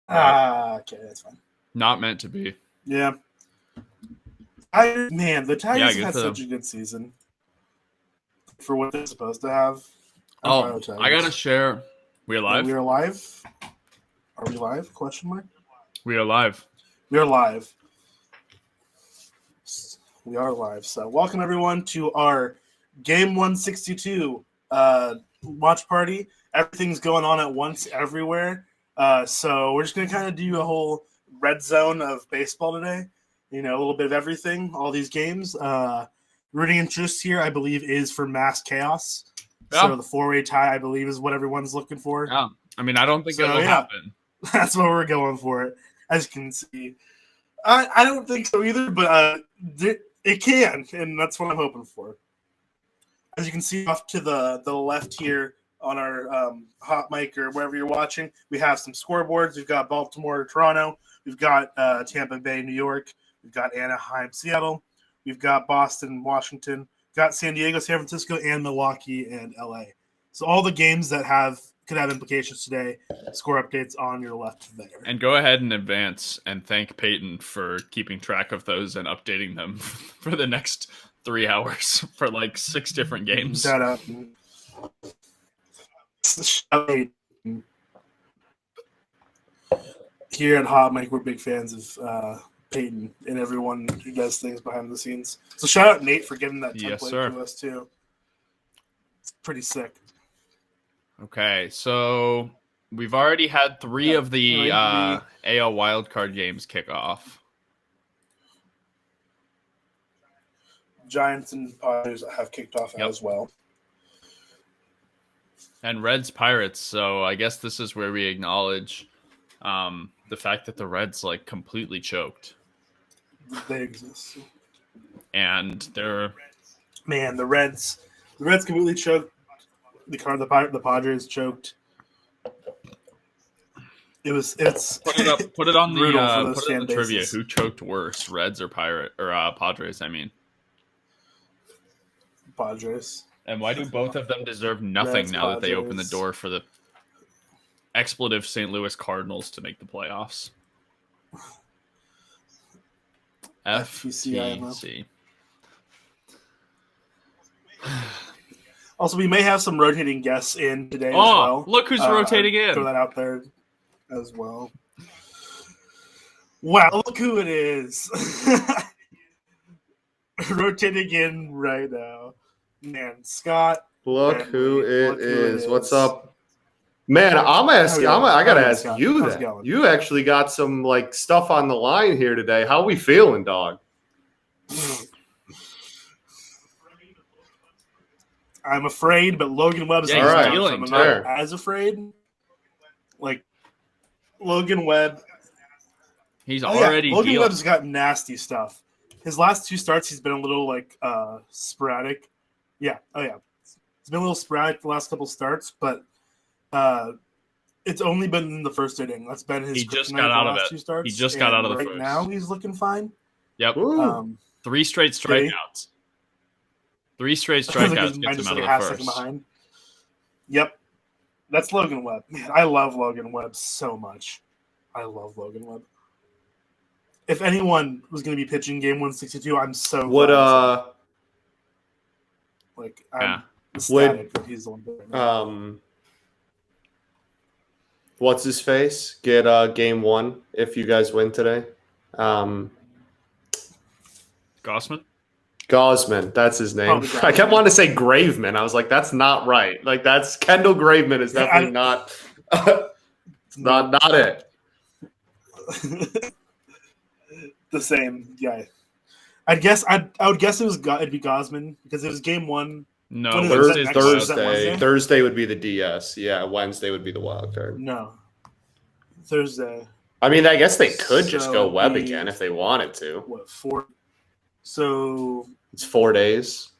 Okay, that's fine. Not meant to be. Yeah. The Tigers had such a good season for what they're supposed to have. I gotta share. We are live? We are live. Are we live? Question mark. We are live. We are live. We are live. So welcome everyone to our Game 162 watch party. Everything's going on at once everywhere. So we're just going to kind of do a whole red zone of baseball today. You know, a little bit of everything, all these games. Rooting interest here, I believe, is for mass chaos. Yeah. So the four-way tie, I believe, is what everyone's looking for. Yeah. I mean, I don't think it'll happen. That's what we're going for, as you can see. I don't think so either, but it can, and that's what I'm hoping for. As you can see off to the left here on our HotMic or wherever you're watching, we have some scoreboards. We've got Baltimore, Toronto. We've got Tampa Bay, New York. We've got Anaheim, Seattle. We've got Boston, Washington. We've got San Diego, San Francisco, and Milwaukee and LA. So all the games that could have implications today, score updates on your left there. And go ahead and advance and thank Peyton for keeping track of those and updating them for the next 3 hours for like 6 different games. Shout out. Here at HotMic, we're big fans of Peyton and everyone who does things behind the scenes. So shout out Nate for getting that template to us too. It's pretty sick. Okay, so we've already had 3 of the AL wildcard games kick off. Giants and Padres have kicked off as well. And Reds Pirates, so I guess this is where we acknowledge the fact that the Reds like completely choked. They exist. And they're... Man, the Reds completely choked. The Padres choked. It's put it on the trivia. Who choked worse, Reds or Padres? I mean, Padres. And why do both of them deserve nothing Reds, now Padres. That they open the door for the expletive St. Louis Cardinals to make the playoffs? FTC. Also, we may have some rotating guests in today as well. Look who's rotating in. Throw that out there as well. Wow, look who it is. Rotating in right now. Man, Scott. Look who it is. What's up? Man, I gotta ask you that. You actually got some like stuff on the line here today. How we feeling, dog? I'm afraid, but Logan Webb's all right. I'm not as afraid. Like Logan Webb, he's already Logan Webb's got nasty stuff. His last 2 starts, he's been a little like sporadic. Yeah, it's been a little sporadic the last couple starts, but it's only been in the first inning. That's been his. He just got out of it. 2 starts, he just got out of the right first. Now he's looking fine. Yep. 3 straight strikeouts. 3 straight strikeouts gets him out of the first. Behind. Yep. That's Logan Webb. Man, I love Logan Webb so much. I love Logan Webb. If anyone was going to be pitching Game 162, I'm so I'm ecstatic that he's the one right now. What's his face? Get Game 1 if you guys win today. Gosman, that's his name. I kept wanting to say Graveman. I was like, that's not right. Like, that's Kendall Graveman is definitely not it. The same guy. I would guess it'd be Gosman because it was Game 1. No, Thursday. Thursday would be the DS. Yeah, Wednesday would be the wild card. No, Thursday. I mean, I guess they could just go Webb again if they wanted to. What 4? So it's 4 days.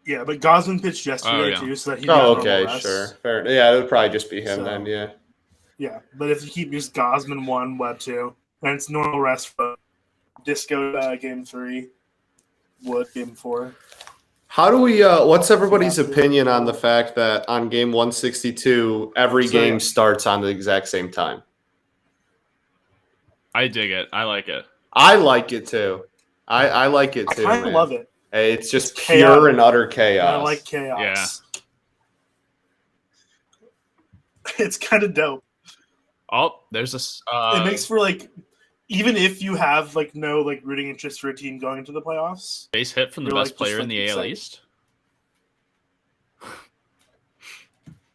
Yeah, but Gosman pitched yesterday too, so that he. Sure, fair. Yeah, it would probably just be him then. Yeah. Yeah, but if you keep just Gosman 1, Webb 2, then it's normal rest for Disco Game 3, Wood Game 4. How do we? What's everybody's opinion on the fact that on game 162, every game starts on the exact same time? I dig it. I like it. I like it too. I like it too. I kind of love it. It's just pure and utter chaos. I like chaos. Yeah. It's kind of dope. Oh, there's a. It makes for like, even if you have like no like rooting interest for a team going into the playoffs, base hit from the best player in the AL East.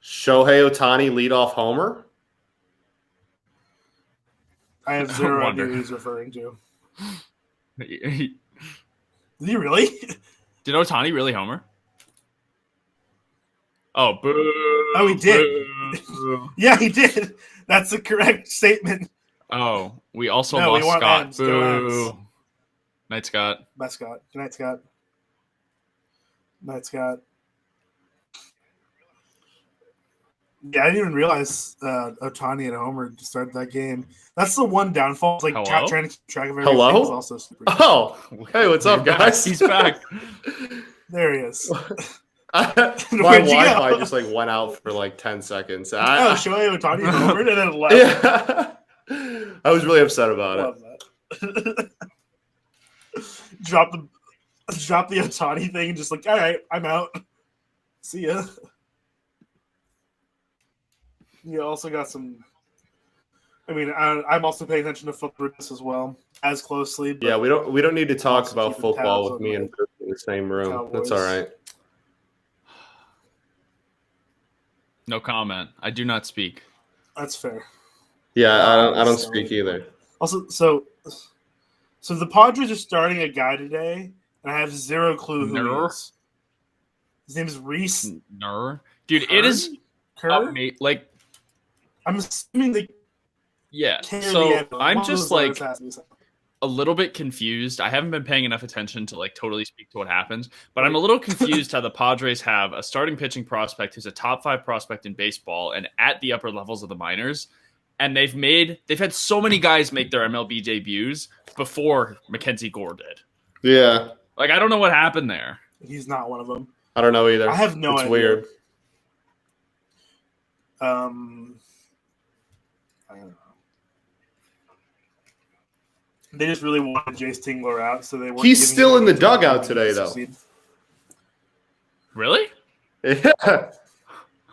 Shohei Ohtani leadoff homer. I have zero idea who he's referring to. Did he really? Did Ohtani really homer? Oh, boo! Oh, he did. Yeah, he did. That's the correct statement. Oh, we also lost Scott. Ends. Boo! Night, Scott. Bye, Scott. Good night, Scott. Night, Scott. Yeah, I didn't even realize Ohtani and Homer to start that game. That's the one downfall. It's like trying to keep track of everything. Hello? Is also super hey, what's up, guys? He's back. There he is. My Wi-Fi just like went out for like 10 seconds. Shohei Ohtani homered and then left. Yeah. I was really upset about Love that. Drop the Ohtani thing and just like, all right, I'm out. See ya. You also got some. I mean, I'm also paying attention to football as well, as closely. But yeah, we don't need to talk about football with me and Bruce in the same room. Cowboys. That's all right. No comment. I do not speak. That's fair. Yeah, I don't speak either. Also, so the Padres are starting a guy today, and I have zero clue who he is. His name is Reese. Dude, it is like. I'm assuming they. Yeah. So I'm just like a little bit confused. I haven't been paying enough attention to like totally speak to what happens, but I'm a little confused how the Padres have a starting pitching prospect who's a top 5 prospect in baseball and at the upper levels of the minors. And they've had so many guys make their MLB debuts before Mackenzie Gore did. Yeah. Like, I don't know what happened there. He's not one of them. I don't know either. I have no idea. It's weird. I don't know. They just really wanted Jace Tingler out, so they weren't. He's still in the dugout today, though. Really? Yeah.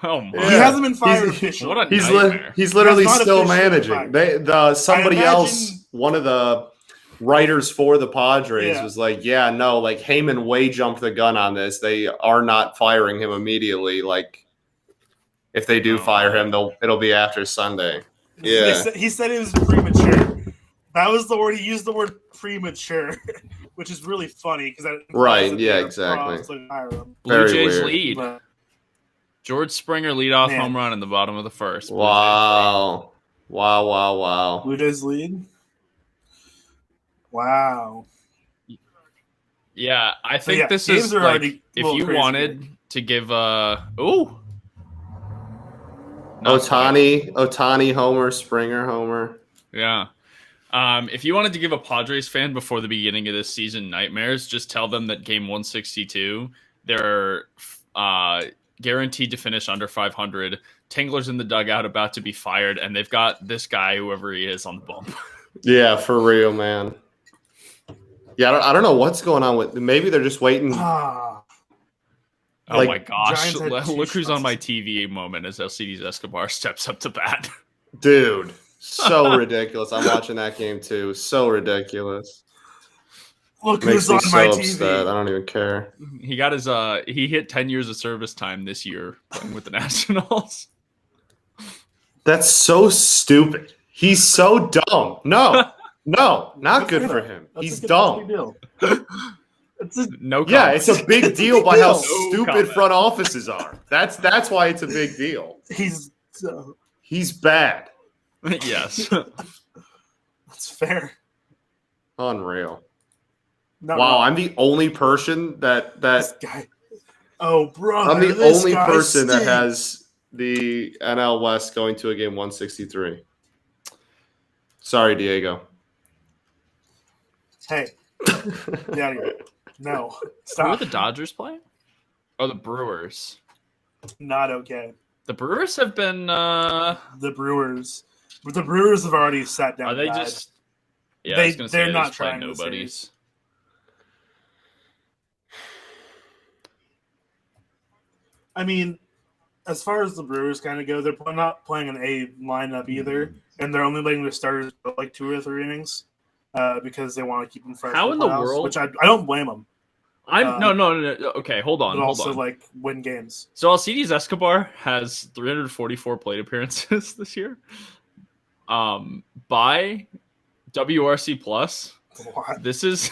Oh my! He hasn't been fired officially. What a nightmare. He's literally still managing. Somebody else, one of the writers for the Padres, was like, "Yeah, no, like Heyman way jumped the gun on this. They are not firing him immediately. Like, if they do fire him, it'll be after Sunday." Yeah, he said it was premature. That was the word he used. The word premature, which is really funny because yeah, exactly. Blue Jays lead. But, George Springer leadoff home run in the bottom of the first. Wow. Blue Jays lead. Wow. Yeah, I think this is like if you wanted to give Ohtani homer, Springer homer. Yeah. If you wanted to give a Padres fan before the beginning of this season nightmares, just tell them that game 162, they're guaranteed to finish under 500. Tingler's in the dugout about to be fired, and they've got this guy, whoever he is, on the bump. Yeah, for real, man. Yeah, I don't know what's going on with. Maybe they're just waiting. Oh my gosh! Look who's on my TV moment as Alcides Escobar steps up to bat. Dude, so ridiculous. I'm watching that game too. So ridiculous. Look who's on my TV. Upset. I don't even care. He got his he hit 10 years of service time this year playing with the Nationals. That's so stupid. He's so dumb. No, not good for him. He's dumb. It's a big deal by how stupid front offices are. That's why it's a big deal. He's bad. Yes. That's fair. Unreal. Not wow, wrong. I'm the only person that this guy. Oh, brother, I'm the only person that has the NL West going to a game 163. Sorry, Diego. Hey, get out of here. No, stop. Who are the Dodgers playing? Oh, the Brewers. Not okay. The Brewers have been. The Brewers have already sat down. Are they and died. just? Yeah, they're not trying nobodies. I mean, as far as the Brewers kind of go, they're not playing an A lineup either, and they're only letting their starters go like 2 or 3 innings because they want to keep them fresh. How in the world? Which I don't blame them. No. Okay, hold on. But also, like, win games. So Alcides Escobar has 344 plate appearances this year. By WRC plus, What? this is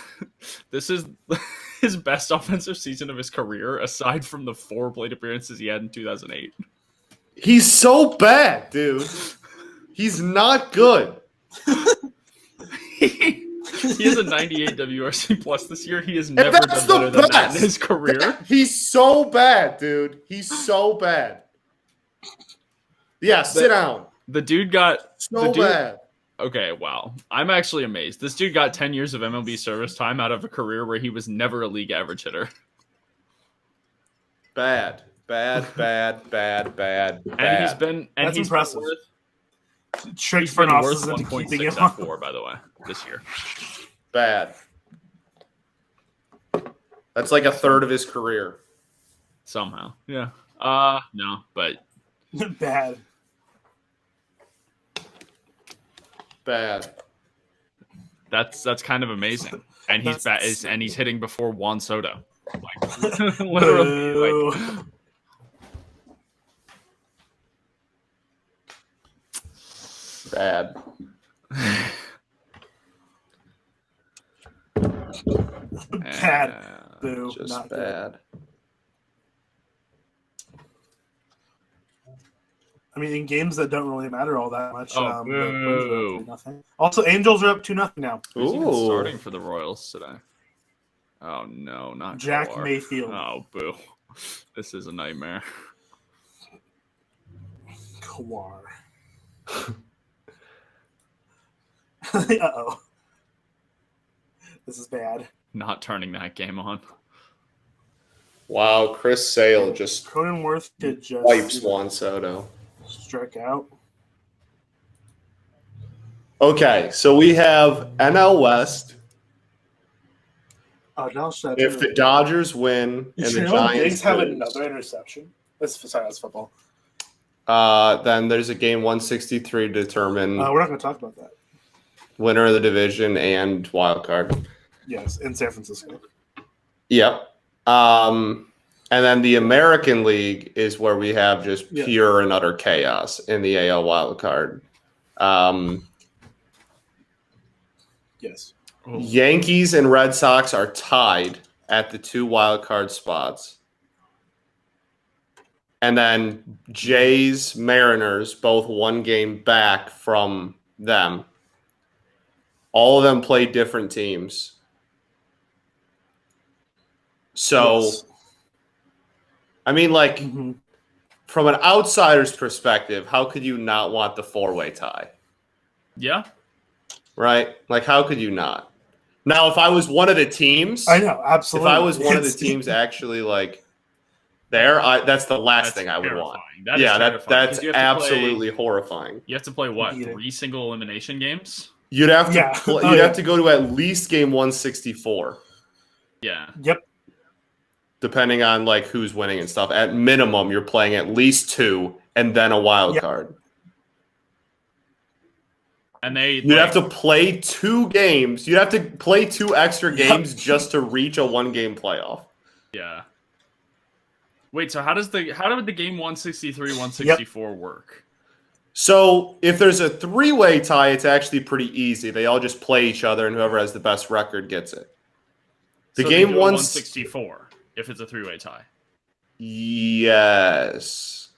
his best offensive season of his career, aside from the 4 plate appearances he had in 2008. He's so bad, dude. He's not good. He has a 98 WRC plus this year. He has never done better than that in his career. He's so bad, dude. He's so bad. Yeah, sit down. The dude got bad. Okay, wow. I'm actually amazed. This dude got 10 years of MLB service time out of a career where he was never a league average hitter. Bad. And he's impressive. He's been worth 1.6 F4, by the way, this year. Bad. That's like a third of his career. Somehow. Yeah. No, but Bad. That's kind of amazing. And he's hitting before Juan Soto. Like literally like bad. Bad. Boo. Just not bad. Good. I mean, in games that don't really matter all that much. Nothing. Also, Angels are up 2-0 now. Who's even starting for the Royals today? Oh no, not Jack Kowar. Mayfield. Oh boo! This is a nightmare. Kowar. Uh-oh. This is bad. Not turning that game on. Wow, Chris Sale just Cronenworth could just wipes Juan Soto. Struck out. Okay, so we have NL West. Oh, no, if the Dodgers win and the Giants have another interception. That's football. Then there's a game 163 to determine. We're not going to talk about that. Winner of the division and wild card. Yes, in San Francisco. Yep. And then the American League is where we have just pure and utter chaos in the AL wild card. Yes. Yankees and Red Sox are tied at the 2 wild card spots. And then Jays, Mariners, both 1 game back from them. All of them play different teams. So, yes. I mean, like, from an outsider's perspective, how could you not want the 4-way tie? Yeah. Right? Like, how could you not? Now, if I was one of the teams, I know, absolutely. If I was one of the teams actually like that's the last thing I would want. That's absolutely horrifying. You have to play what? 3 single elimination games? You'd have to have to go to at least game 164. Yeah. Yep. Depending on like who's winning and stuff. At minimum, you're playing at least 2 and then a wild card. And you'd have to play 2 games. You'd have to play 2 extra games just to reach a 1-game playoff. Yeah. Wait, so how would the game 163, 164 work? So if there's a 3-way tie, it's actually pretty easy. They all just play each other, and whoever has the best record gets it. The game 164 if it's a 3-way tie. Yes.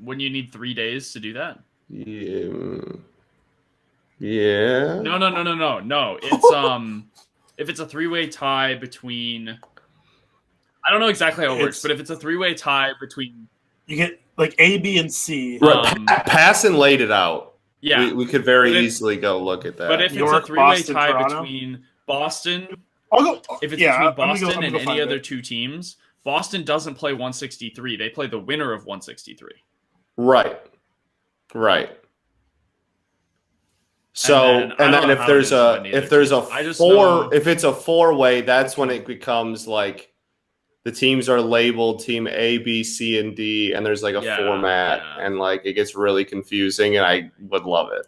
Wouldn't you need 3 days to do that? Yeah. No. It's if it's a 3-way tie between, I don't know exactly how it works, but if it's a 3-way tie between, you get like A, B, and C. Right. Passon laid it out. Yeah, we could very easily go look at that. But if York, it's a 3-way tie Toronto? between Boston, I'll go. If it's between Boston and any other 2 teams, Boston doesn't play 163. They play the winner of 163. Right. So and then if there's a four-way, that's when it becomes like the teams are labeled team A, B, C, and D, and there's like a format, and like it gets really confusing, and I would love it.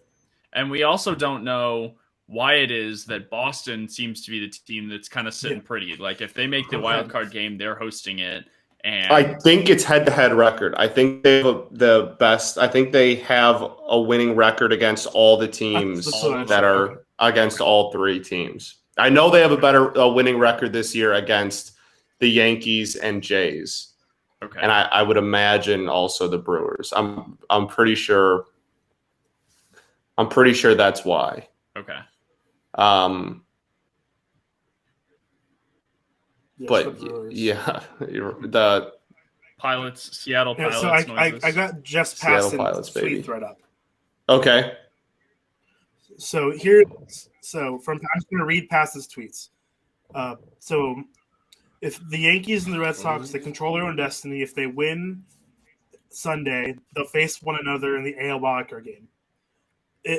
And we also don't know why it is that Boston seems to be the team that's kind of sitting pretty. Like if they make the wild card game, they're hosting it. And I think it's head-to-head record. I think they have the best. I think they have a winning record against all the teams that are against all three teams. I know they have a winning record this year against the Yankees and Jays. Okay. And I would imagine also the Brewers. I'm pretty sure that's why. Okay. But the Pilots, Seattle Pilots. So I got just past the tweet thread up. Okay. So I'm just going to read past his tweets. So if the Yankees and the Red Sox, they control their own destiny. If they win Sunday, they'll face one another in the AL wildcard game.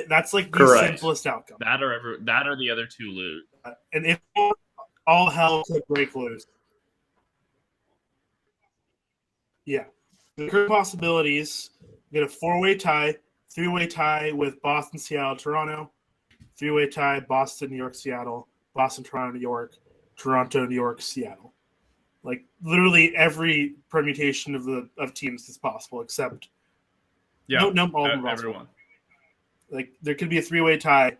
That's like the simplest outcome. That or the other two lose. And if all hell could break loose. Yeah. The current possibilities, you get a 4-way tie, 3-way tie with Boston, Seattle, Toronto, 3-way tie, Boston, New York, Seattle, Boston, Toronto, New York, Toronto, New York, Seattle. Like literally every permutation of teams is possible except all of them everyone. Like there could be a 3-way tie.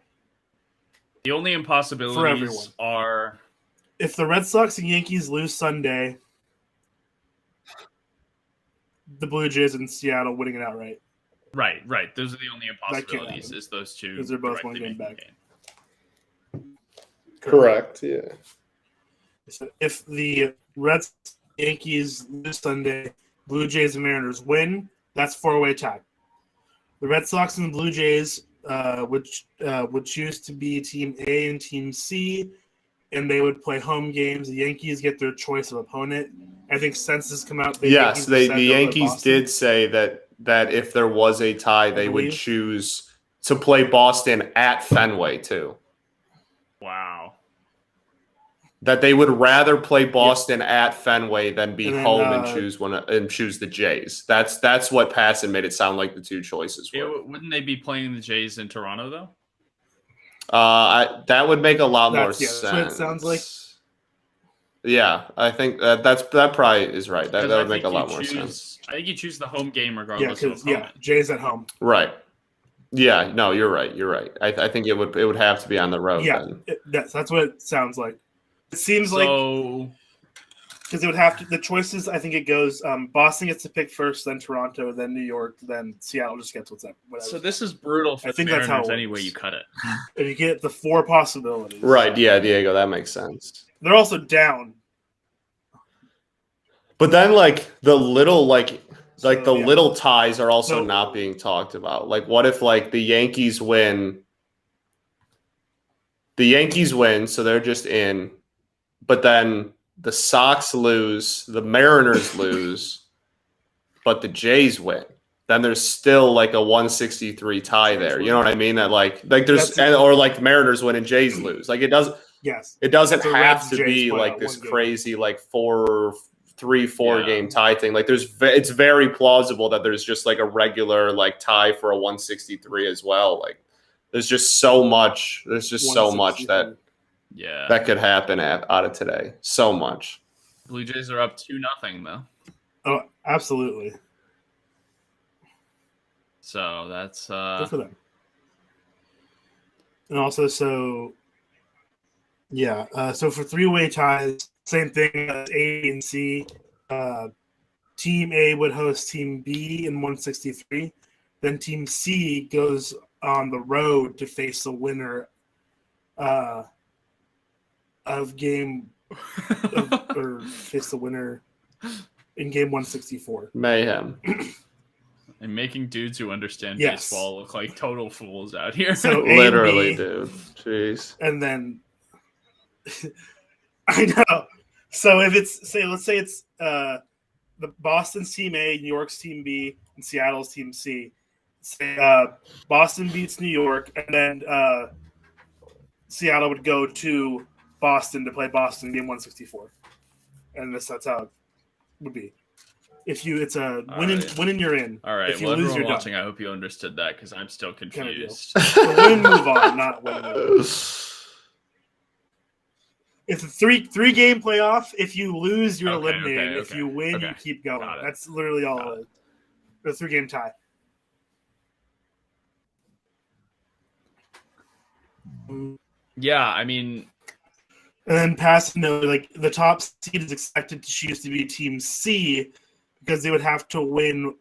The only impossibilities are if the Red Sox and Yankees lose Sunday, the Blue Jays and Seattle winning it outright. Right. Those are the only impossibilities. Is those two? Because they're both one game back. Correct. Yeah. So if the Red Sox, Yankees lose Sunday, Blue Jays and Mariners win, that's 4-way tie. The Red Sox and the Blue Jays would choose to be Team A and Team C, and they would play home games. The Yankees get their choice of opponent. I think census come out. The Yankees did say that if there was a tie, they would choose to play Boston at Fenway too. Wow. That they would rather play Boston at Fenway than be home and choose the Jays. That's what Passan made it sound like the two choices were. Wouldn't they be playing the Jays in Toronto though? That would make a lot more sense. That's what it sounds like. Yeah, I think that probably is right. That would make a lot more sense. I think you choose the home game regardless of opponent. Jays at home. Right. Yeah, no, you're right. I think it would have to be on the road. Yeah, that's what it sounds like. It seems like because it would have to. The choices, I think it goes. Boston gets to pick first, then Toronto, then New York, then Seattle just gets whatever. So this is brutal for the Mariners that's how any way you cut it. If you get the 4 possibilities, right? Yeah, Diego, that makes sense. They're also down. But then, like the little little ties are also not being talked about. Like, what if like the Yankees win? The Yankees win, so they're just in. But then the Sox lose, the Mariners lose, but the Jays win. Then there's still like a 163 tie there. You know what I mean? That like there's or like the Mariners win and Jays lose. Like it doesn't. Yes. It doesn't have to be like this crazy like 4 game tie thing. Like it's very plausible that there's just like a regular like tie for a 163 as well. Like there's just so much. There's just so much that could happen out of today. So much. Blue Jays are up 2-0 though. Oh, absolutely. So that's good for them. And also, so for 3-way ties, same thing as A and C. Team A would host Team B in 163. Then Team C goes on the road to face the winner of game or face the winner in game 164. Mayhem. And making dudes who understand baseball look like total fools out here. So literally, dude. Jeez. And then I know. So if it's let's say it's the Boston's team A, New York's team B, and Seattle's team C. Say Boston beats New York, and then Seattle would go to Boston to play Boston game 164, and that's how it would be. If it's a winning, you're in. All right. If you well, lose, everyone you're watching, done. I hope you understood that because I'm still confused. Win, move on, not win. It's a three game playoff. If you lose, you're eliminated. If you win, you keep going. That's literally all it is. A 3-game tie. Yeah, I mean, and then past like the top seed is expected to choose to be Team C because they would have to win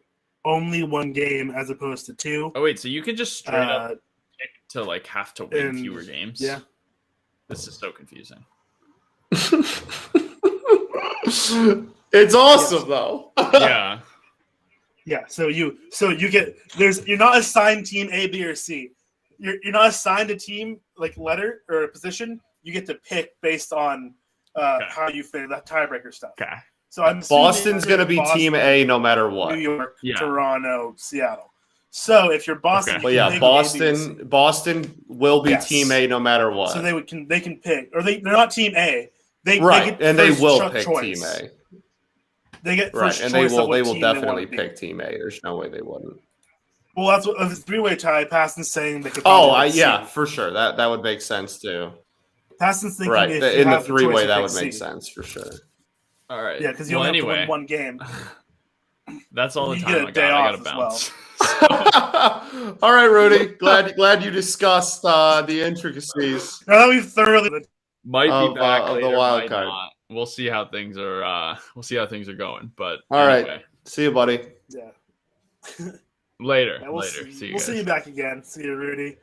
only 1 game as opposed to 2. Oh wait, so you can just straight up pick to like have to win fewer games? Yeah, this is so confusing. It's awesome though. Yeah. Yeah, so you get you're not assigned team A, B, or C. You're not assigned a team like letter or a position. You get to pick based on how you fit that tiebreaker stuff. Okay. So I'm Boston's going to be Boston, team A no matter what. New York, Toronto, Seattle. So if you're Boston, well, yeah, Boston will be team A no matter what. So they can pick, or they're not team A. They get and they will pick choice. team A. They get first and they will definitely pick team A. There's no way they wouldn't. Well, that's what if it's 3-way tie. Paston's saying they could. For sure. That would make sense too. Paston's thinking right in the 3-way that would make sense for sure. All right. Yeah, because you only have to win 1 game. That's all the time I got. I got to bounce. Well. All right, Rudy. Glad you discussed the intricacies. Now that we've thoroughly might be back later, the wild card. Not. We'll see how things are. We'll see how things are going. But all right, see you, buddy. Yeah. Later. We'll See you back again. See you, Rudy.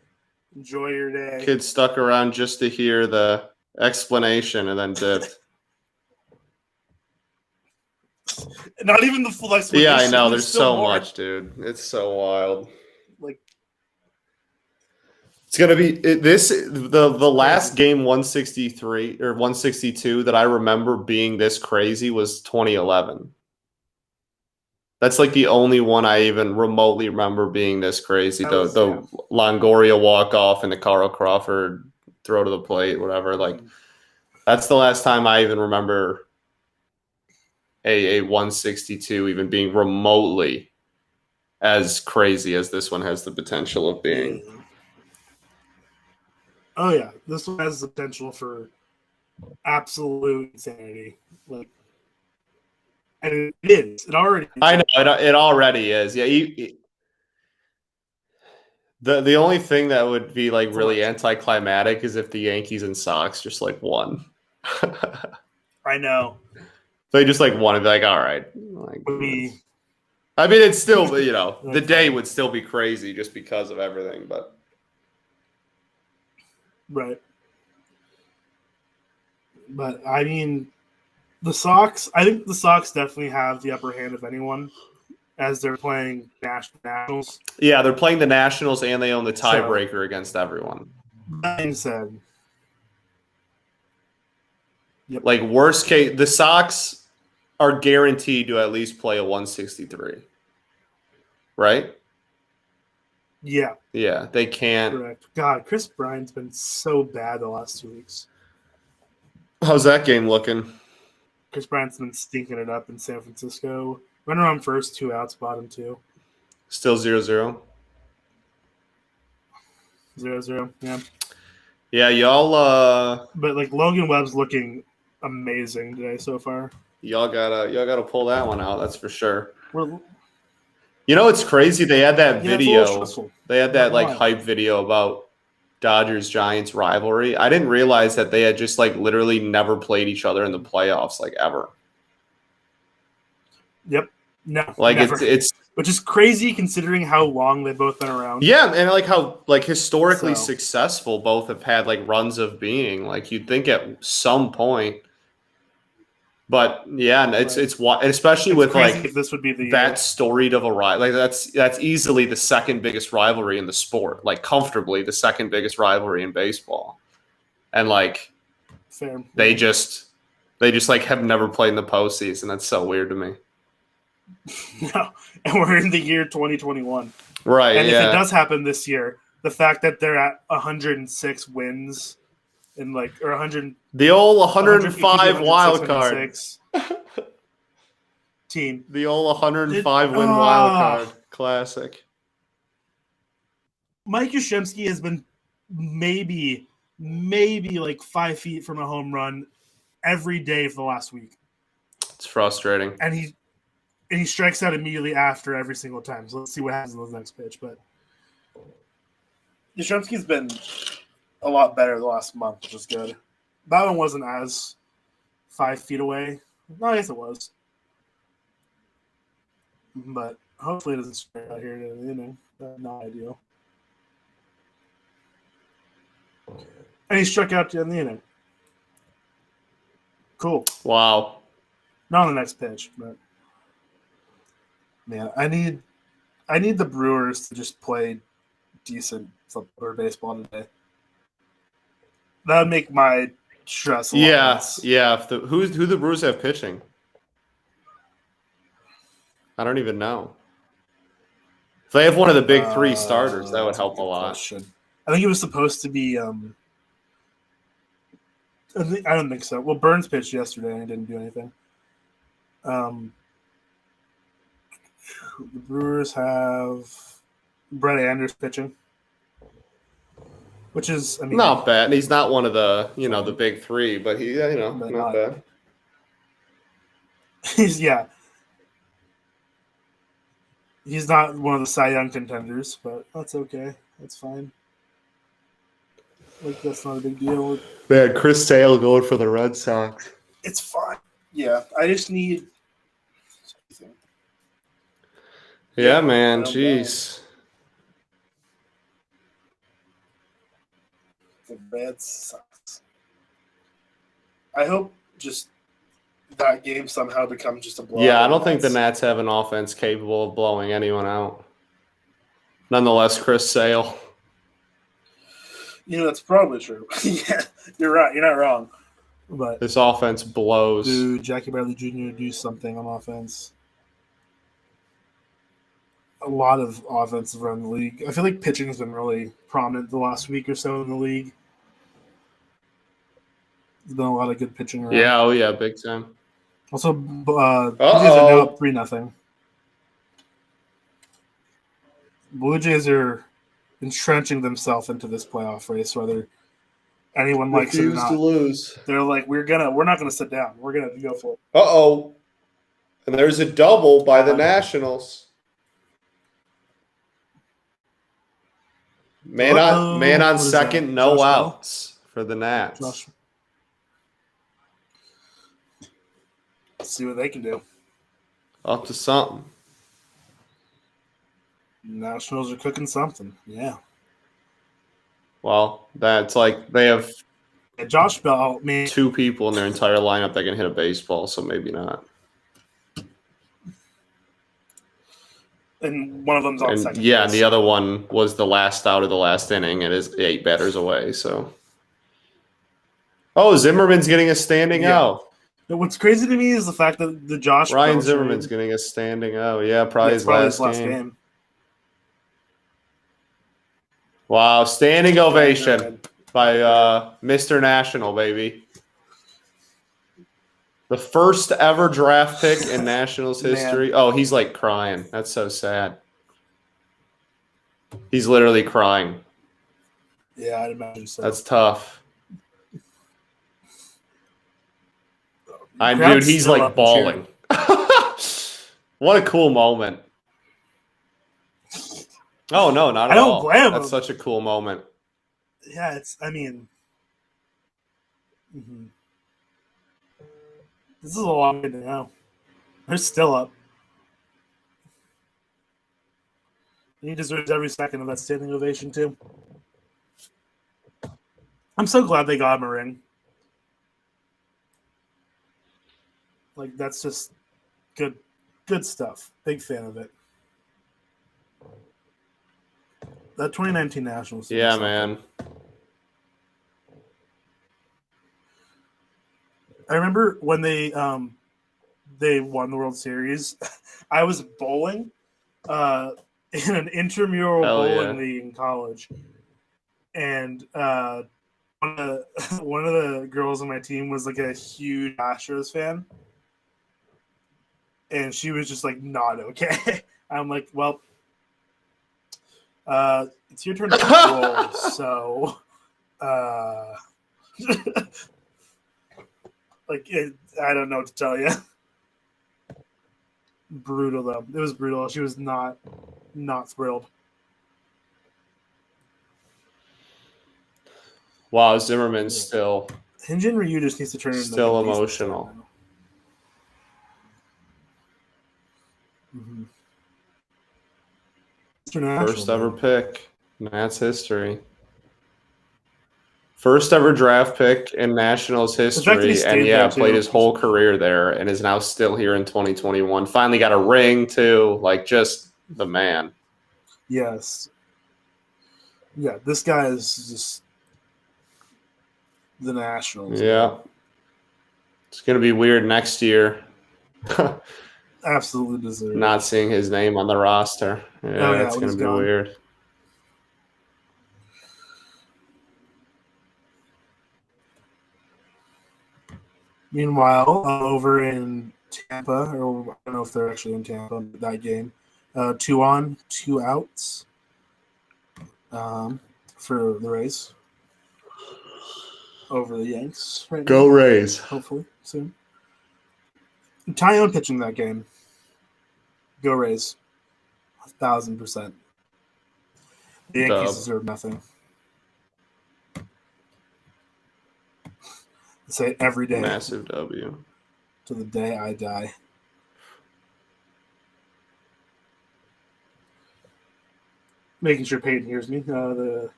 Enjoy your day. Kid stuck around just to hear the explanation and then dipped. Not even the full explanation. Yeah, I know. There's so much, dude. It's so wild. Like, it's gonna be the last game 163 or 162 that I remember being this crazy was 2011. That's like the only one I even remotely remember being this crazy. The Longoria walk off and the Carl Crawford throw to the plate, whatever. Like, that's the last time I even remember a 162 even being remotely as crazy as this one has the potential of being. Oh yeah, this one has the potential for absolute insanity. Like, and it is. It already is. I know it already is. Yeah. The only thing that would be like really anticlimactic is if the Yankees and Sox just like won. I know. They just like won and be like, all right. Like, I mean, it's still, the day would still be crazy just because of everything, but. Right. But I mean, I think the Sox definitely have the upper hand of anyone as they're playing Nationals. Yeah, they're playing the Nationals and they own the tiebreaker against everyone. That being said, like worst case, the Sox are guaranteed to at least play a 163. Right? Yeah. Yeah, they can't. Correct. God, Chris Bryant's been so bad the last 2 weeks. How's that game looking? Chris Bryant's been stinking it up in San Francisco. Runner on first, 2 outs, bottom 2. Still 0-0. 0-0, yeah. Yeah, y'all. But like Logan Webb's looking amazing today so far. Y'all gotta pull that one out. That's for sure. We're, it's crazy. They had that video. It's they had that like hype video about Dodgers-Giants rivalry. I didn't realize that they had just like literally never played each other in the playoffs like ever. Yep. No. Like never. it's which is crazy considering how long they've both been around. Yeah, and like how like historically successful both have had like runs of being. Like you'd think at some point. But yeah, it's especially with like if this would be the that storied of a rivalry. Like that's easily the second biggest rivalry in the sport. Like comfortably the second biggest rivalry in baseball. And like fair. they They just like have never played in the postseason. That's so weird to me. No, and we're in the year 2021. Right. And yeah. if it does happen this year, the fact that they're at 106 wins in like or 100, the old 105 wild card team. The old 105 win wild card classic. Mike Yastrzemski has been maybe like 5 feet from a home run every day for the last week. It's frustrating. And he strikes out immediately after every single time. So let's see what happens in the next pitch. But Yastrzemski's been a lot better the last month, which is good. That one wasn't as 5 feet away. No, I guess it was. But hopefully it doesn't strike out here. Not ideal. And he struck out in the inning. Cool. Wow. Not on the next pitch, but man, I need the Brewers to just play decent football or baseball today. That would make my stress a lot less. Yeah. Who the Brewers have pitching? I don't even know. If they have one of the big three starters, that would help a lot. Question. I think it was supposed to be. I don't think so. Well, Burns pitched yesterday and he didn't do anything. The Brewers have Brett Anders pitching, which is not bad. And he's not one of the the big three, but he not bad. He's not one of the Cy Young contenders, but that's okay. That's fine. Like that's not a big deal. They had Chris Sale going for the Red Sox. It's fine. Yeah, I just need. Yeah, man. Jeez. The Red Sox. I hope just that game somehow becomes just a blowout. Yeah, I don't think the Nats have an offense capable of blowing anyone out. Nonetheless, Chris Sale. That's probably true. Yeah, you're right. You're not wrong. But this offense blows. Dude, Jackie Bradley Jr. do something on offense. A lot of offensive around the league. I feel like pitching has been really prominent the last week or so in the league. There's been a lot of good pitching around. Yeah, yeah, big time. Also, Blue Jays are now up 3-0. Blue Jays are entrenching themselves into this playoff race, whether anyone likes it or not. To lose. They're like, we're not gonna sit down. We're gonna go for it. And there's a double by the Nationals. Man on second, no outs for the Nats. Let's see what they can do. Up to something. Nationals are cooking something. Yeah. Well, that's like they have Josh Bell, man. 2 people in their entire lineup that can hit a baseball, so maybe not. And one of them's on second. Yeah, and the other one was the last out of the last inning and is 8 batters away. So, Zimmerman's getting a standing out. What's crazy to me is the fact that the Ryan Zimmerman's getting a standing out. Yeah, probably his last game. Wow, standing ovation by Mr. National, baby. The first ever draft pick in Nationals history. Man. Oh, he's like crying. That's so sad. He's literally crying. Yeah, I'd imagine so. That's tough. Dude, he's like bawling. What a cool moment. Oh, no, not at all. I don't blame him. That's such a cool moment. Yeah, this is a long way to go. They're still up. He deserves every second of that standing ovation, too. I'm so glad they got him a ring. Like, that's just good stuff. Big fan of it. That 2019 Nationals. Yeah, man. I remember when they won the World Series. I was bowling in an intramural bowling league in college, and one of the girls on my team was like a huge Astros fan, and she was just like not okay. I'm like, well, it's your turn to roll, so like I don't know what to tell you. Brutal though. It was brutal. She was not thrilled. Wow, Zimmerman's still. Hyunjin Ryu just needs to turn into still emotional. Mm-hmm. First ever pick. And that's history. First ever draft pick in Nationals history, and played his whole career there, and is now still here in 2021. Finally got a ring too, like just the man. Yes. Yeah, this guy is just the Nationals. Yeah. Man. It's gonna be weird next year. Absolutely deserved. Not seeing his name on the roster. Yeah, it's gonna be weird. Meanwhile, over in Tampa, or I don't know if they're actually in Tampa, that game, 2 on, 2 outs for the Rays over the Yanks. Right Go now. Rays! Hopefully soon. Tyone pitching that game. Go Rays! 1,000%. The Yankees deserve nothing. Say every day. Massive W. To the day I die. Making sure Peyton hears me. The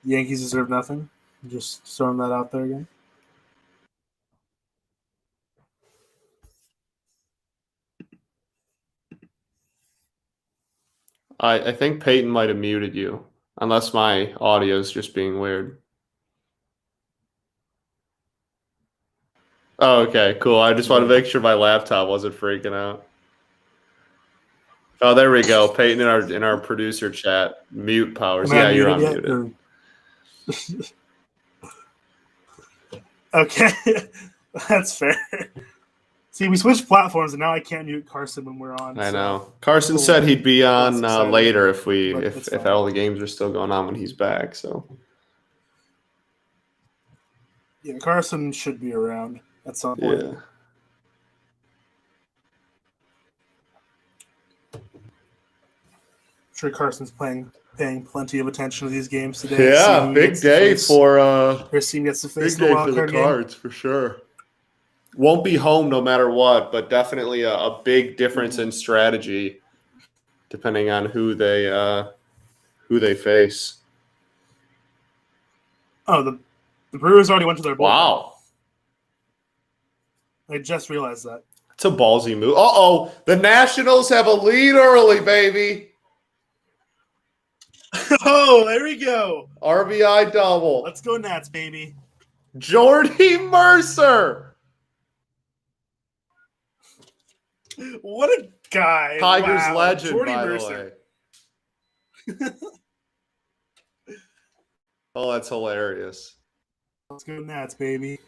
Yankees deserve nothing. Just throwing that out there again. I think Peyton might have muted you, unless my audio is just being weird. Oh, okay, cool. I just want to make sure my laptop wasn't freaking out. Oh, there we go. Peyton in our producer chat. Mute powers. Yeah, you're unmuted. Okay, that's fair. See, we switched platforms, and now I can't mute Carson when we're on. I know. Carson said he'd be on later if all the games are still going on when he's back. So yeah, Carson should be around at some point. Yeah. I'm sure Carson's paying plenty of attention to these games today. Yeah, big day for his team gets to face the wild card Cards for sure. Won't be home no matter what, but definitely a big difference in strategy depending on who they face. Oh, the Brewers already went to their bullpen. Wow. I just realized that. It's a ballsy move. Uh-oh. The Nationals have a lead early, baby. Oh, there we go. RBI double. Let's go Nats, baby. Jordy Mercer. What a guy. Tigers legend, Jordy by Mercer. the way. Oh, that's hilarious. Let's go Nats, baby.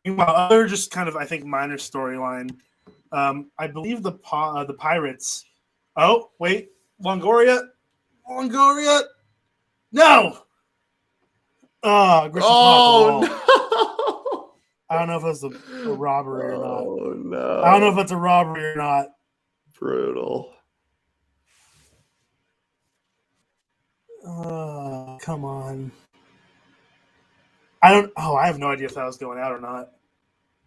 Meanwhile, other just kind of, I think, minor storyline. I believe the Pirates. Oh, wait. Longoria? No! Oh, no. I don't know if it's a robbery or not. Oh, no. I don't know if it's a robbery or not. Brutal. Come on. I have no idea if that was going out or not.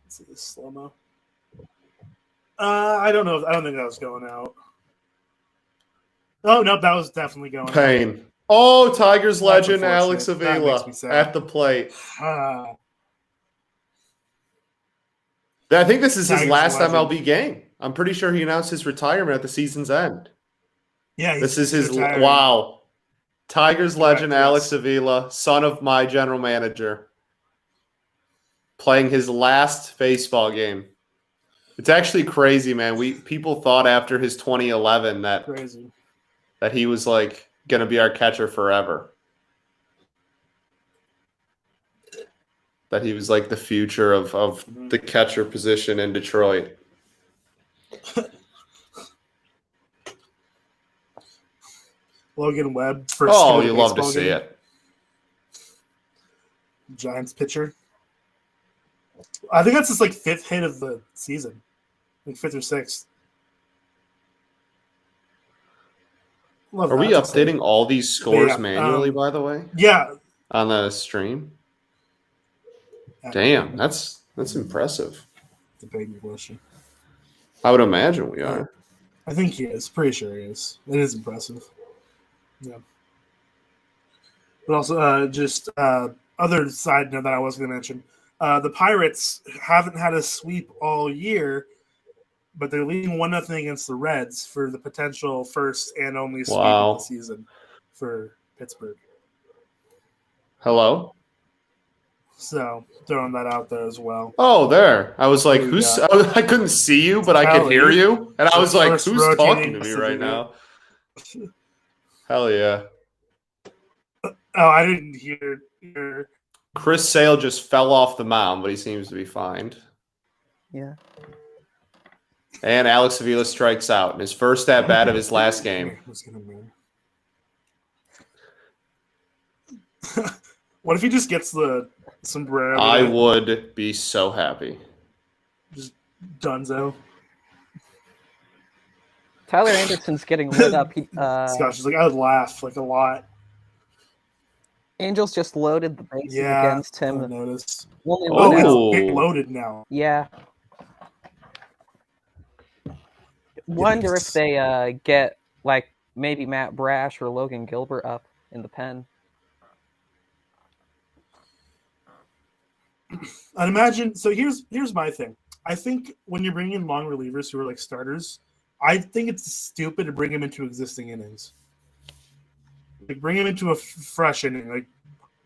Let's see this slow-mo. I don't know. I don't think that was going out. Oh, no, that was definitely going Pain. out. Oh, Tigers legend Alex Avila at the plate. I think this is his last MLB game. I'm pretty sure he announced his retirement at the season's end. Yeah, this is his wow. Tigers legend Alex Avila, son of my general manager. playing his last baseball game. It's actually crazy, man. People thought after his 2011 that he was like going to be our catcher forever. That he was like the future of the catcher position in Detroit. Logan Webb you love to see it. Giants pitcher. I think that's his like 5th hit of the season, like 5th or 6th. Are we updating all these scores manually? By the way, on the stream. Damn, that's impressive. The big question. I would imagine we are. I think he is. Pretty sure he is. It is impressive. Yeah. But also, just other side note that I was going to mention, the Pirates haven't had a sweep all year, but they're leading 1-0 against the Reds for the potential first and only sweep of the season for Pittsburgh. Hello? So, throwing that out there as well. Oh, there. I was like, I couldn't see you, but I could hear you. And I was like, who's talking to me right now? Hell yeah. Oh, I didn't hear. Chris Sale just fell off the mound, but he seems to be fine. Yeah. And Alex Avila strikes out in his first at-bat of his last game. What if he just gets the sombrero? I would be so happy. Just Dunzo. Tyler Anderson's getting lit up. Scott, she's like, I would laugh like a lot. Angels just loaded the bases against him. I noticed. It's loaded now. Yeah. Wonder if they get like maybe Matt Brash or Logan Gilbert up in the pen. I'd imagine. So here's my thing. I think when you're bringing in long relievers who are like starters, I think it's stupid to bring them into existing innings. Like bring him into a fresh inning. Like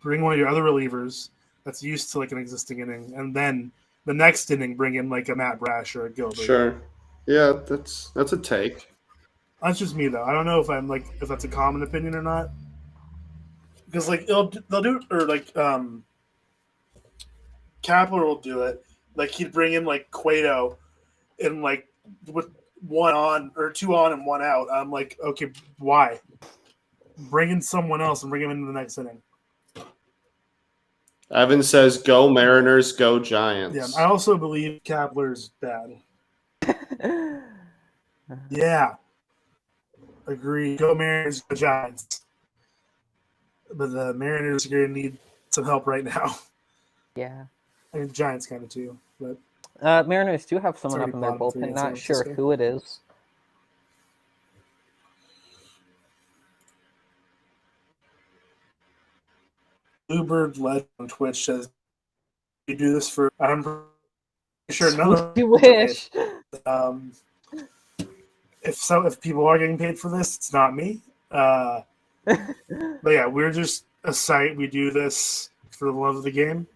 bring one of your other relievers that's used to like an existing inning, and then the next inning bring in like a Matt Brash or a Gilbert. Sure. Yeah, that's a take. That's just me though. I don't know if that's a common opinion or not. Because like they'll do it, or like Kapler will do it. Like he'd bring in like Cueto and like with 1 on or 2 on and 1 out. I'm like, okay, why? Bring in someone else and bring him into the next inning. Evan says, "Go Mariners, go Giants." Yeah, I also believe Kapler's bad. Yeah, agree. Go Mariners, go Giants. But the Mariners are going to need some help right now. Yeah. I mean, the Giants kind of too. But Mariners do have someone up in their bullpen. Not sure who it is. Bluebird Led on Twitch says, "You do this for." I'm sure none of you wish. If people are getting paid for this, it's not me. But yeah, we're just a site. We do this for the love of the game.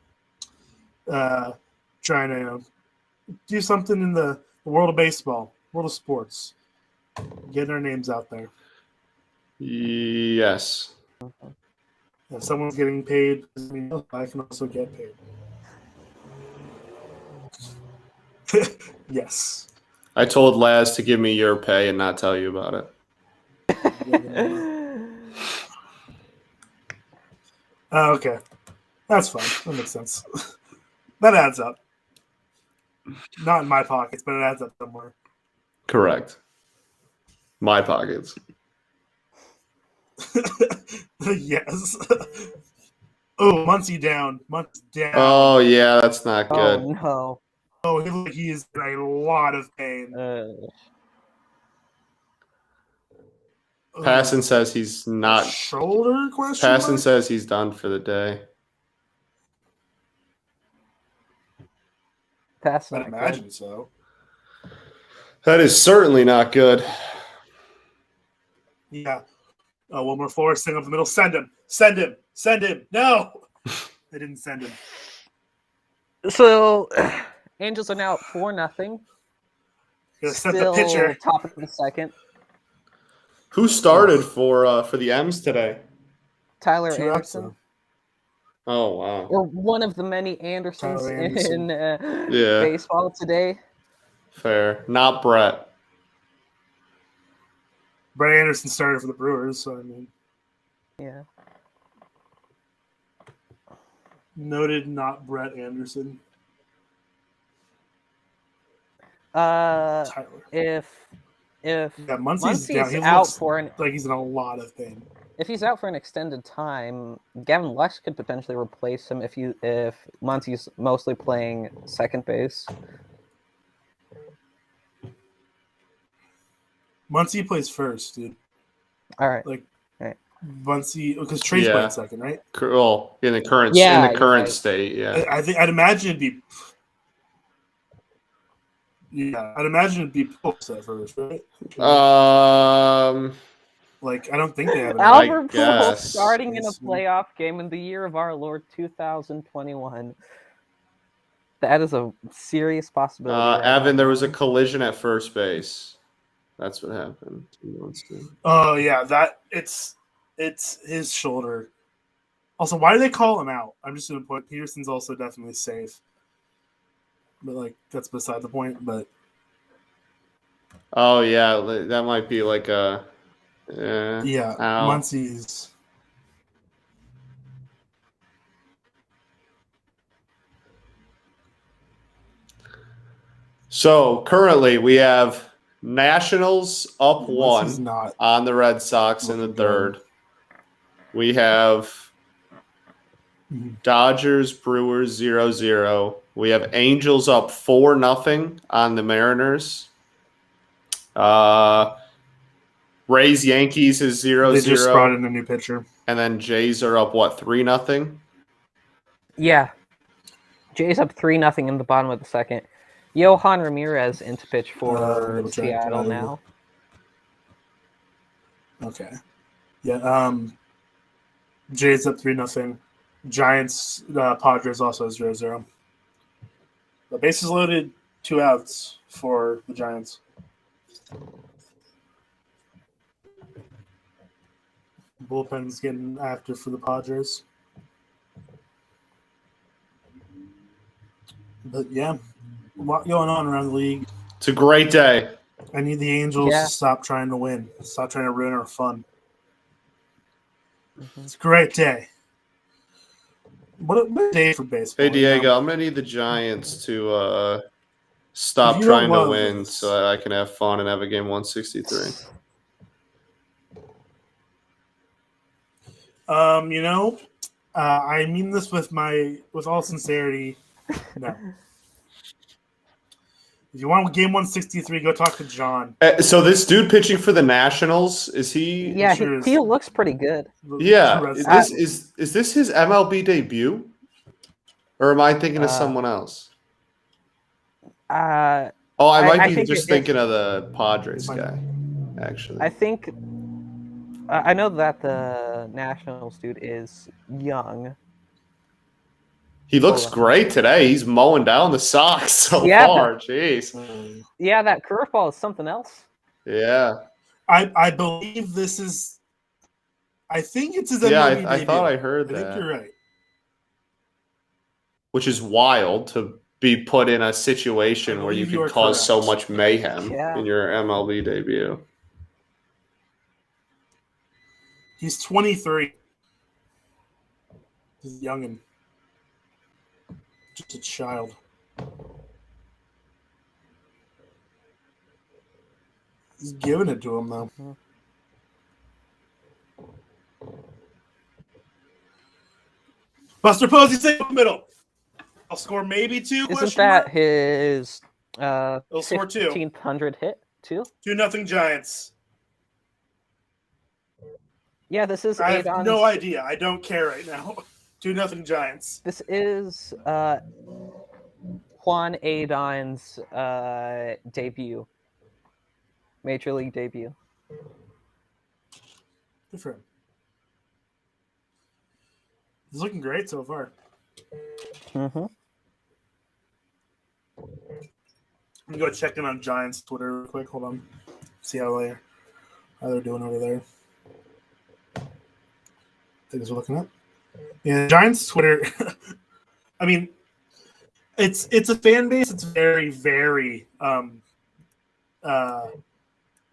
Trying to do something in the world of baseball, world of sports, getting our names out there. Yes. If someone's getting paid, I can also get paid. Yes. I told Laz to give me your pay and not tell you about it. Okay. That's fine. That makes sense. That adds up. Not in my pockets, but it adds up somewhere. Correct. My pockets. Yes. Oh, Muncie down. Muncie down. Oh, yeah, that's not good. Oh, no. Oh, he is in a lot of pain. Passon says he's not. Shoulder question? Passon says he's done for the day. Passon, I'd imagine so. That is certainly not good. Yeah. Oh, Wilmer Forrest thing up the middle. Send him. Send him. Send him. No. They didn't send him. So, Angels are now up 4-0. Set the pitcher. Top of the second. Who started for the M's today? Tyler 2 Anderson. outs, Oh wow! Or one of the many Andersons in baseball today. Fair, not Brett. Brett Anderson started for the Brewers, so I mean, yeah. Noted, not Brett Anderson. Tyler. If Muncy's out for like he's in a lot of pain. If he's out for an extended time, Gavin Lux could potentially replace him if Muncy's mostly playing second base. Muncy plays first, dude. All right. Like, all right. Muncy, because Trey's playing second, right? Well, in the current state, yeah. I'd imagine it'd be. Yeah, I'd imagine it'd be Pulse at first, right? Like, I don't think they have Albert Pujols starting in a playoff game in the year of our Lord 2021. That is a serious possibility. Evan, there was a collision at first base. That's what happened. Oh yeah, it's his shoulder. Also, why do they call him out? I'm just gonna put Peterson's also definitely safe, but like that's beside the point. But oh yeah, that might be like a Muncy's. So currently we have Nationals up 1 on the Red Sox in the third. We have Dodgers, Brewers 0-0. We have Angels up 4-0 on the Mariners. Rays, Yankees is 0-0. They just brought in a new pitcher. And then Jays are up, 3-0? Yeah. Jays up 3-0 in the bottom of the second. Johan Ramirez into pitch for Seattle now. Okay. Yeah. Jays up 3-0. Giants, Padres also 0-0. The bases loaded, 2 outs for the Giants. Bullpen's getting active for the Padres. But yeah, a lot going on around the league. It's a great day. I need the Angels to stop trying to win. Stop trying to ruin our fun. It's a great day. What a day for baseball. Hey, Diego, I'm going to need the Giants to stop trying to win so that I can have fun and have a game 163. I mean this with all sincerity. No. If you want game 163, go talk to John. So this dude pitching for the Nationals, is he? Yeah, he looks pretty good. Yeah, is this his MLB debut, or am I thinking of someone else? I might be just thinking of the Padres guy. Actually, I think I know that the Nationals dude is young. He looks great today. He's mowing down the Sox so far. Jeez. Yeah, that curveball is something else. Yeah. I believe this is. I think it's his MLB debut. I thought I heard that. I think you're right. Which is wild to be put in a situation where you could cause so much mayhem in your MLB debut. He's 23. He's youngin'. Just a child. He's giving it to him, though. Buster Posey's in the middle. I'll score maybe 2. Isn't that his He'll score 2. 1500 hit, too? 2-0 Giants. Yeah, this is I have no idea. I don't care right now. 2-0 Giants. This is Juan Adon's debut. Major League debut. Good for him. He's looking great so far. Mm-hmm. me go check in on Giants Twitter real quick. Hold on. See how they're doing over there. Things are looking up. Yeah, Giants Twitter. I mean, it's a fan base. It's very, very.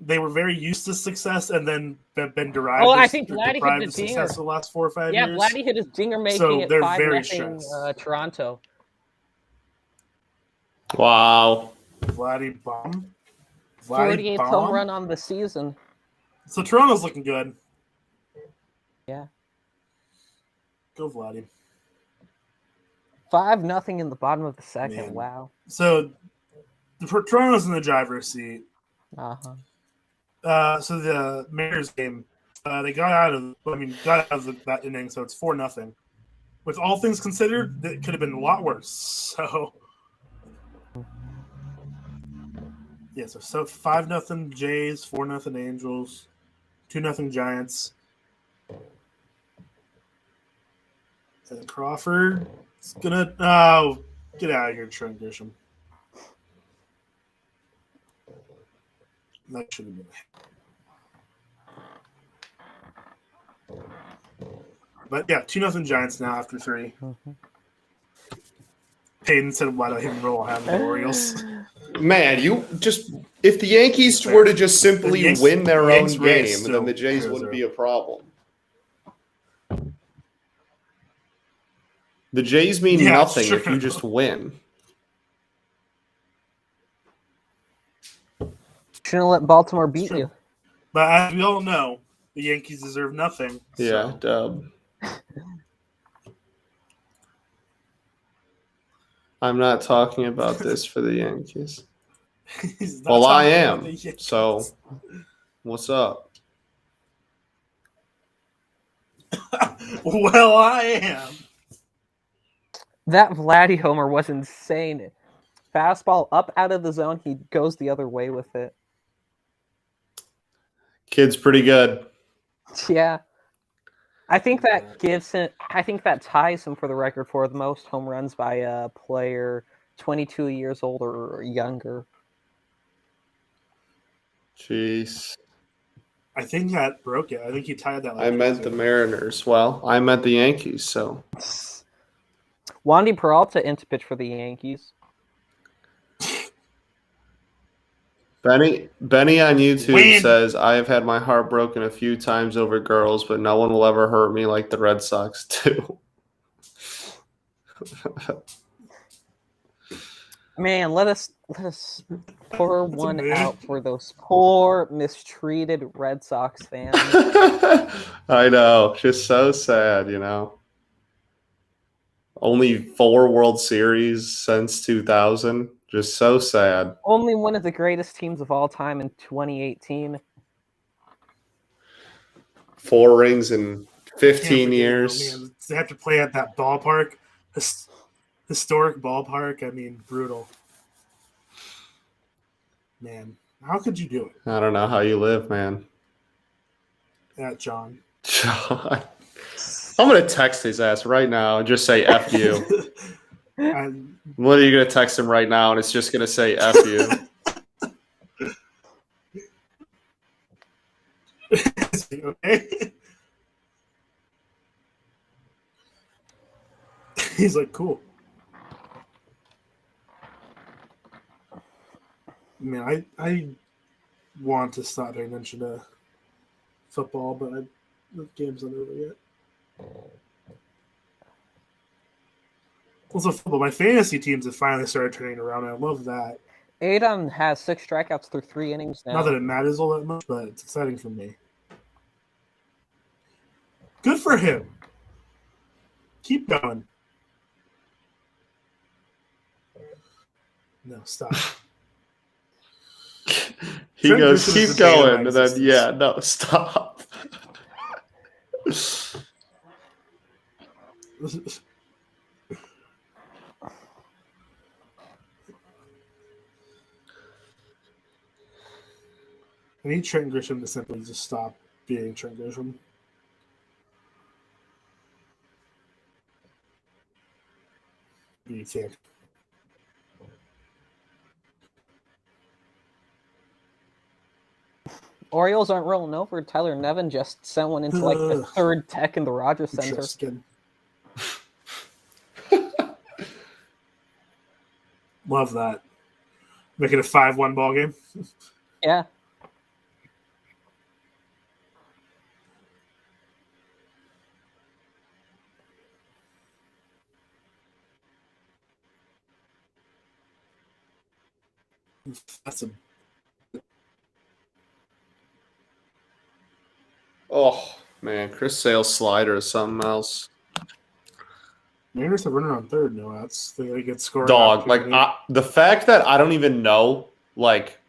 They were very used to success, and then been derived. Oh, I think Vladdy hit the success dinger the last 4 or 5 Yeah, years. Vladdy hit his dinger, making So it they're 5-0 Toronto. Wow. Vladdy bomb. 48th home run on the season. So Toronto's looking good. Yeah. Go Vladdy. 5-0 in the bottom of the second. Man. Wow. So Toronto's in the driver's seat. Uh-huh. So the Mariners game, they got out of that inning, so it's 4-0. With all things considered, it could have been a lot worse. So yeah, so 5-0 Jays, 4-0 Angels, 2-0 Giants. And Crawford is gonna get out of here, Trent Grisham. That should have been. But yeah, 2-0 Giants now after 3. Mm-hmm. Payton said, "Why don't he roll out the Orioles?" Man, if the Yankees were to just simply win their own game, then the Jays wouldn't be a problem. The Jays mean nothing if you just win. Shouldn't let Baltimore beat you. But as we all know, the Yankees deserve nothing. Yeah, dub. I'm not talking about this for the Yankees. Well, I am. So, what's up? Well, I am. That Vladdy homer was insane. Fastball up out of the zone. He goes the other way with it. Kid's pretty good. Yeah. I think that ties him for the record for the most home runs by a player 22 years old or younger. Jeez. I think that broke it. I think he tied that. I meant the Mariners. Well, I meant the Yankees, so. Wandy Peralta in to pitch for the Yankees. Benny on YouTube says, I have had my heart broken a few times over girls, but no one will ever hurt me like the Red Sox do. Man, let us pour one out for those poor, mistreated Red Sox fans. I know. Just so sad, you know. Only 4 World Series since 2000. Just so sad. Only one of the greatest teams of all time in 2018. 4 rings in 15 years. Man. They have to play at that ballpark. Historic ballpark. I mean, brutal. Man, how could you do it? I don't know how you live, man. Yeah, John. John. I'm going to text his ass right now and just say F you. What are you going to text him right now? And it's just going to say F you. Is he okay? He's like, cool. Man, I want to stop paying attention to football, but the game's not over yet. Also, football. My fantasy teams have finally started turning around. I love that. Adam has 6 strikeouts through 3 innings now. Not that it matters all that much, but it's exciting for me. Good for him. Keep going. No, stop. He goes, keep going, and then, yeah, no, stop. I need Trent Grisham to simply just stop being Trent Grisham. You can't. Orioles aren't rolling over. Tyler Nevin just sent one into like the third tech in the Rogers Center. Love that. Make it a 5-1 ball game. Yeah. That's a. Oh man, Chris Sale's slider is something else. Mariners have runner on third. No outs. They get scored. Dog, like the fact that I don't even know like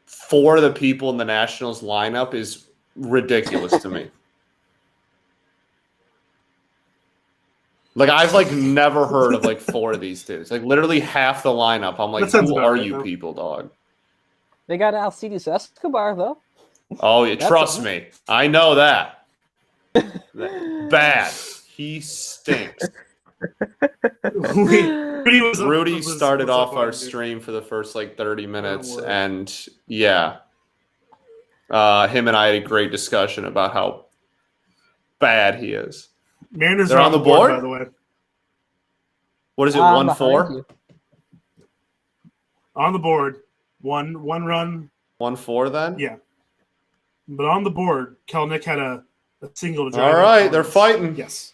4 of the people in the Nationals lineup is ridiculous to me. Like I've like never heard of like 4 of these dudes. Like literally half the lineup. I'm like, who are you people, dog? They got Alcides Escobar though. Oh, you trust me. I know that. Bad. He stinks. Rudy started off our stream for the first like 30 minutes, and yeah, him and I had a great discussion about how bad he is. Mariners They're are on the board, by the way. What is it? 1-4. On the board, one run. 1-4 then. Yeah, but on the board, Kelnick had a single. All right, they're fighting. Yes.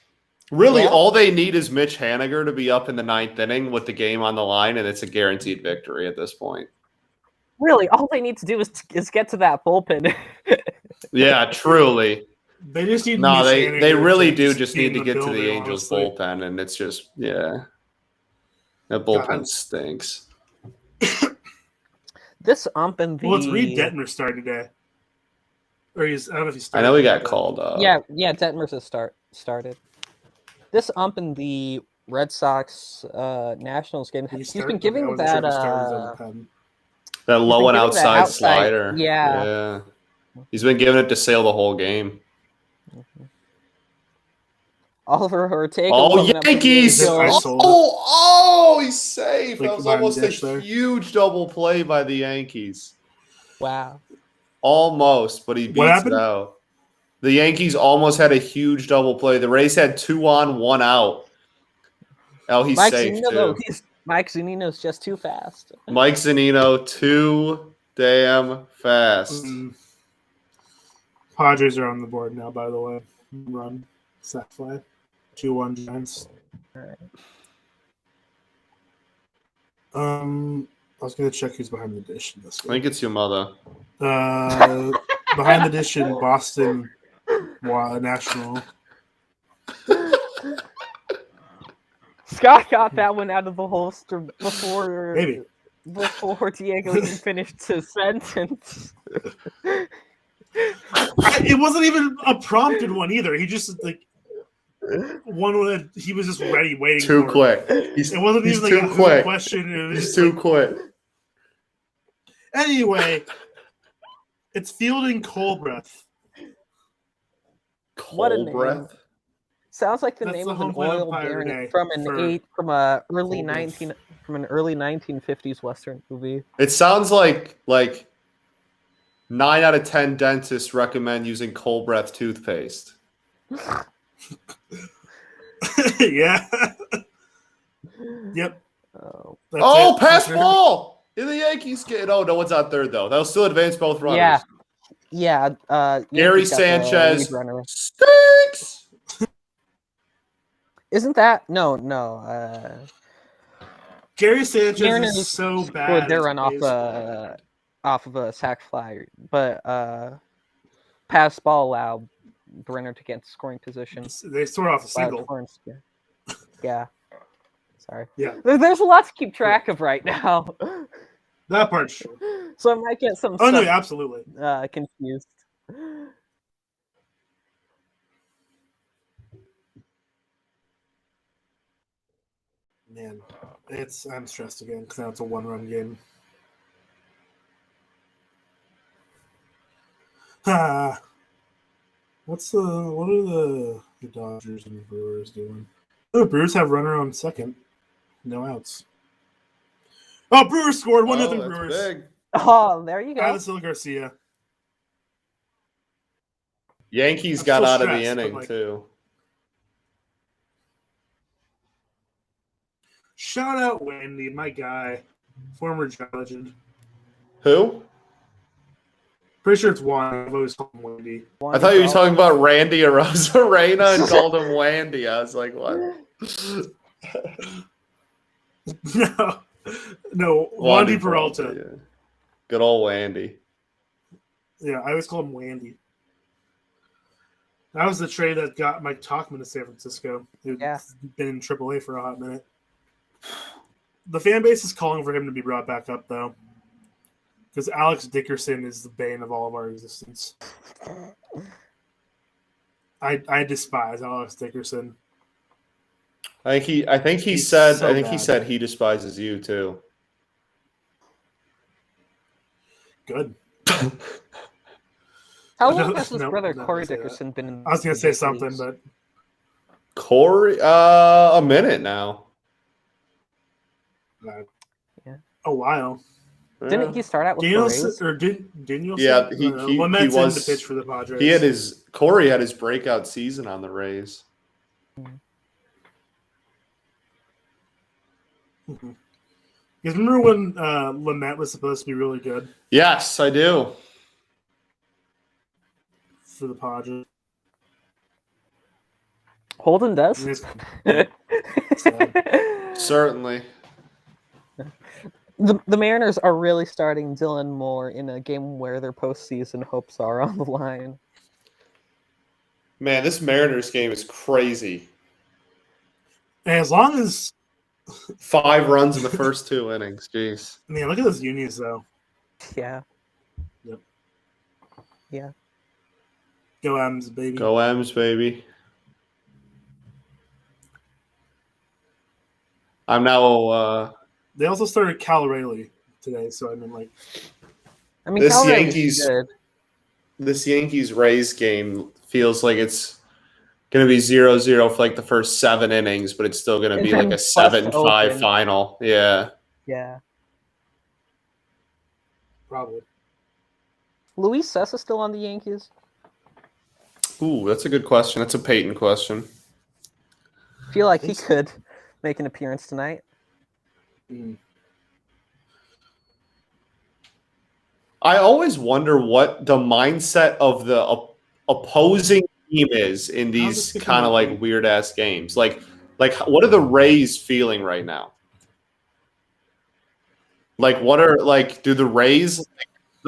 Really, all they need is Mitch Haniger to be up in the 9th inning with the game on the line, and it's a guaranteed victory at this point. Really, all they need to do is get to that bullpen. Yeah, truly. They just need. No, they really do just need to get to the Angels bullpen, and it's just that bullpen stinks. This ump and the let's read Detmer start today. Or I don't know if he started. I know he got called up. Yeah, Detmer's has started. This ump in the Red Sox Nationals game, he's been giving that low and outside slider. Yeah. He's been giving it to Sale the whole game. Mm-hmm. Oliver Ortega. Oh, Yankees! He's safe. That was almost a huge double play by the Yankees. Wow. Almost, but he beats it out. The Yankees almost had a huge double play. The Rays had 2 on, 1 out. Oh, he's safe too. Mike Zunino's just too fast. Mike Zunino, too damn fast. Padres are on the board now, by the way. Run, sack fly, 2-1 Giants. All right. I was gonna check who's behind the dish in this I think it's your mother. Behind the dish in Boston. National. Scott got that one out of the holster before Diego even finished his sentence. It wasn't even a prompted one either. He just he was just ready, waiting. Too for quick. It wasn't even like a quick question. It was he's just too quick. Anyway, it's fielding Colbreth. What a name. Sounds like the That's name the of an home plate oil umpire baron day from an early Colbreth. 1950s Western movie. It sounds like 9 out of 10 dentists recommend using Colbreth toothpaste. Yeah. Yep. Pass ball! In the Yankees get no one's on third though. That'll still advance both runners. Yeah. Gary Sanchez stinks. Isn't that no? Gary Sanchez is so bad. They run off of a sac fly, but pass ball allowed Brenner to get scoring position. They sort off a single. Yeah. Sorry. Yeah. There's a lot to keep track of right now. That part's true. So I might get some. No, absolutely. Confused. Man, I'm stressed again because now it's a 1-run game. What are the Dodgers and the Brewers doing? The Brewers have runner on second. No outs. Oh, Brewers scored 1-0 Brewers. Big. Oh, there you go. Addison Garcia. Yankees got out of the inning, too. Shout out Wendy, my guy. Former legend. Who? Pretty sure it's Juan. I've always called him Wendy. I thought you were talking about Randy Arozarena and called him Wandy. I was like, what? No, Wandy Peralta. Yeah. Good old Wandy. Yeah, I always call him Wandy. That was the trade that got Mike Tauchman to San Francisco. Who'd been in AAA for a hot minute. The fan base is calling for him to be brought back up, though. Because Alex Dickerson is the bane of all of our existence. I despise Alex Dickerson. I think he said he despises you too. Good. How long has his brother Corey Dickerson been in? I was going to say something, but Corey, a minute now. A while. Didn't he start out with the Rays? Or Daniel? Yeah, he was to pitch for the Padres. Corey had his breakout season on the Rays. Mm-hmm. You guys remember when Lamet was supposed to be really good? Yes, I do. For the Padres. Holden does? Certainly. The Mariners are really starting Dylan Moore in a game where their postseason hopes are on the line. Man, this Mariners game is crazy. And as long as 5 runs in the first 2 innings, jeez. Man, look at those unis, though. Yeah. Yep. Yeah. Go M's, baby. Go M's, baby. I'm now. They also started Cal Rayleigh today, so I mean, this Yankees Rays game feels like it's going to be 0-0 for like the first 7 innings, but it's still going to be like a 7-5 final. Yeah. Yeah. Probably. Luis Sessa still on the Yankees? Ooh, that's a good question. That's a Peyton question. I feel like he could make an appearance tonight. I always wonder what the mindset of the opposing team is in these kind of like weird ass games. Like what are the Rays feeling right now? Like do the Rays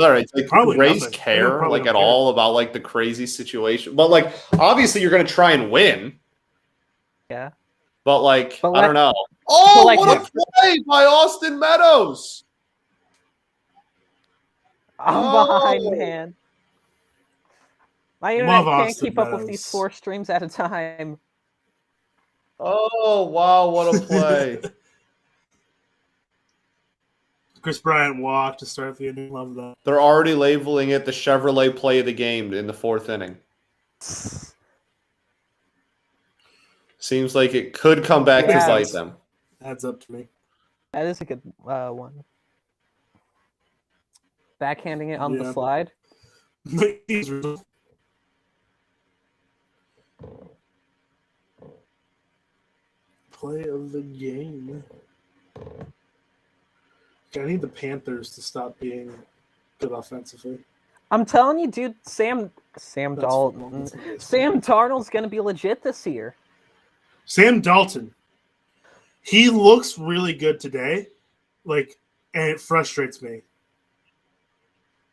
all right, like do the Rays care like at all about like the crazy situation? But like obviously you're gonna try and win. Yeah. But I don't know. Oh, what a play by Austin Meadows! I'm behind, man. My internet can't keep up with these 4 streams at a time. Oh, wow, what a play. Chris Bryant walked to start the inning. Love that. They're already labeling it the Chevrolet play of the game in the 4th inning. Seems like it could come back to bite them. Adds up to me. That is a good one. Backhanding it on the slide. Play of the game. I need the Panthers to stop being good offensively. I'm telling you, dude, Sam Darnold's going to be legit this year. Sam Dalton. He looks really good today, and it frustrates me.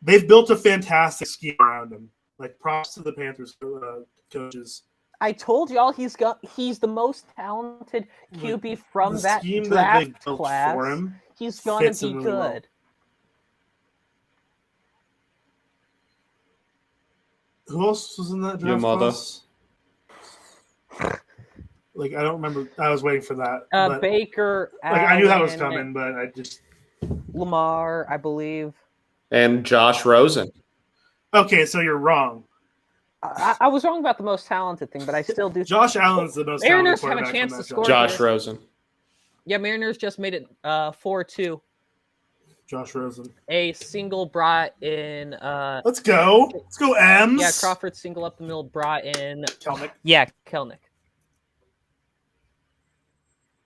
They've built a fantastic scheme around him. Props to the Panthers coaches. I told y'all he's the most talented QB from that draft class. For him he's going to be good. Well. Who else was in that draft Your mother. class? I don't remember. I was waiting for that. Baker. I knew that was coming, but I just Lamar, I believe, and Josh Rosen. Okay, so you're wrong. I was wrong about the most talented thing, but I still do. Josh Allen's the most Mariners talented. Mariners have a chance to score. Josh Rosen. Yeah, Mariners just made it 4-2. Josh Rosen. A single brought in. Let's go. Let's go, M's. Yeah, Crawford single up the middle brought in. Kelnick. Yeah, Kelnick.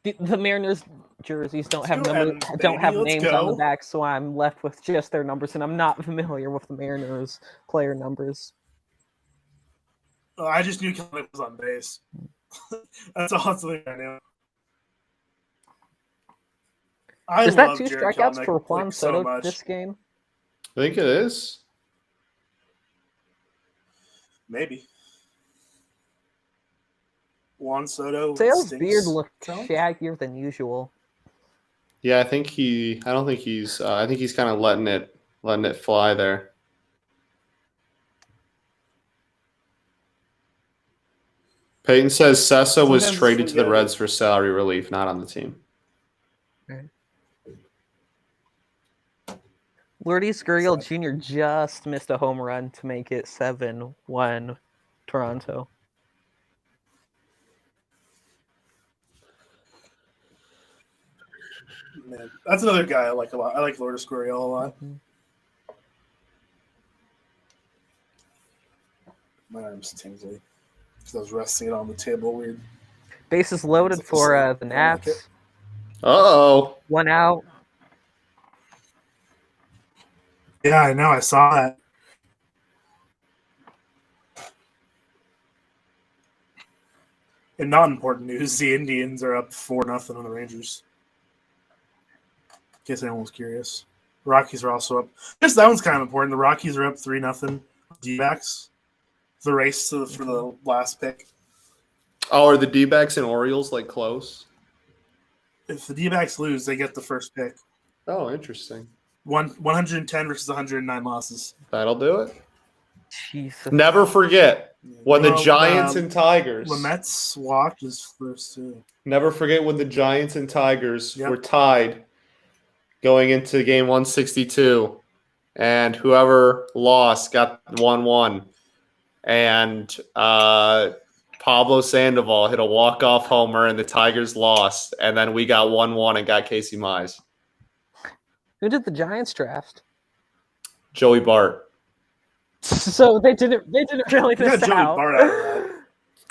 The Mariners jerseys don't have numbers, don't have names on the back, so I'm left with just their numbers, and I'm not familiar with the Mariners player numbers. Oh, I just knew Kelnick was on base. That's all I knew. Is that 2 strikeouts for Juan Soto this game? I think it is. Maybe. Juan Soto. Sale's beard looked shaggier than usual. Yeah, I think he's kind of letting it fly there. Peyton says Sessa was traded to the Reds for salary relief, not on the team. Okay. Lourdes Gurriel Jr. just missed a home run to make it 7-1 Toronto. Man, that's another guy I like a lot. I like Lourdes Gurriel a lot. Mm-hmm. My arm's tingly because I was resting it on the table. Weird. Bases loaded for the Nats. Uh-oh. 1 out. Yeah, I know. I saw that. In not important news, the Indians are up 4-0 on the Rangers. In case anyone was curious. The Rockies are also up. I guess that one's kind of important. The Rockies are up 3-0. D-backs. The race for the last pick. Oh, are the D-backs and Orioles like close? If the D-backs lose, they get the first pick. Oh, interesting. 110 versus 109 losses. That'll do it. Jesus. Never forget when the Giants and Tigers. Lamette's walk is first too. Never forget when the Giants and Tigers were tied going into game 162, and whoever lost got 1-1, and Pablo Sandoval hit a walk-off homer, and the Tigers lost, and then we got 1-1 and got Casey Mize. Who did the Giants draft? Joey Bart. So they didn't really miss Joey out. Bart out of that.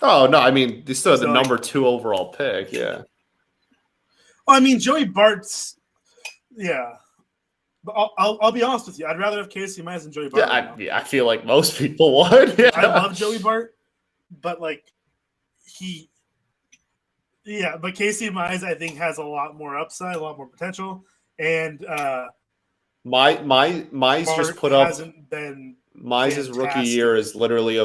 Oh no, I mean they still have the number 2 overall pick. Yeah. Well, I mean Joey Bart's. Yeah. But I'll be honest with you. I'd rather have Casey Mize than Joey Bart. I feel like most people would. Yeah. I love Joey Bart, but but Casey Mize I think has a lot more upside, a lot more potential, and Mize just put up. Mize's rookie year is literally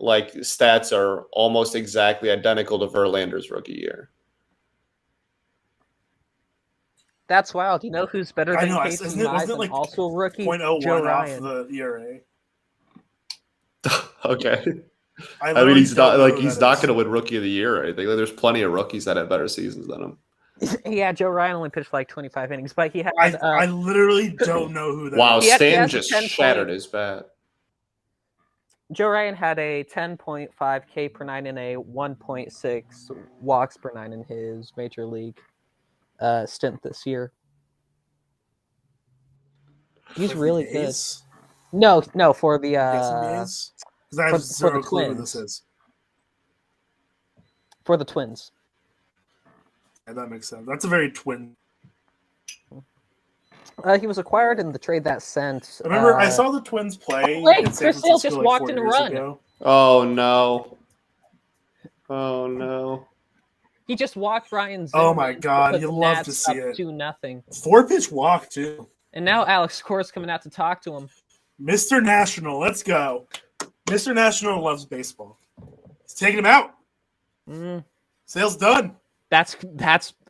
stats are almost exactly identical to Verlander's rookie year. That's wild. You know who's better than Casey Mize and also rookie? Joe Ryan. Off the ERA. Okay. I mean, he's not going to win Rookie of the Year or anything. There's plenty of rookies that have better seasons than him. Yeah, Joe Ryan only pitched like 25 innings, but he had. I literally don't know who that. Wow, Stan just shattered his bat. Joe Ryan had a 10.5 K per 9 and a 1.6 walks per 9 in his major league stint this year. He's really good. No, for the because I have zero clue who this is. For the Twins. Yeah, that makes sense. That's a very Twin. He was acquired in the trade that sent. Remember, I saw the Twins play. Chris Sale just walked in a run. Ago. Oh no! Oh no! He just walked Ryan Zimmerman. Oh my God! You'd love to see it. 2-0. 4-pitch walk too. And now Alex Cora's coming out to talk to him. Mr. National, let's go. Mr. National loves baseball. He's taking him out. Sale's done. That's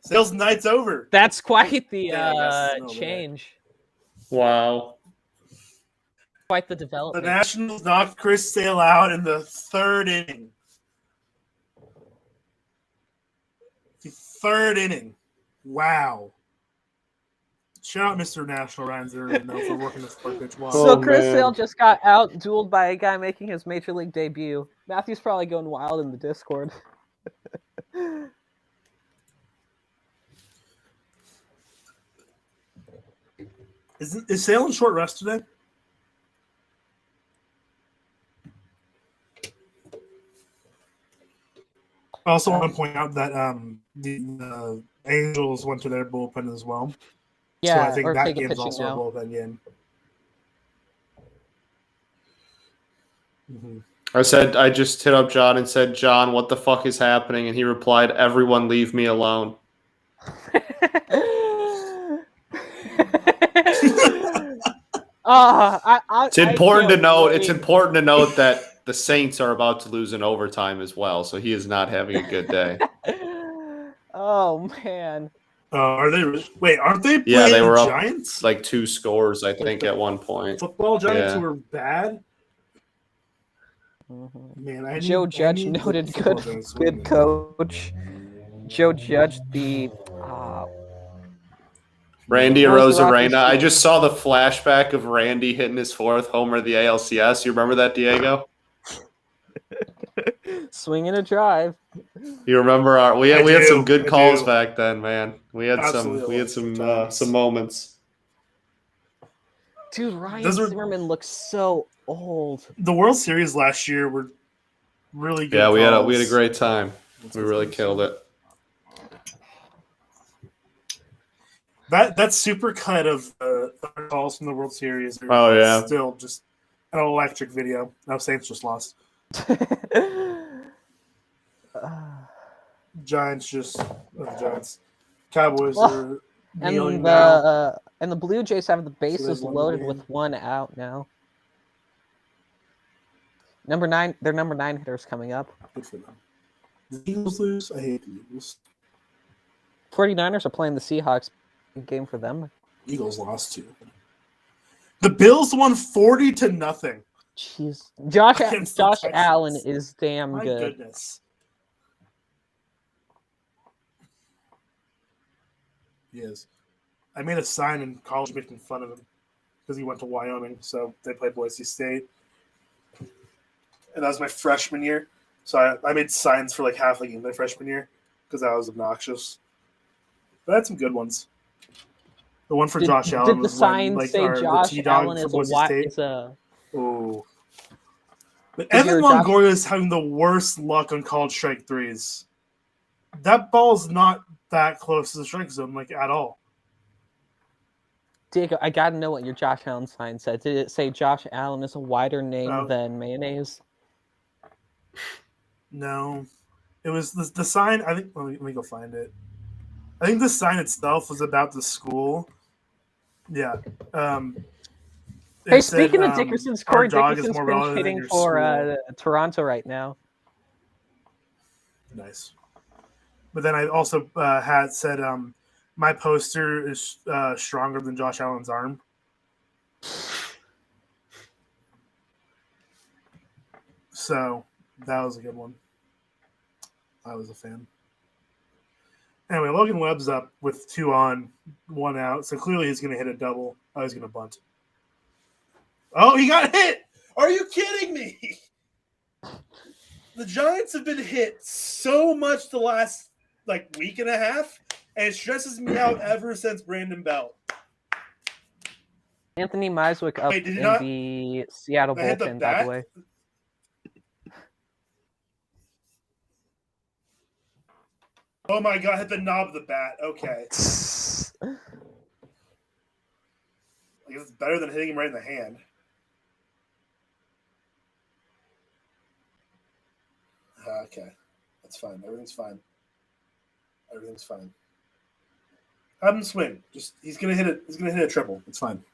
Sale's night's over. That's quite the change. Wow. Quite the development. The Nationals knocked Chris Sale out in the 3rd inning. The 3rd inning. Wow. Shout out Mr. National Ryan Zimmerman for working this 4-pitch walk. So Chris Sale just got out-dueled by a guy making his major league debut. Matthew's probably going wild in the Discord. Is Sale on short rest today? I also want to point out that the Angels went to their bullpen as well. Yeah, so I think that Ortega game's pitching also now. a bullpen game. Mm-hmm. I just hit up John and said, John, what the fuck is happening? And he replied, everyone leave me alone. It's important to note. It's important to note that the Saints are about to lose in overtime as well, so he is not having a good day. Oh man! Are they? Wait, aren't they playing Yeah, they were the up Giants? like 2 scores, I think, at one point. Football Giants Yeah. who were bad. Mm-hmm. Man, Joe Judge noted good coach. Joe Judge, the Randy Rosarena. I just saw the flashback of Randy hitting his 4th homer of the ALCS. You remember that, Diego? Swing and a drive. You remember we had some good calls back then, man. We had Absolutely. some moments. Dude, Ryan Zimmerman looks so old. The World Series last year were really good. Yeah, we calls. had a great time. We really killed it. That super cut of calls from the World Series are still just an electric video. Now Saints just lost. Giants Giants. Cowboys are kneeling down. And the Blue Jays have the bases loaded with 1 out now. Their number 9 hitter's coming up. Good for them. The Eagles lose. I hate the Eagles. 49ers are playing the Seahawks. Game for them. Eagles lost too. The Bills won 40-0. Jeez, Josh Allen is damn good. My goodness. He is. I made a sign in college making fun of him because he went to Wyoming, so they played Boise State. And that was my freshman year. So I made signs for like half the game my freshman year because I was obnoxious. But I had some good ones. The one for Josh Allen was sign say Josh Allen is a Oh. But Evan Longoria is having the worst luck on called strike threes. That ball's not that close to the strike zone, like, at all. Diego, I gotta know what your Josh Allen sign said. Did it say Josh Allen is a wider name than mayonnaise? No. It was the sign, I think, let me go find it. I think the sign itself was about the school. Yeah. Hey, speaking of Dickerson's, Corey Dickerson's been hitting for Toronto right now. Nice. But then I also had said my poster is stronger than Josh Allen's arm. So that was a good one. I was a fan. Anyway, Logan Webb's up with 2 on, 1 out. So clearly he's going to hit a double. Oh, he's going to bunt. Oh, he got hit! Are you kidding me? The Giants have been hit so much the last week and a half, and it stresses me out ever since Brandon Bell. Anthony Miswick up in the Seattle bullpen, by the way. Oh my God, hit the knob of the bat. Okay. I guess it's better than hitting him right in the hand. Okay. That's fine. Everything's fine. Everything's fine. Have him swing. He's gonna hit a triple. It's fine.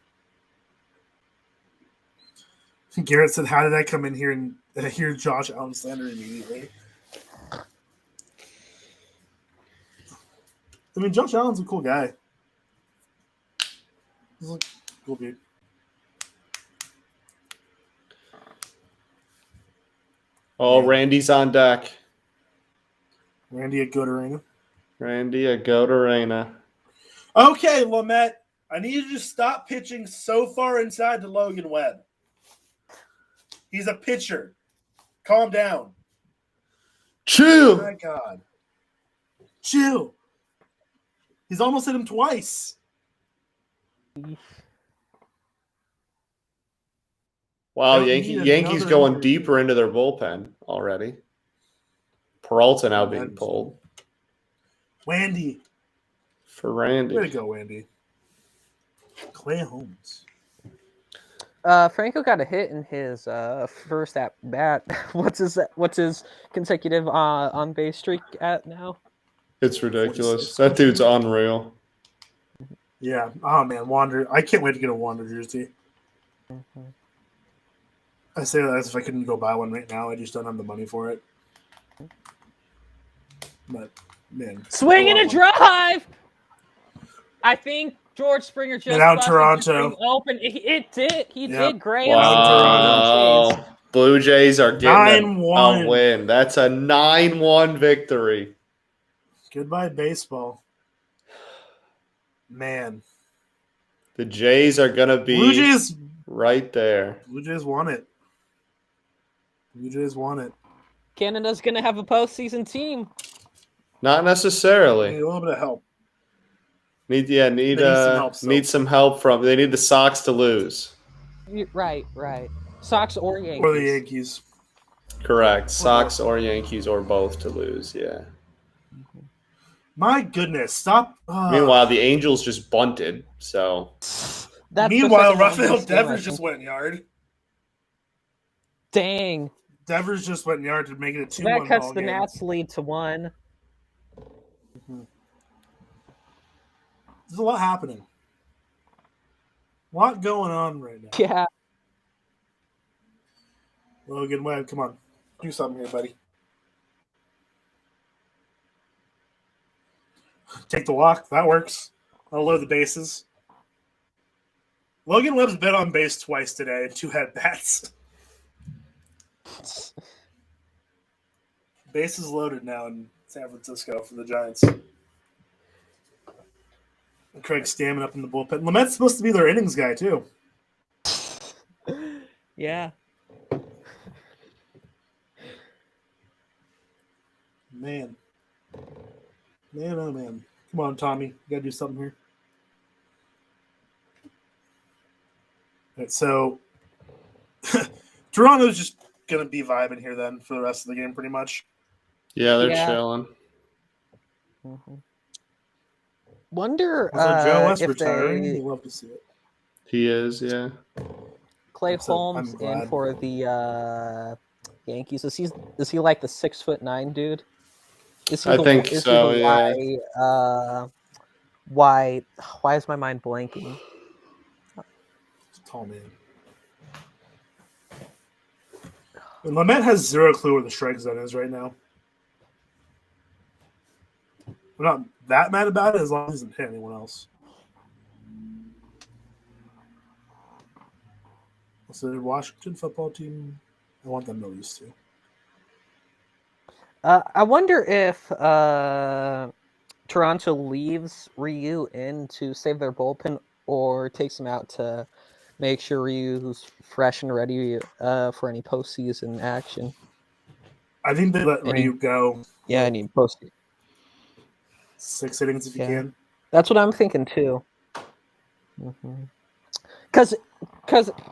Garrett said, how did I come in here and hear Josh Allen slander immediately? I mean, Josh Allen's a cool guy. He's a cool dude. Oh, Randy's on deck. Randy at Godarena. Okay, Lamette. I need you to stop pitching so far inside to Logan Webb. He's a pitcher. Calm down. Chill. Oh my God. Chill. He's almost hit him twice. Wow, Yankees going deeper into their bullpen already. Peralta now being pulled. Wandy. For Randy. Way to go, Wandy. Clay Holmes. Franco got a hit in his first at bat. What's his consecutive on base streak at now? It's ridiculous. That dude's unreal. Yeah. Oh man, Wander. I can't wait to get a Wander jersey. Mm-hmm. I say that as if I couldn't go buy one right now. I just don't have the money for it. But man, swing and a drive. I think George Springer just out Toronto open. It did. He did great. Wow. Blue Jays are getting a win. That's a 9-1 victory. Goodbye, baseball. Man. The Jays are going to be Blue Jays, right there. Blue Jays won it. Blue Jays won it. Canada's going to have a postseason team. Not necessarily. Need a little bit of help. Need some help from. They need the Sox to lose. Right. Sox or Yankees. Or the Yankees. Correct. Sox or Yankees or both to lose. Yeah. My goodness! Stop. Meanwhile, the Angels just bunted. So. Meanwhile, Rafael Devers just went yard. Dang. Devers just went yard to make it a 2-1 that cuts ball the game. Nats lead to 1. Mm-hmm. There's a lot happening. A lot going on right now. Yeah. Logan Webb, come on. Do something here, buddy. Take the walk. That works. I'll load the bases. Logan Webb's been on base twice today and 2 at-bats. Bases loaded now in San Francisco for the Giants. And Craig Stammen up in the bullpen. Lamette's supposed to be their innings guy, too. Yeah. Man, oh man. Come on, Tommy. You got to do something here. All right, so Toronto's just going to be vibing here then for the rest of the game pretty much. Yeah, they're chilling. Mm-hmm. Wonder Joe West if retiring. We'd love to see it. He is, yeah. Clay Holmes in for the Yankees. Is he like the 6'9" dude? I think so. Yeah. Why is my mind blanking? It's a tall man. And Lamet has zero clue where the strike zone is right now. I'm not that mad about it as long as he doesn't hit anyone else. So the Washington football team, I want them to lose too. I wonder if Toronto leaves Ryu in to save their bullpen or takes him out to make sure Ryu's fresh and ready for any postseason action. I think they let Ryu go. Yeah, any postseason. 6 innings if you can. That's what I'm thinking too. Because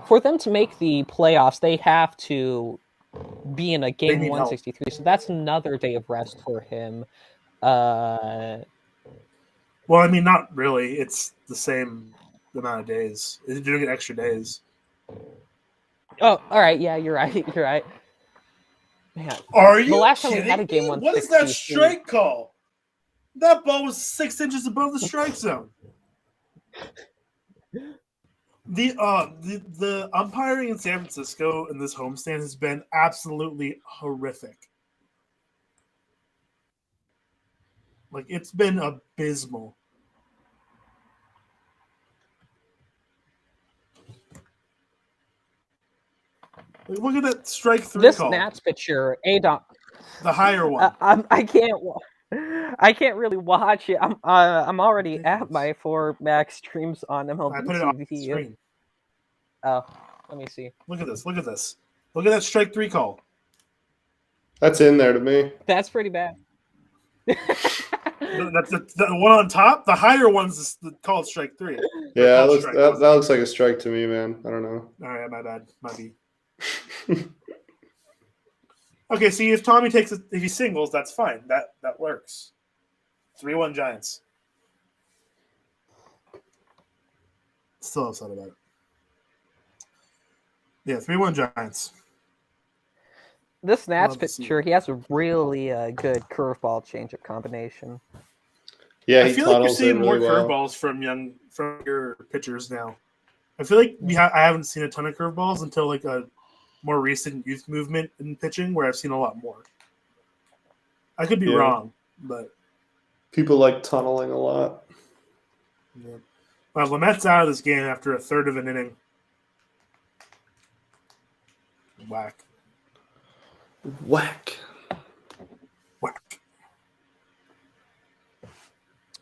for them to make the playoffs, they have to be in a game 163. So that's another day of rest for him. Well, I mean, not really. It's the same amount of days. They're doing it extra days. Oh, all right. Yeah, you're right. You're right. Man, are you? The last time we had a game 163. What is that strike call? That ball was 6 inches above the strike zone. The umpiring in San Francisco in this homestand has been absolutely horrific. Like, it's been abysmal. Like, look at that strike 3 this call. This Nats pitcher, Adon. The higher one. I can't really watch it. I'm already at my 4 max streams on MLB I put it on the screen. Oh, let me see. Look at this. Look at this. Look at that strike 3 call. That's in there to me. That's pretty bad. That's the one on top. The higher one's called strike 3. Yeah, that looks like a strike to me, man. I don't know. All right, my bad. Might be. Okay, see if Tommy if he singles, that's fine. That works. 3-1 Giants. Still upset about it. Yeah, 3-1 Giants. This Nats pitcher, he has a really good curveball changeup combination. Yeah, I feel like you're seeing more curveballs from your pitchers now. I feel like I haven't seen a ton of curveballs until like a more recent youth movement in pitching, where I've seen a lot more. I could be wrong, but people like tunneling a lot. Yeah. Well, Lamet's out of this game after a third of an inning. Whack. Whack. Whack.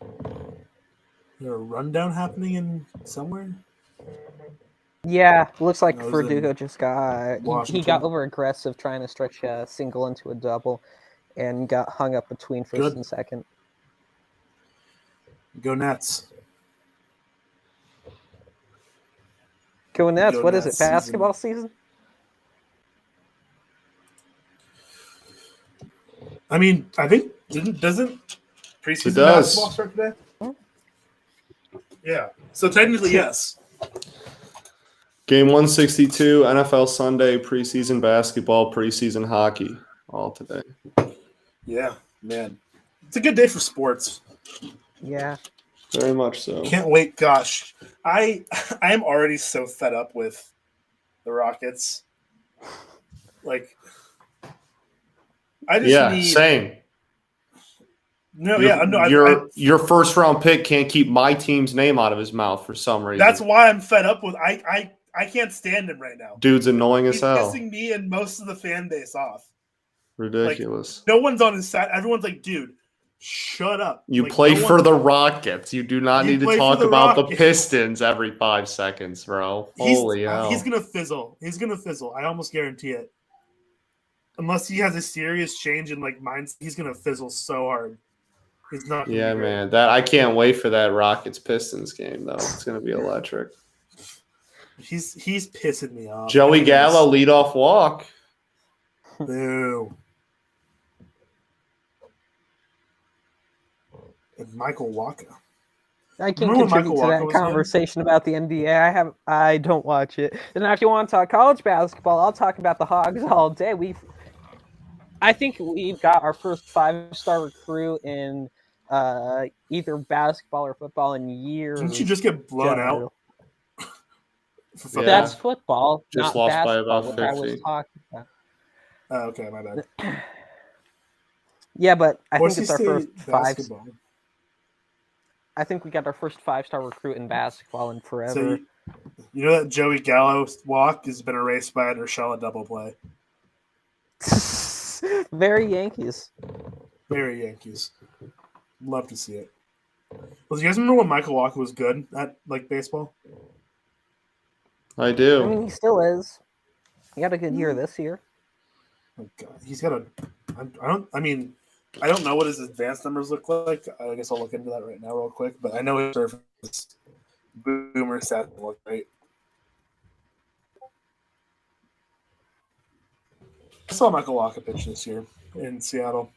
Is there a rundown happening in somewhere? Yeah, looks like Verdugo just got Washington. he got over aggressive trying to stretch a single into a double and got hung up between first and second. Go Nets. Go Nets. What is it? Basketball season? I mean, I think doesn't preseason basketball start today? Yeah. So technically, yes. Game 162, NFL Sunday, preseason basketball, preseason hockey, all today. Yeah, man. It's a good day for sports. Yeah. Very much so. Can't wait. Gosh, I am already so fed up with the Rockets. Like, I just need... same. No, your first round pick can't keep my team's name out of his mouth for some reason. That's why I'm fed up with. I can't stand him right now. Dude's annoying as hell. He's pissing me and most of the fan base off. Ridiculous. Like, no one's on his side. Everyone's like, dude, shut up. You play for the Rockets. You do not need to talk about the Pistons every 5 seconds, bro. Holy hell. He's going to fizzle. I almost guarantee it. Unless he has a serious change in mindset, he's going to fizzle so hard. He's not. Yeah, man. I can't wait for that Rockets Pistons game though. It's going to be electric. He's pissing me off. Joey Gallo leadoff walk. Boo. And Michael Walker. I can contribute to that conversation about the NBA. I don't watch it. And now if you want to talk college basketball, I'll talk about the Hogs all day. I think we've got our first 5-star recruit in either basketball or football in years. Didn't you just get blown out? That's football. Just not lost basketball, by about 50. I was talking about. Oh, okay, my bad. Yeah, but I think it's our first basketball. 5. I think we got our first 5-star recruit in basketball in forever. So you know that Joey Gallo walk has been erased by an Urshela double play. Very Yankees. Very Yankees. Love to see it. Well, do you guys remember when Michael Walker was good at baseball? I do. I mean, he still is. He got a good year this year. Oh God, he's got I don't know what his advanced numbers look like. I guess I'll look into that right now real quick. But I know his boomer stats look great. I saw Michael Walker pitch this year in Seattle.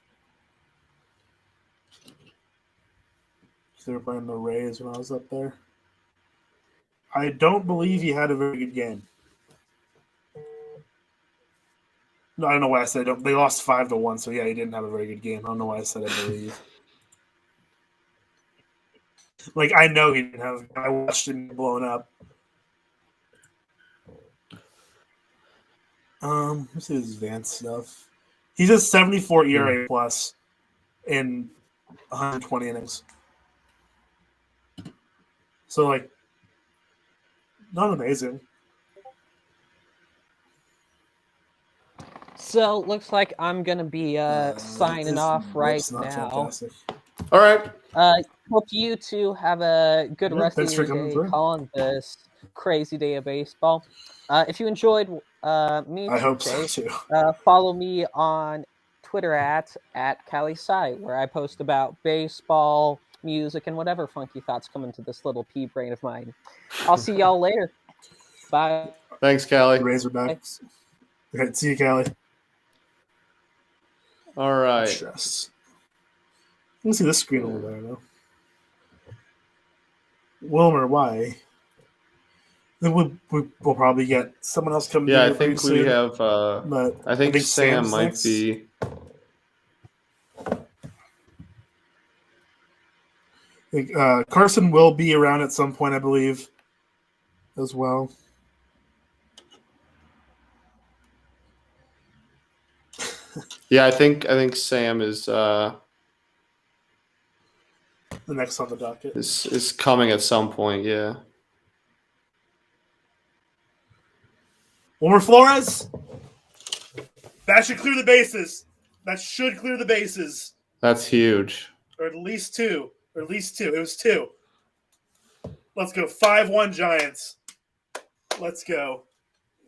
They were playing the Rays when I was up there. I don't believe he had a very good game. No, I don't know why I said they lost 5-1, so yeah, he didn't have a very good game. I don't know why I said I believe. I know he didn't have. I watched him blown up. Let's see his advanced stuff. He's a 74 ERA plus in 120 innings. So not amazing. So looks like I'm gonna be signing off right now. Fantastic. All right. Hope you two have a good rest of your day calling this crazy day of baseball. If you enjoyed me, I hope so too. Follow me on Twitter at CaliSci, where I post about baseball, music, and whatever funky thoughts come into this little pea brain of mine. I'll see y'all later. Bye. Thanks, Callie. Razorbacks. Okay, see you, Callie. All right. Stress. Let me see this screen over there, though. Wilmer, why? Then we'll probably get someone else coming. Yeah, in I think we have. But I think Sam might next. Be. I think Carson will be around at some point, I believe, as well. Yeah, I think Sam is the next on the docket. Is coming at some point, yeah. Wilmer Flores. That should clear the bases. That's huge. Or at least two. It was 2. Let's go. 5-1 Giants. Let's go.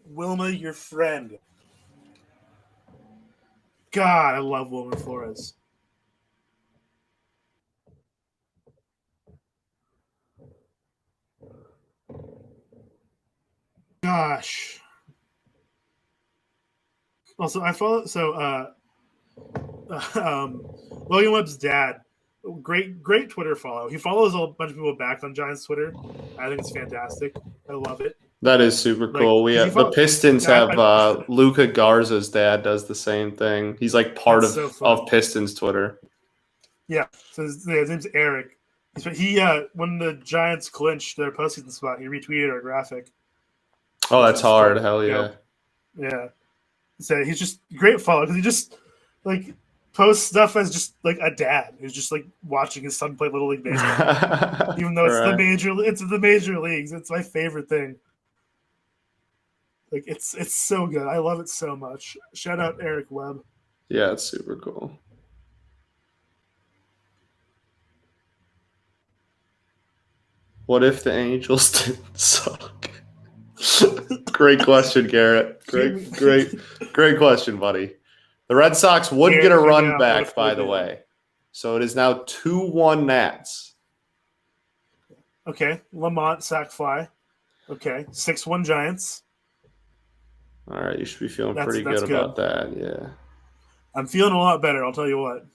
Wilma, your friend. God, I love Wilmer Flores. Gosh. Also, I follow. So, Logan Webb's dad. Great Twitter follow. He follows a bunch of people back on Giants Twitter. I think it's fantastic. I love it. That is super cool. The Pistons have Luca Garza's dad does the same thing. He's like part of Pistons Twitter. Yeah. So his name's Eric. He when the Giants clinched their postseason spot, he retweeted our graphic. Oh, that's hard. Hell yeah. Yeah. So he's just great follow because he just like posts stuff as just like a dad who's just like watching his son play Little League Baseball. Even though it's the major leagues. It's my favorite thing. Like it's so good. I love it so much. Shout out Eric Webb. Yeah, it's super cool. What if the Angels didn't suck? Great question, Garrett. Great question, buddy. The Red Sox would get a run back, by the way. So it is now 2-1 Nats. Okay. Lamont sack fly. Okay. 6-1 Giants. All right, you should be feeling pretty good about that, yeah. I'm feeling a lot better, I'll tell you what.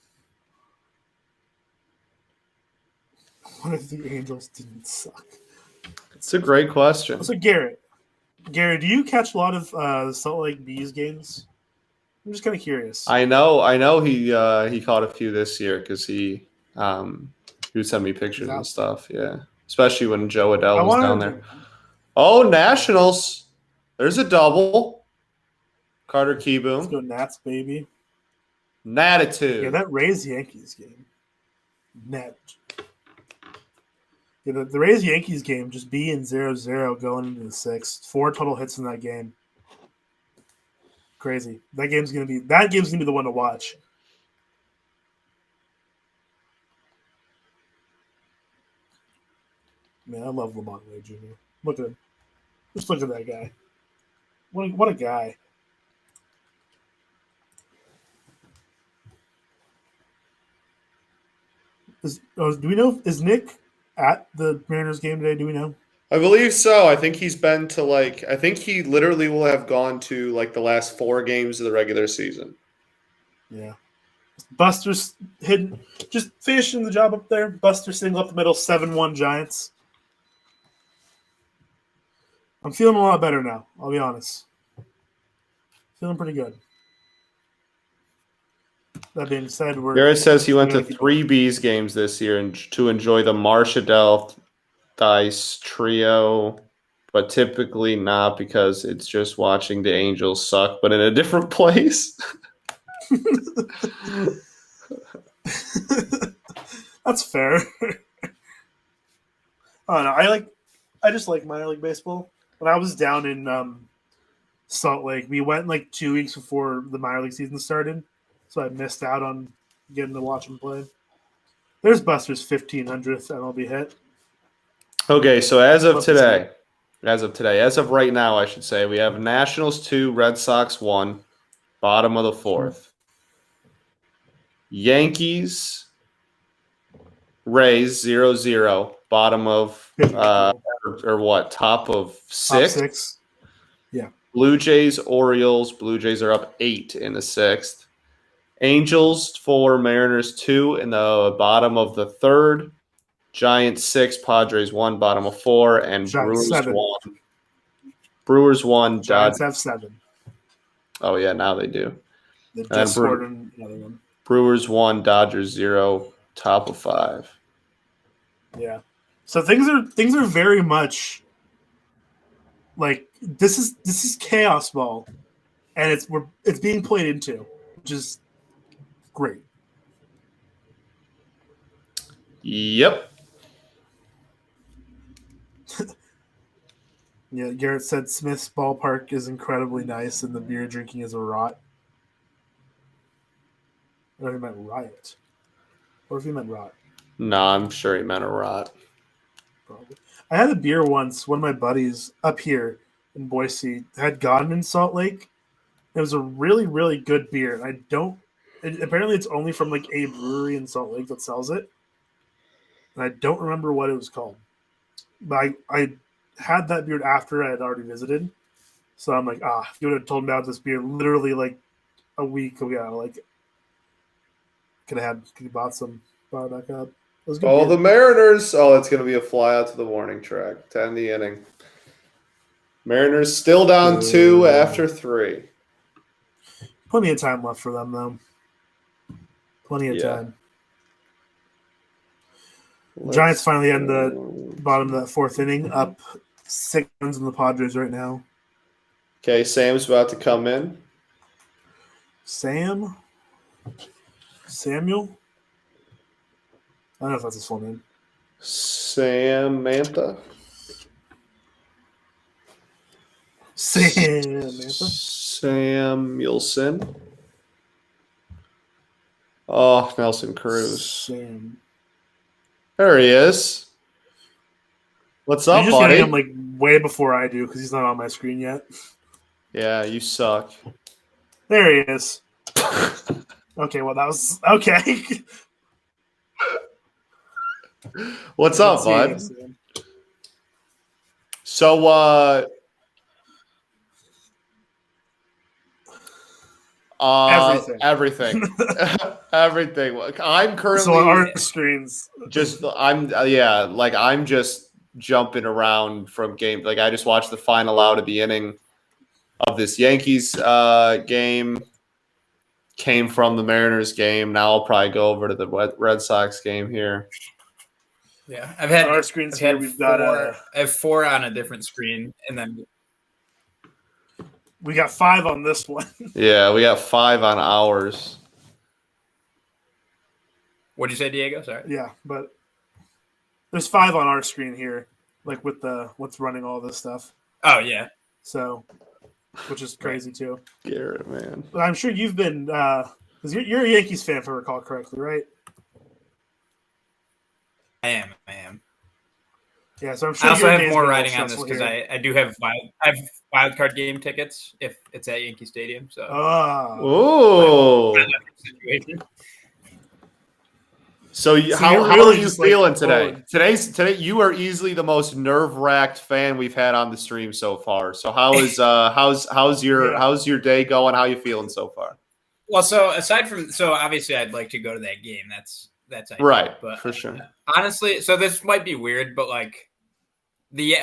What if the Angels didn't suck? It's a great question. So, Garrett, do you catch a lot of Salt Lake Bees games? I'm just kind of curious. I know he caught a few this year because he would send me pictures and stuff, yeah. Especially when Joe Adele was down there. Oh, Nationals. There's a double. Carter Kieboom. Let's go Nats, baby. Natitude. Yeah, that Rays-Yankees game. Net. Yeah, the Rays-Yankees game just being 0-0 going into the 6th. 4 total hits in that game. Crazy. That game's gonna be the one to watch. Man, I love Lamont Ray Jr. Just look at that guy. What a guy. Do we know? Is Nick at the Mariners game today? Do we know? I believe so. I think he's been to I think he literally will have gone to the last 4 games of the regular season. Yeah. Buster's just finishing the job up there. Buster single up the middle, 7-1 Giants. I'm feeling a lot better now, I'll be honest. Feeling pretty good. That being said, Garrett says he went to 3 Bees games this year and to enjoy the Marshadell Dice trio, but typically not because it's just watching the Angels suck, but in a different place. That's fair. Oh no, I just like minor league baseball. When I was down in Salt Lake, we went 2 weeks before the minor league season started, so I missed out on getting to watch him play. There's Buster's 1500th MLB hit. Okay, so as of right now, I should say, we have Nationals 2, Red Sox 1, bottom of the 4th. Yankees, Rays 0-0, bottom of top of 6. Top 6. Yeah. Blue Jays, Orioles. Blue Jays are up 8 in the 6th. Angels 4, Mariners 2 in the bottom of the 3rd. Giants 6, Padres 1, bottom of 4, and Giants Brewers 7. 1. Brewers 1. Giants have 7. Oh yeah, now they do. They just scored another one. Brewers 1, Dodgers 0, top of 5. Yeah. So things are very much like this is chaos ball, and it's being played into, which is great. Yep. Yeah, Garrett said Smith's ballpark is incredibly nice, and the beer drinking is a rot. Or he meant riot. Or if he meant rot. No, I'm sure he meant a rot. Probably. I had a beer once. One of my buddies up here in Boise had gotten in Salt Lake. It was a really, really good beer. Apparently it's only from like a brewery in Salt Lake that sells it. And I don't remember what it was called. But I had that beer after I had already visited. So I'm like, if you would have told me about this beer literally like a week ago, like could have bought some, brought it back up. The Mariners. Oh, it's going to be a fly out to the warning track to end the inning. Mariners still down 2 after 3. Plenty of time left for them, though. Plenty of time. Giants finally end the bottom of that 4th inning, up 6 runs on the Padres right now. Okay, Sam's about to come in. Samuel? I don't know if that's his full name. Samantha. Samuelson. Oh, Nelson Cruz. There he is. What's up, just buddy? Getting him like way before I do because he's not on my screen yet. Yeah, you suck. There he is. Okay, well that was okay. What's up, bud? So, everything. I'm currently so on our screens. I'm just jumping around from game. Like I just watched the final out of the inning of this Yankees game. Came from the Mariners game. Now I'll probably go over to the Red Sox game here. Yeah, I've had on our screens here. I have 4 on a different screen, and then we got 5 on this one. Yeah, we got 5 on ours. What'd you say, Diego? Sorry. Yeah, but there's 5 on our screen here, like with what's running all this stuff. Oh yeah. So, which is crazy too. Garrett, man. But I'm sure you've been because you're a Yankees fan, if I recall correctly, right? I am. Yeah, so I'm sure I also have more writing on this because I do have wild card game tickets if it's at Yankee Stadium. So So how are you feeling today? Today you are easily the most nerve-wracked fan we've had on the stream so far. So how's your day going? How you feeling so far? Well, so obviously I'd like to go to that game. That's ideal, right, but for sure. Honestly, so this might be weird, but the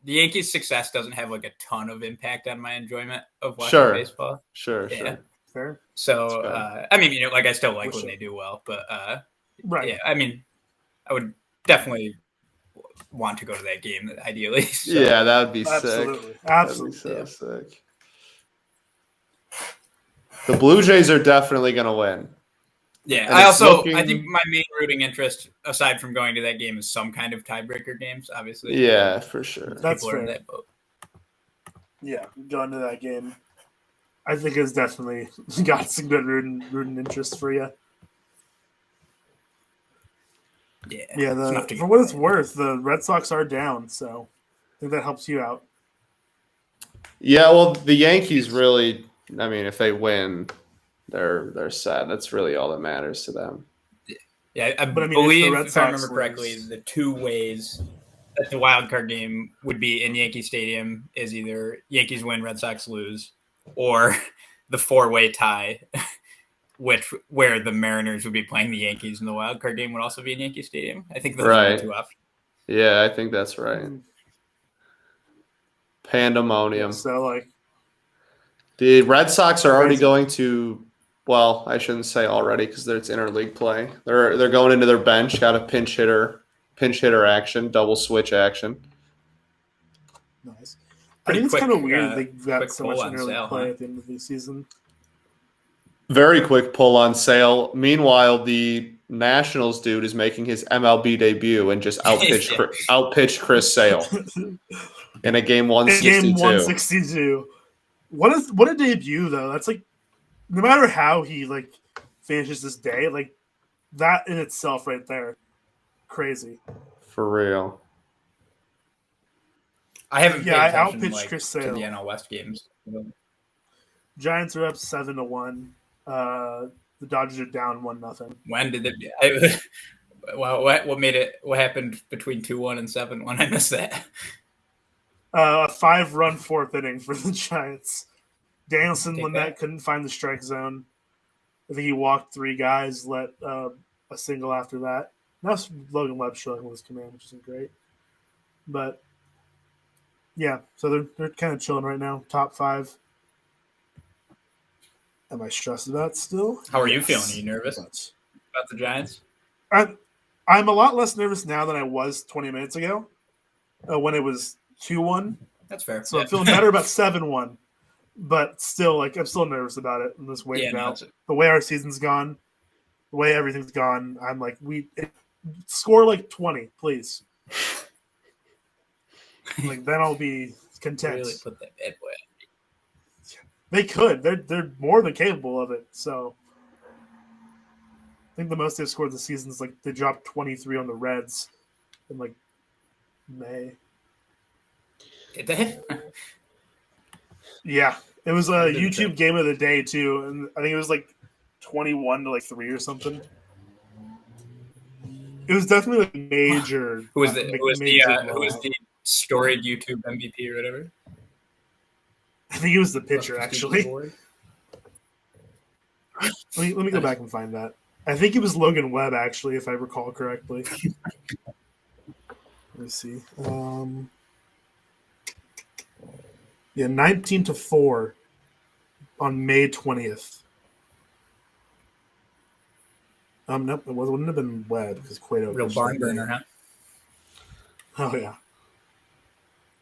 Yankees' success doesn't have like a ton of impact on my enjoyment of watching baseball. Sure. Fair. So I mean, I still like when they do well, but right. Yeah, I mean, I would definitely want to go to that game ideally. So. Yeah, that would be Absolutely. sick. Absolutely. That'd be so sick. The Blue Jays are definitely going to win. Yeah, I think my main rooting interest, aside from going to that game, is some kind of tiebreaker games. Obviously, yeah, for sure. That's fair. That boat. Yeah, going to that game, I think it's definitely got some good rooting interest for you. Yeah. For what it's worth, the Red Sox are down, so I think that helps you out. Yeah, well, the Yankees really. I mean, if they win. They're set. That's really all that matters to them. Yeah, I believe, if I remember correctly, the 2 ways that the wild card game would be in Yankee Stadium is either Yankees win, Red Sox lose, or the 4-way tie, where the Mariners would be playing the Yankees, and the wild card game would also be in Yankee Stadium. I think those are the two options. Yeah, I think that's right. Pandemonium. So, like, the Red Sox are already going to. Well, I shouldn't say already because it's interleague play. They're going into their bench. Got a pinch hitter action, double switch action. Nice. I think it's kind of weird they got so much interleague play at the end of the season. Very quick pull on Sale. Meanwhile, the Nationals dude is making his MLB debut and just outpitched Chris Sale in a game 162. Game 162. What a debut though. That's like, no matter how he like finishes this day, like that in itself right there, crazy. For real. I haven't paid attention outpitched Chris Sale to the NL West games. Giants are up 7-1. The Dodgers are down 1-0. When did it? Well, what made it? What happened between 2-1 and 7-1? I missed that. A 5-run fourth inning for the Giants. Danielson Lynette couldn't find the strike zone. I think he walked 3 guys, let a single after that. Now Logan Webb struggling with his command, which isn't great. But yeah, so they're kind of chilling right now. Top 5. Am I stressed about it still? How are you feeling? Are you nervous about the Giants? I'm a lot less nervous now than I was 20 minutes ago when it was 2-1. That's fair. So I'm feeling better about 7-1. But still, like, I'm still nervous about it. I'm just waiting out. The way our season's gone, the way everything's gone, I'm like, score like 20, please. Like, then I'll be content. Really put that bad boy. They could. They're more than capable of it. So I think the most they've scored this season is like they dropped 23 on the Reds in like May. Did they? Yeah, it was a YouTube game of the day too, and I think it was like 21-3 or something. It was definitely like major. Who was the storied YouTube MVP or whatever? I think it was the pitcher, actually. Let me go back and find that. I think it was Logan Webb, actually, if I recall correctly. Let me see. 19-4 on May 20th. Nope, it wouldn't have been Webb because Cueto. Real barn burner, huh? Oh yeah.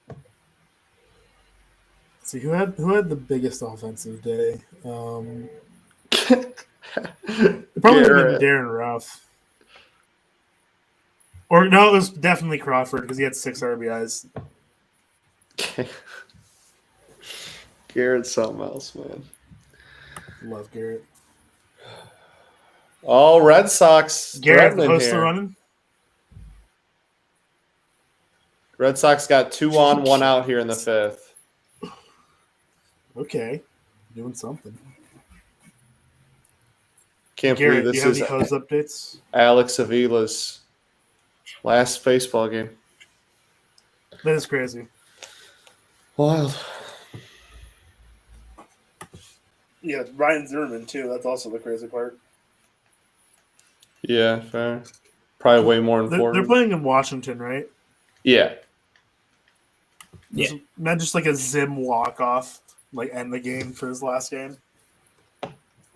Let's see who had the biggest offensive day. It probably would have been Darren Ruff. Or no, it was definitely Crawford because he had 6 RBIs. Garrett's something else, man. Love Garrett. Oh, Red Sox. Garrett close to running. Red Sox got 2 on, 1 out here in the 5th. Okay, doing something. Can't Garrett, believe this is any Hose updates. Alex Avila's last baseball game. That is crazy. Wild. Yeah, Ryan Zimmerman too. That's also the crazy part. Yeah, fair. Probably way more important. They're playing in Washington, right? Yeah. Yeah. Not just like a Zim walk-off, like end the game for his last game.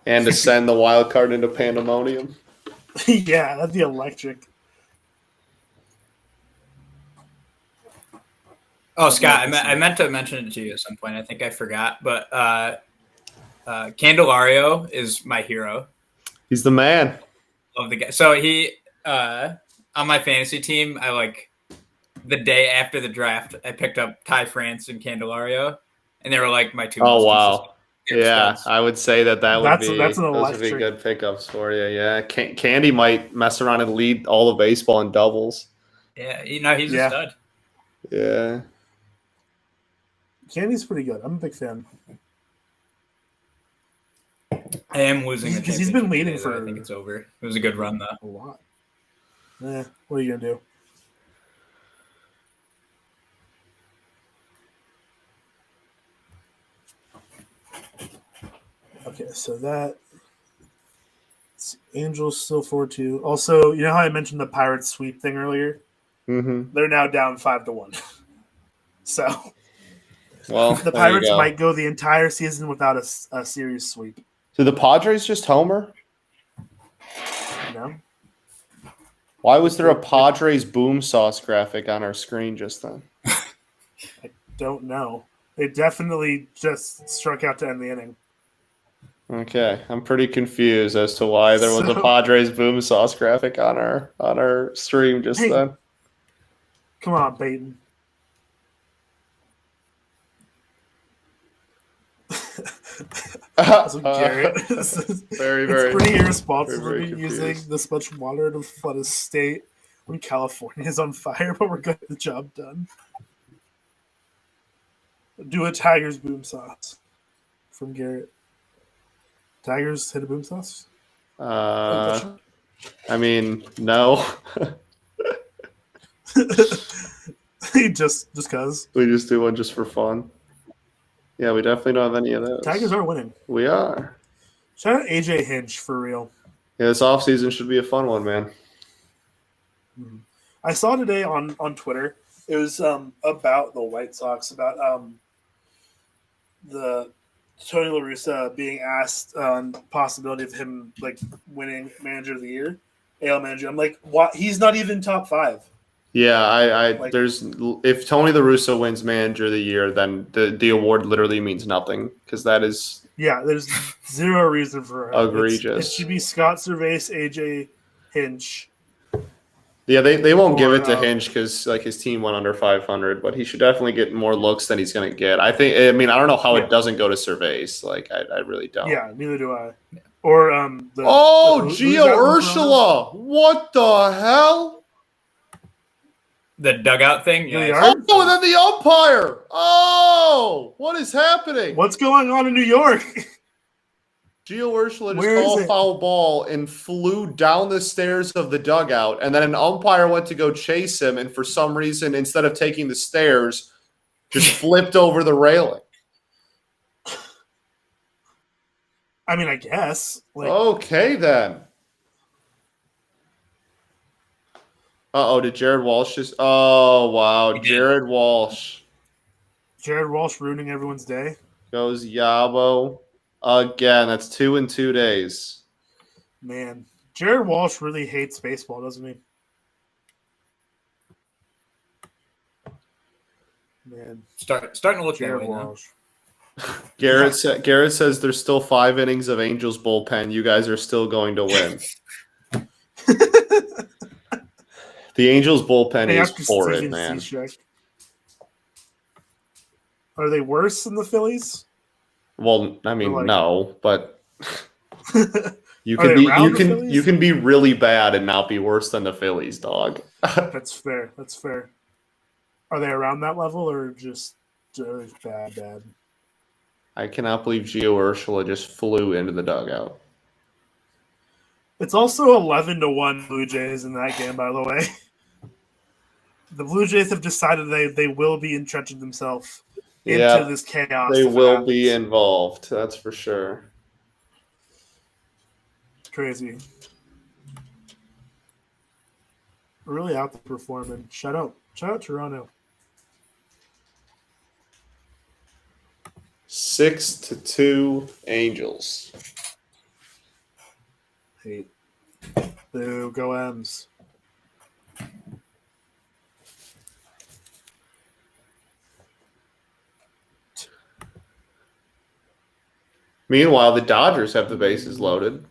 And to send the wild card into pandemonium. Yeah, that'd be electric. Oh, Scott, I meant to mention it to you at some point. I think I forgot, but Candelario is my hero. He's the man. Love the guy. So he on my fantasy team, the day after the draft, I picked up Ty France and Candelario, and they were like my 2. Oh wow! Yeah, studs. I would say that would be those would be good pickups for you. Yeah, Candy might mess around and lead all of baseball in doubles. Yeah, he's a stud. Yeah, Candy's pretty good. I'm a big fan. I am losing because he's been leading today, for. I think it's over. It was a good run though. A lot. What are you gonna do? right, so that Angels still 4-2. Also, you know how I mentioned the Pirates sweep thing earlier? Mm-hmm. They're now down 5-1. So, well, the Pirates might go the entire season without a series sweep. Do the Padres just homer? No. Why was there a Padres boom sauce graphic on our screen just then? I don't know. They definitely just struck out to end the inning. Okay, I'm pretty confused as to why there was a Padres boom sauce graphic on our stream just then. Come on, Peyton. Garrett. Very pretty irresponsible to be using this much water to flood a state when California is on fire, but we're getting the job done. Do a Tigers boom sauce from Garrett. Tigers hit a boom sauce? I mean, no. just cause. We just do one just for fun. Yeah, we definitely don't have any of those. Tigers are winning. We are. Shout out AJ Hinch for real. Yeah, this offseason should be a fun one, man. I saw today on Twitter, it was about the White Sox, about the Tony La Russa being asked on possibility of him like winning Manager of the Year, AL Manager. I'm like, what? He's not even top 5. Yeah, there's if Tony La Russa wins Manager of the Year, then the award literally means nothing because that is there's zero reason for it. Egregious. It should be Scott Servais, AJ Hinch. Yeah, they won't give it to Hinch because like his team went under 500, but he should definitely get more looks than he's going to get. I don't know how it doesn't go to Servais. Like I really don't. Yeah, neither do I. Or Gio Urshela. What the hell? The dugout thing? Yeah. Oh, and then the umpire. Oh, what is happening? What's going on in New York? Gio Urshela just called a foul ball and flew down the stairs of the dugout, and then an umpire went to go chase him, and for some reason, instead of taking the stairs, just flipped over the railing. I mean, I guess. Okay, then. Did Jared Walsh just... Oh, wow. Jared Walsh. Jared Walsh ruining everyone's day. Goes Yabo. Again, that's 2 in 2 days. Man, Jared Walsh really hates baseball, doesn't he? Man. Starting to look Jared that way Walsh. now. Garrett says there's still 5 innings of Angels bullpen. You guys are still going to win. The Angels bullpen is for it, man. Are they worse than the Phillies? Well, I mean, no, but you can be really bad and not be worse than the Phillies, dog. That's fair. Are they around that level or just bad? I cannot believe Gio Urshela just flew into the dugout. It's also 11-1 Blue Jays in that game, by the way. The Blue Jays have decided they will be entrenching themselves into this chaos. They will be involved, that's for sure. It's crazy. We're really outperforming. Shout out Toronto. 6-2 Angels. Hate. Boo, go M's. Meanwhile, the Dodgers have the bases loaded.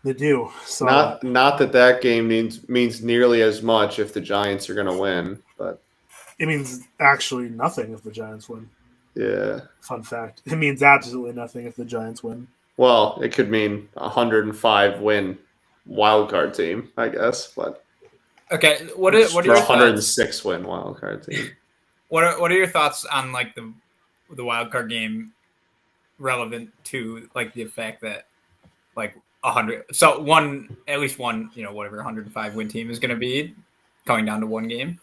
They do. So not that game means nearly as much if the Giants are going to win, but it means actually nothing if the Giants win. Yeah. Fun fact. It means absolutely nothing if the Giants win. Well, it could mean 105 win wild card team, I guess, but okay, what are your 106 win wild card team? What are your thoughts on like the wild card game relevant to like the fact that like 100 at least one 105 win team is going to be coming down to one game?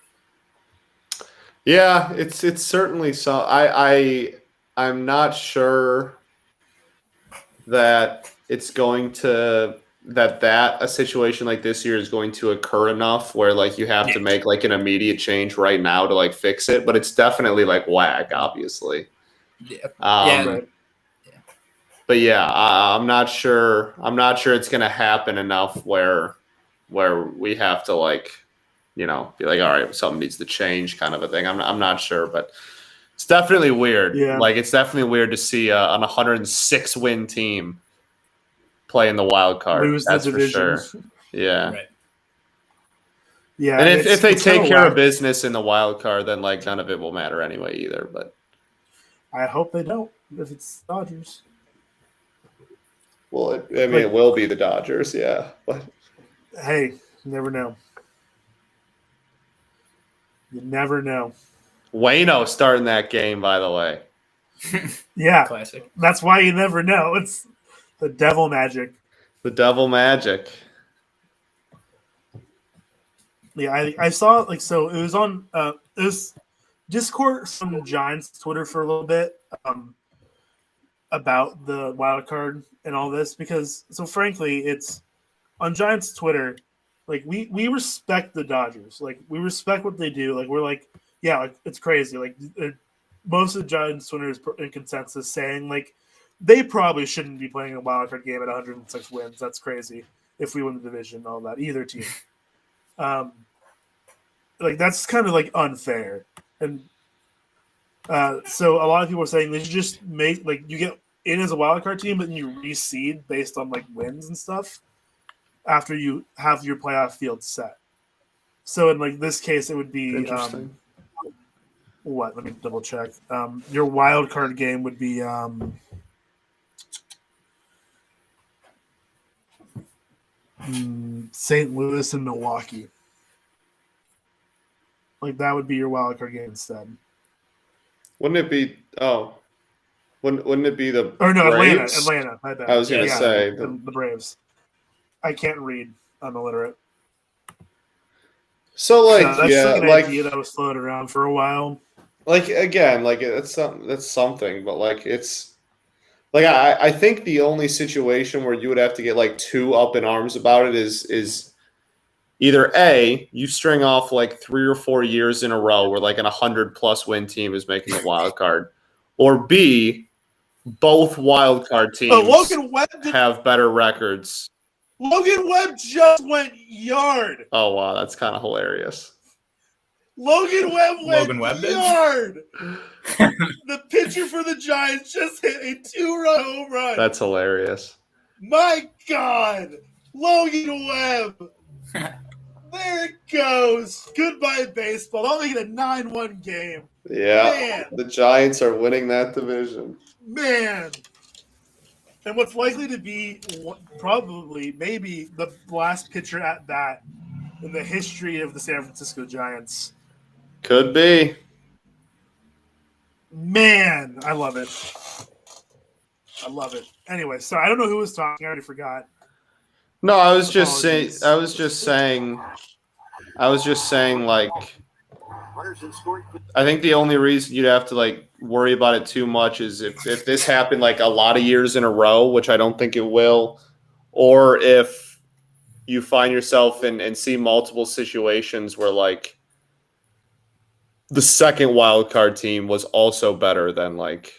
Yeah, it's certainly so. I'm not sure that it's going to that a situation like this year is going to occur enough where like you have to make like an immediate change right now to like fix it, but it's definitely like whack, obviously. Yeah. Right. But yeah, I'm not sure. I'm not sure it's going to happen enough where we have to like, be like, all right, something needs to change, kind of a thing. I'm not sure, but it's definitely weird. Yeah. Like it's definitely weird to see an 106 win team play in the wild card. Lose That's the division. for sure. Yeah. Right. Yeah. And if they take care of business in the wild card, then like none of it will matter anyway either. But I hope they don't. If it's Dodgers. Well, it will be the Dodgers, yeah. But hey, you never know. You never know. Wayno starting that game, by the way. Yeah, classic. That's why you never know. It's the devil magic. The devil magic. Yeah, I saw it was on it was Discord from Giants Twitter for a little bit about the wild card and all this because frankly it's on Giants Twitter, like we respect the Dodgers, like we respect what they do, like we're like yeah, like it's crazy, like most of the Giants Twitter is in consensus saying like they probably shouldn't be playing a wild card game at 106 wins. That's crazy if we win the division and all that, either team. Like that's kind of like unfair, and so a lot of people are saying they should just make like you get in as a wild card team, but then you reseed based on like wins and stuff after you have your playoff field set. So in like this case, it would be what? Let me double check. Your wild card game would be St. Louis and Milwaukee. Like that would be your wild card game instead. Wouldn't it be? Oh, wouldn't it be the? Or no, Braves? Atlanta. My bad. I was going to say the Braves. I can't read. I'm illiterate. So like that's an idea that was floated around for a while. Like again, like that's something, but like it's like I think the only situation where you would have to get like too up in arms about it is either A, you string off like 3 or 4 years in a row where like an 100+ win team is making the wild card, or B, both wild card teams have better records. Logan Webb just went yard. Oh wow, that's kind of hilarious. Logan Webb yard. The pitcher for the Giants just hit a 2-run home run. That's hilarious. My God, Logan Webb. There it goes. Goodbye, baseball. I'll make it a 9-1 game. Yeah, man. The Giants are winning that division. Man. And what's likely to be maybe the last pitcher at bat in the history of the San Francisco Giants. Could be. Man, I love it. Anyway, so I don't know who was talking. I already forgot. No, I was just saying. Like, I think the only reason you'd have to like worry about it too much is if this happened like a lot of years in a row, which I don't think it will, or if you find yourself and see multiple situations where like the second wild card team was also better than like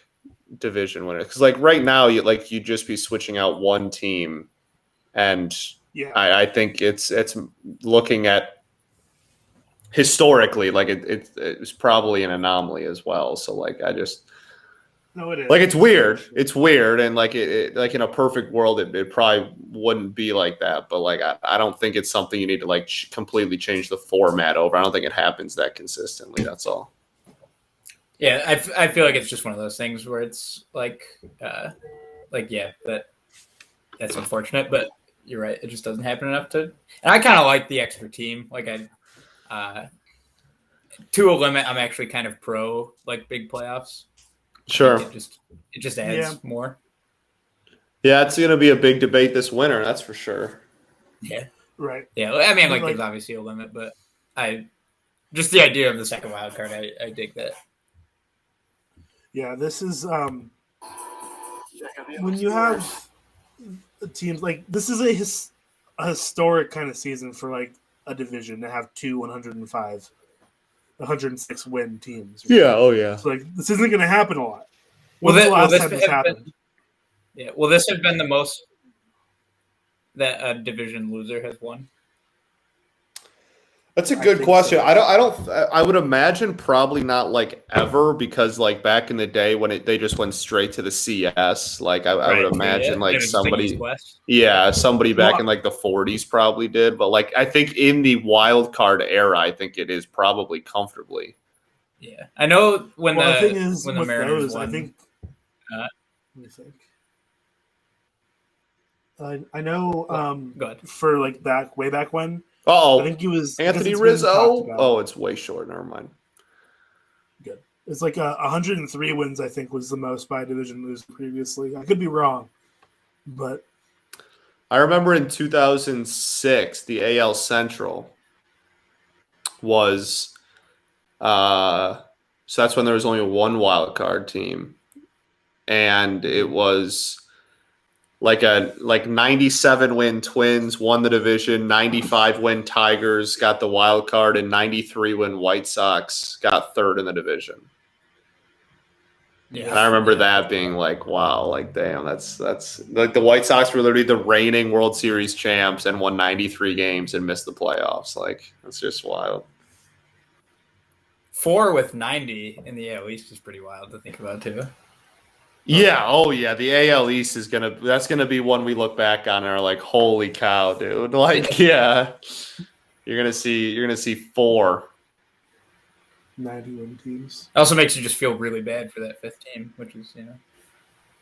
division winners. Because like right now, you'd just be switching out one team, and yeah, I think it's looking at historically like it's probably an anomaly as well. So like it is. Like it's weird, and like it like in a perfect world, it probably wouldn't be like that. But like I don't think it's something you need to like completely change the format over. I don't think it happens that consistently. That's all. Yeah, I feel like it's just one of those things where it's like yeah, that's unfortunate, but you're right. It just doesn't happen enough to. And I kind of like the extra team. Like to a limit, I'm actually kind of pro like big playoffs. Sure. It just adds more. Yeah, it's going to be a big debate this winter. That's for sure. Yeah. Right. Yeah. I mean, like there's obviously a limit, but just the idea of the second wild card, I dig that. Yeah, this is when you have teams like this is a historic kind of season for like a division to have 2 106 win teams. Right? Yeah. Oh yeah. So like this isn't going to happen a lot. When's the last time this happened? Will this have been the most that a division loser has won? That's a good question. So. I would imagine probably not like ever, because like back in the day when they just went straight to the CS, like I would imagine like somebody, somebody back in like the 40s probably did. But like, I think in the wild card era, I think it is probably comfortably. Yeah. I know when the thing is, when the Mariners won. I think, let me think. I know for like way back when. Oh, I think he was Anthony Rizzo. Oh, it's way short. Never mind. Good. It's like 103 wins. I think was the most by a division loser previously. I could be wrong, but I remember in 2006 the AL Central was. So that's when there was only one wild card team, and it was. Like 97 win Twins won the division, 95 win Tigers got the wild card, and 93 win White Sox got third in the division. Yeah, and I remember that being like, wow, like damn, that's like the White Sox were literally the reigning World Series champs and won 93 games and missed the playoffs. Like that's just wild. 4 with 90 in the AL East is pretty wild to think about too. Yeah. Oh, yeah. The AL East is that's gonna be one we look back on and are like, holy cow, dude! Like, yeah, you're gonna see 4 91 teams. It also makes you just feel really bad for that 5th team, which is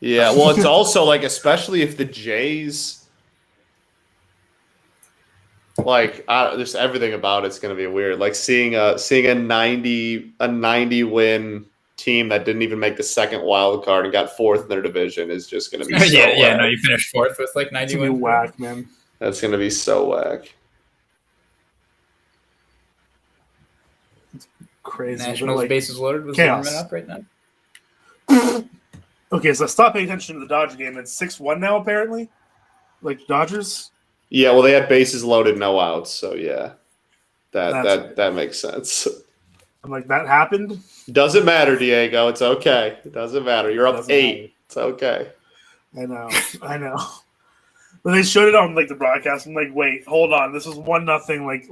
Yeah. Well, it's also like, especially if the Jays, like, just everything about it's gonna be weird. Like seeing a 90 win team that didn't even make the second wild card and got 4th in their division is just going to be so whack. No, you finished 4th with like 90 wins. Whack, man. That's going to be so whack. It's crazy. Nationals like, bases loaded was chaos. Warming up right now. Okay, so stop paying attention to the Dodger game. It's 6-1 now, apparently. Like Dodgers. Yeah, well, they had bases loaded, no outs, so yeah, that makes sense. I'm like, that happened? Doesn't matter, Diego. It's okay. It doesn't matter. You're up 8. Matter. It's okay. I know. But they showed it on like the broadcast. I'm like, wait, hold on. This was 1-0 like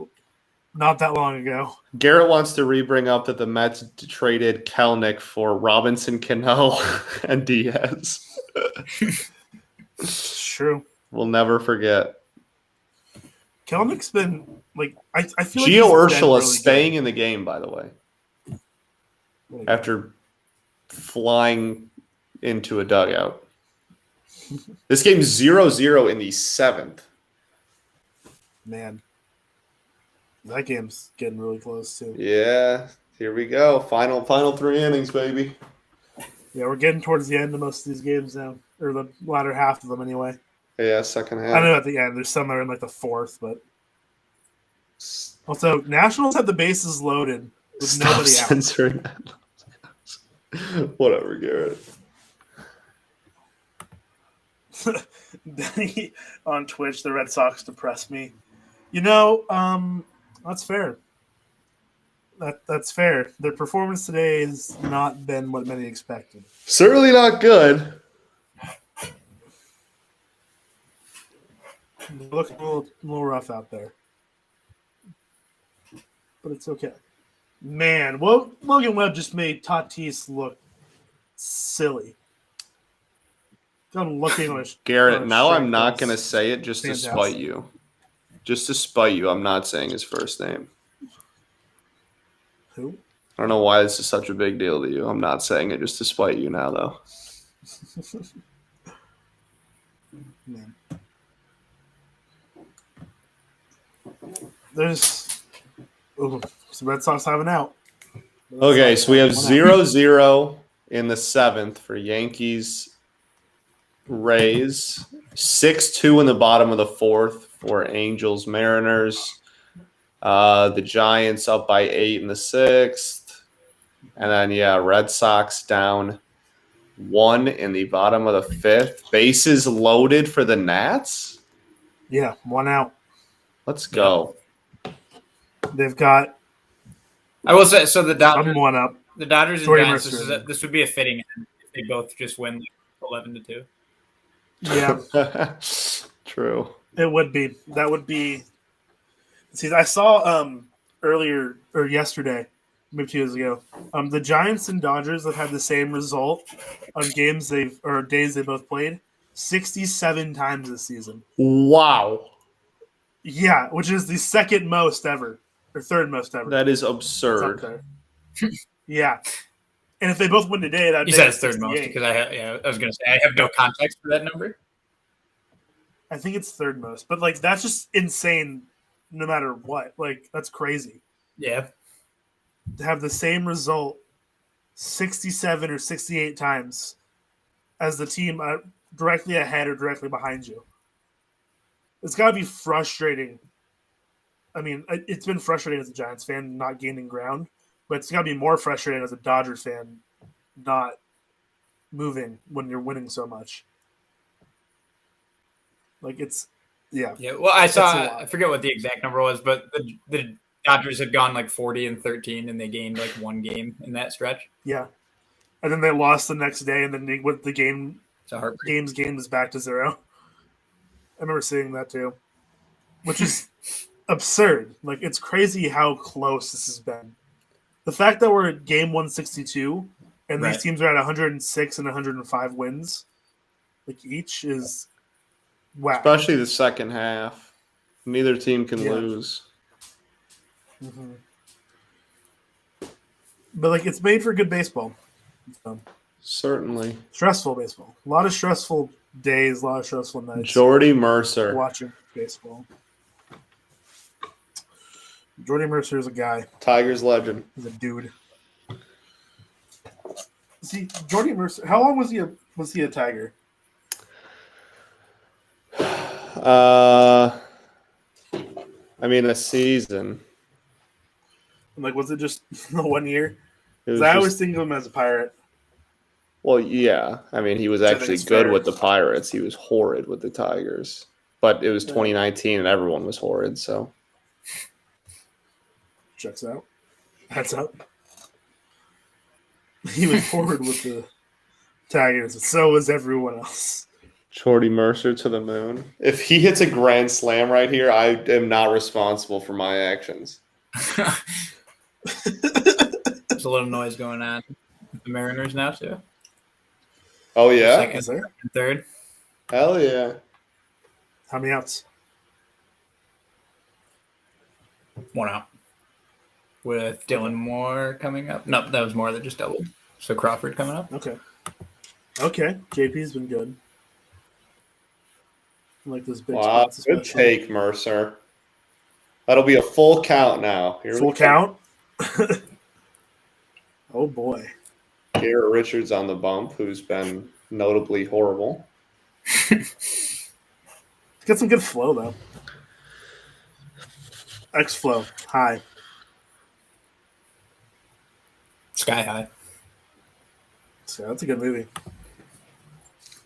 not that long ago. Garrett wants to bring up that the Mets traded Kelenic for Robinson, Cano, and Diaz. It's true. We'll never forget. Kelenic's been like I feel Gio like Urshela really staying good. in the game, by the way. After flying into a dugout. This game's 0-0 in the 7th. Man. That game's getting really close too. Yeah. Here we go. Final 3 innings, baby. Yeah, we're getting towards the end of most of these games now. Or the latter half of them anyway. Yeah, second half. I know at the end. There's some that are in like the 4th, but also Nationals have the bases loaded with nobody censoring out. Whatever, Garrett. Denny on Twitch, the Red Sox depress me. That's fair. That's fair. Their performance today has not been what many expected. Certainly not good. Looking a little rough out there. But it's okay. Man, well, Logan Webb just made Tatis look silly. Garrett, now I'm not going to say it just to spite you. Just to spite you, I'm not saying his first name. Who? I don't know why this is such a big deal to you. I'm not saying it just to spite you now, though. Man. There's some Red Sox having out. Okay, so we have 0-0 in the 7th for Yankees, Rays. 6-2 in the bottom of the 4th for Angels, Mariners. The Giants up by 8 in the 6th. And then, Red Sox down 1 in the bottom of the 5th. Bases loaded for the Nats? Yeah, 1 out. Let's go. They've got. I will say, so the Dodgers. I'm 1 up. The Dodgers and Jordy Giants. Mercer. This would be a fitting end if they both just win like 11-2. Yeah, true. it would be. That would be. See, I saw earlier or yesterday, maybe 2 days ago, the Giants and Dodgers have had the same result on days they both played 67 times this season. Wow. Yeah, which is the second most ever or third most ever. That is absurd. Yeah. And if they both win today, that you said it's third most because I was going to say I have no context for that number. I think it's third most, but like that's just insane. No matter what, like that's crazy. Yeah, to have the same result 67 or 68 times as the team directly ahead or directly behind you. It's got to be frustrating. I mean, it's been frustrating as a Giants fan not gaining ground, but it's got to be more frustrating as a Dodgers fan not moving when you're winning so much. Like it's, yeah. Yeah. Well, I forget what the exact number was, but the Dodgers had gone like 40-13, and they gained like 1 game in that stretch. Yeah, and then they lost the next day, and then the game is back to 0. I remember seeing that too, which is absurd. Like it's crazy how close this has been. The fact that we're at game 162 and these teams are at 106 and 105 wins, like each is wow. Especially the second half. Neither team can lose. Mm-hmm. But like it's made for good baseball. So, certainly. Stressful baseball. A lot of stressful days, a lot of stressful nights. Jordy Mercer. Watching baseball. Jordy Mercer is a guy. Tigers legend. He's a dude. See, Jordy Mercer, how long was he a Tiger? I mean, a season. Like, was it just 1 year? Because I always think of him as a Pirate. Well, yeah. I mean, he was actually good with the Pirates. He was horrid with the Tigers. But it was 2019 and everyone was horrid, so. Checks out. That's up. He was horrid with the Tigers, but so was everyone else. Jordy Mercer to the moon. If he hits a grand slam right here, I am not responsible for my actions. There's a little noise going on with the Mariners now, too. Oh, yeah? Second, third. Hell yeah. How many outs? 1 out. With Dylan Moore coming up. No, that was Moore that just doubled. So Crawford coming up. Okay. JP's been good. Like this big spots. Good take, Mercer. That'll be a full count now. Full count? Oh, boy. Garrett Richards on the bump, who's been notably horrible. He's got some good flow, though. X-Flow, high. Sky High. So that's a good movie.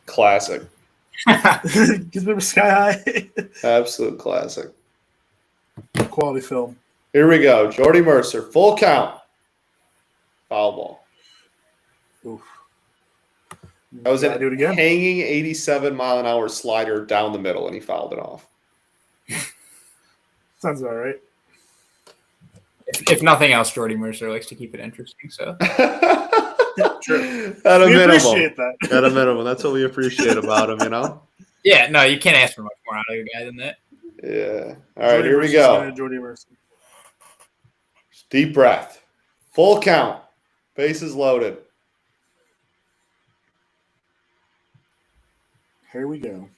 Classic. Because remember Sky High? Absolute classic. Quality film. Here we go. Jordy Mercer, full count. Foul ball. Oof. That was a hanging 87-mile-an-hour slider down the middle, and he fouled it off. Sounds about right. If nothing else, Jordy Mercer likes to keep it interesting. So true. At a minimum. Appreciate that. At a minimum. That's what we appreciate about him, you know? Yeah, no, you can't ask for much more out of a guy than that. Yeah. All right, here we go. Jordy Mercer. Deep breath. Full count. Bases loaded. Here we go.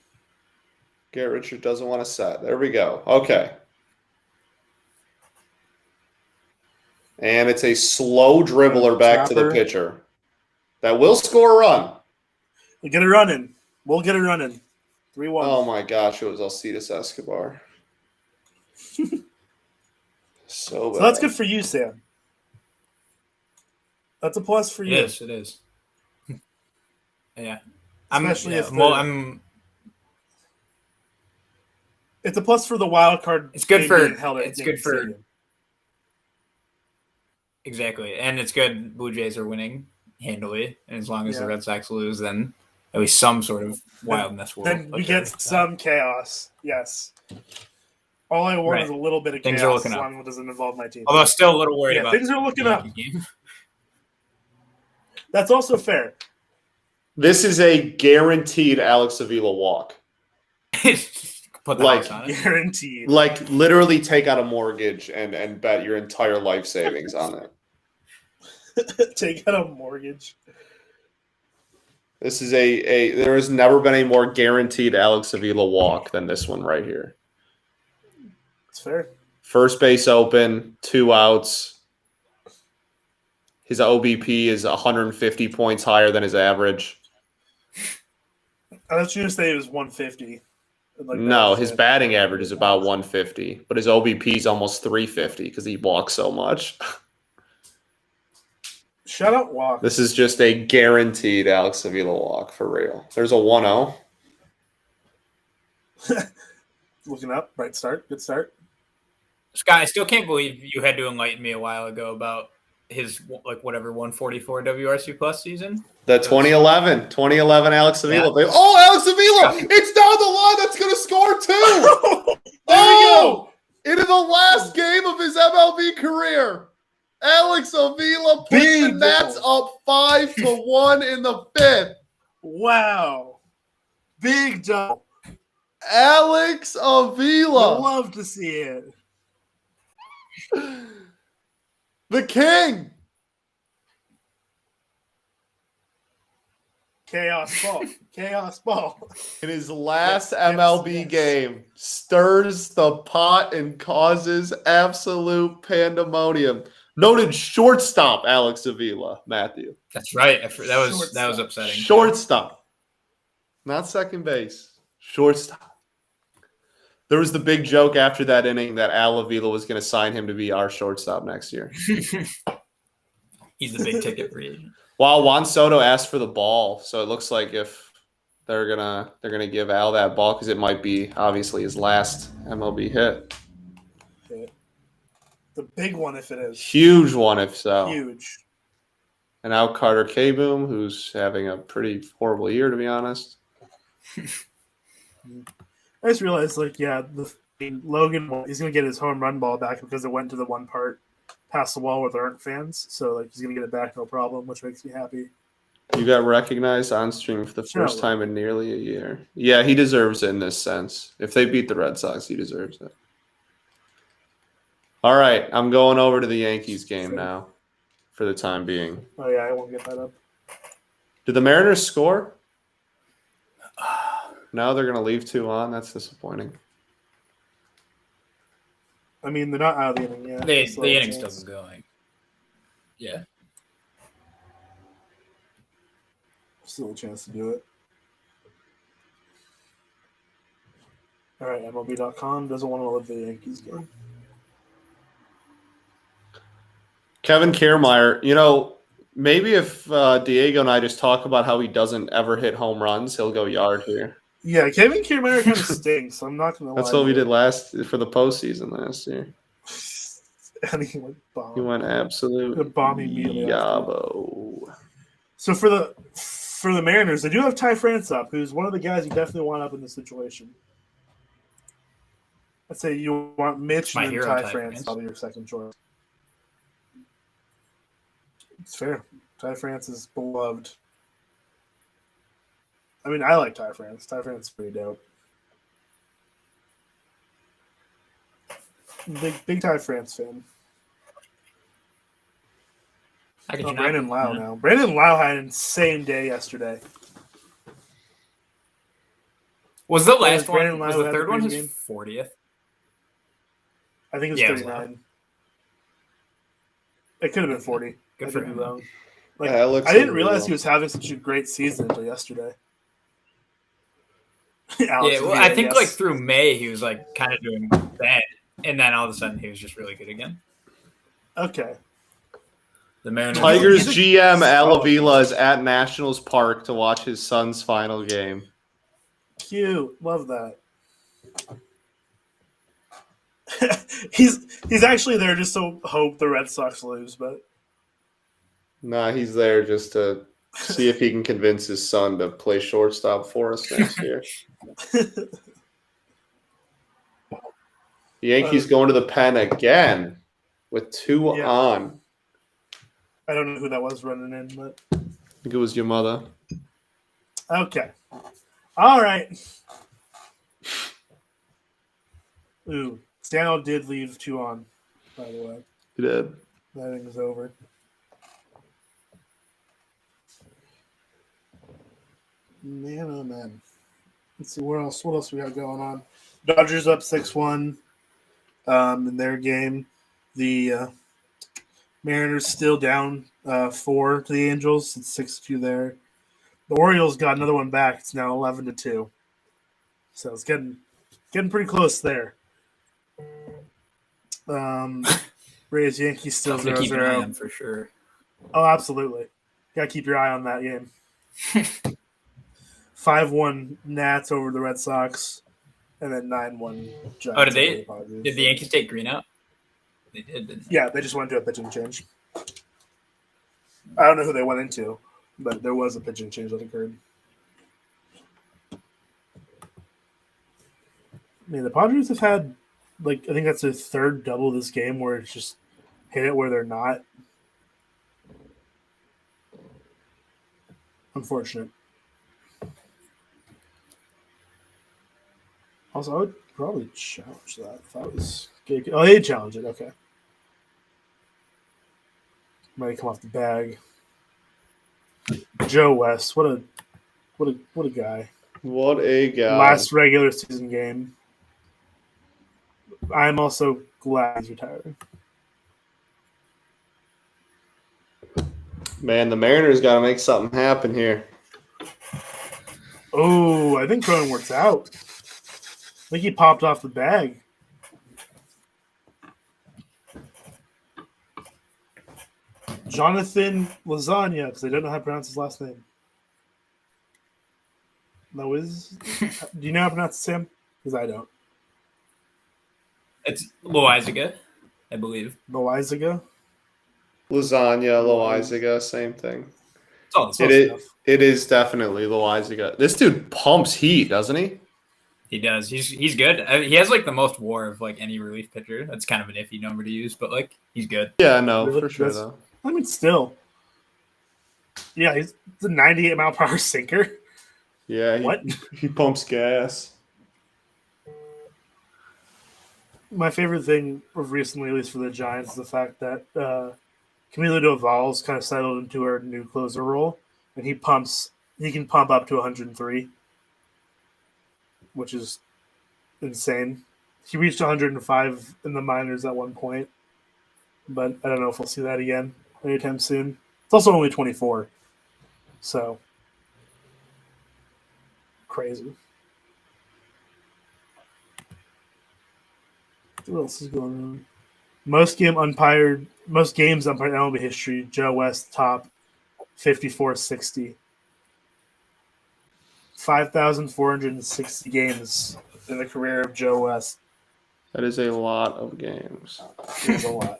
Garrett Richards doesn't want to set. There we go. Okay. And it's a slow dribbler back to the pitcher. That will score a run. We'll get it running. 3-1. Oh, my gosh. It was Alcides Escobar. So that's good for you, Sam. That's a plus for you. It is. Yeah. Especially if I'm. It's a plus for the wild card. It's good for. Held It's good for. Stadium. Exactly, and it's good. Blue Jays are winning handily, and as long as the Red Sox lose, then at least some sort of wildness will. Then we get some chaos. Yes. All I want is a little bit of things chaos are looking as up. long as it doesn't involve my team. Although still a little worried about things are looking up. Game. That's also fair. This is a guaranteed Alex Avila walk. Put the house on it. Guaranteed. Like literally take out a mortgage and bet your entire life savings on it. Take out a mortgage. This is there has never been a more guaranteed Alex Avila walk than this one right here. It's fair. First base open, 2 outs. His OBP is 150 points higher than his average. I was going to say it was 150. Like no, his batting average is about 150, but his OBP is almost 350 because he walks so much. Shut up, walk. This is just a guaranteed Alex Avila walk for real. There's a 1-0. Looking up, right start, good start. Scott, I still can't believe you had to enlighten me a while ago about his 144 WRC plus season. The 2011 Alex Avila. Yeah. Oh, Alex Avila! It's down the line. That's going to score too. Oh, into the last game of his MLB career. Alex Avila puts the Nats up 5-1 in the 5th. Wow. Big double. Alex Avila. I love to see it. The king. Chaos ball. Chaos ball. In his last MLB game, stirs the pot and causes absolute pandemonium. Noted shortstop Alex Avila, Matthew. That's right. That was upsetting. Shortstop. Not second base. Shortstop. There was the big joke after that inning that Al Avila was going to sign him to be our shortstop next year. He's the big ticket free agent. Well, Juan Soto asked for the ball, so it looks like if they're gonna give Al that ball because it might be obviously his last MLB hit. The big one if it is. Huge one if so. Huge. And now Carter K-Boom, who's having a pretty horrible year, to be honest. I just realized, Logan, he's going to get his home run ball back because it went to the one part past the wall where there aren't fans. So, he's going to get it back, no problem, which makes me happy. You got recognized on stream for the first time in nearly a year. Yeah, he deserves it in this sense. If they beat the Red Sox, he deserves it. All right, I'm going over to the Yankees game now for the time being. Oh, yeah, I won't get that up. Did the Mariners score? Now they're going to leave 2 on. That's disappointing. I mean, they're not out of the inning yet. The inning's still going. Yeah. Still a chance to do it. All right, MLB.com doesn't want to let the Yankees game. Kevin Kiermaier, maybe if Diego and I just talk about how he doesn't ever hit home runs, he'll go yard here. Yeah, Kevin Kiermaier kind of stinks. I'm not going to lie. That's what we did for the postseason last year. And he went bomb. He went absolute bomb immediately. Yabo. So for the Mariners, they do have Ty France up, who's one of the guys you definitely want up in this situation. I'd say you want Mitch and then Ty France, probably your second choice. It's fair. Ty France is beloved. I mean, I like Ty France. Ty France is pretty dope. Big Ty France fan. Brandon Lau now. Brandon Lau had an insane day yesterday. Was the last one? Was the third one his 40th? I think it was 39. It could have been 40. Good for him. I didn't realize he was having such a great season until yesterday. I think through May he was kind of doing bad, and then all of a sudden he was just really good again. Okay. The Mariners. Tigers GM Al Avila is at Nationals Park to watch his son's final game. Cute. Love that. he's actually there just to hope the Red Sox lose, but nah, he's there just to see if he can convince his son to play shortstop for us next year. The Yankees going to the pen again with 2 on. I don't know who that was running in, but I think it was your mother. Okay. All right. Ooh, Stanley did leave 2 on, by the way. He did. That thing is over. Man, oh man. Let's see what else we got going on. Dodgers up 6-1 in their game. The Mariners still down 4 to the Angels. It's 6-2 there. The Orioles got another one back. It's now 11-2. So it's getting pretty close there. Rays Yankees still 0-0 for sure. Oh, absolutely. Gotta keep your eye on that game. 5-1 Nats over the Red Sox, and then 9-1 Giants. Oh, did the Yankees take Green out? They did, didn't they? Yeah, they just went into a pitching change. I don't know who they went into, but there was a pitching change that occurred. I mean, the Padres have had, I think that's their third double this game where it's just hit it where they're not. Unfortunate. Also, I would probably challenge that if I was. Oh, they challenge it. Okay. Might come off the bag. Joe West, what a guy. What a guy. Last regular season game. I'm also glad he's retiring. Man, the Mariners got to make something happen here. Oh, I think Cronenworth's out. I think he popped off the bag. Jonathan Lasagna, because I don't know how to pronounce his last name. Do you know how to pronounce it, Sam? Because I don't. It's Loizaga, I believe. Loizaga? Lasagna, Loizaga, same thing. It's all the same stuff. It is definitely Loizaga. This dude pumps heat, doesn't he? He does. He's good. He has the most WAR of any relief pitcher. That's kind of an iffy number to use, but he's good. Yeah, no, for sure though. I mean, still. Yeah, he's a 98-mile-per-hour sinker. Yeah, he pumps gas. My favorite thing of recently, at least for the Giants, is the fact that Camilo Doval's kind of settled into our new closer role, and he can pump up to 103, which is insane. He reached 105 in the minors at one point, but I don't know if we'll see that again anytime soon. It's also only 24, so crazy. What else is going on? Most games umpired in MLB history. Joe West top 54-60. 5,460 games in the career of Joe West. That is a lot of games. It is a lot.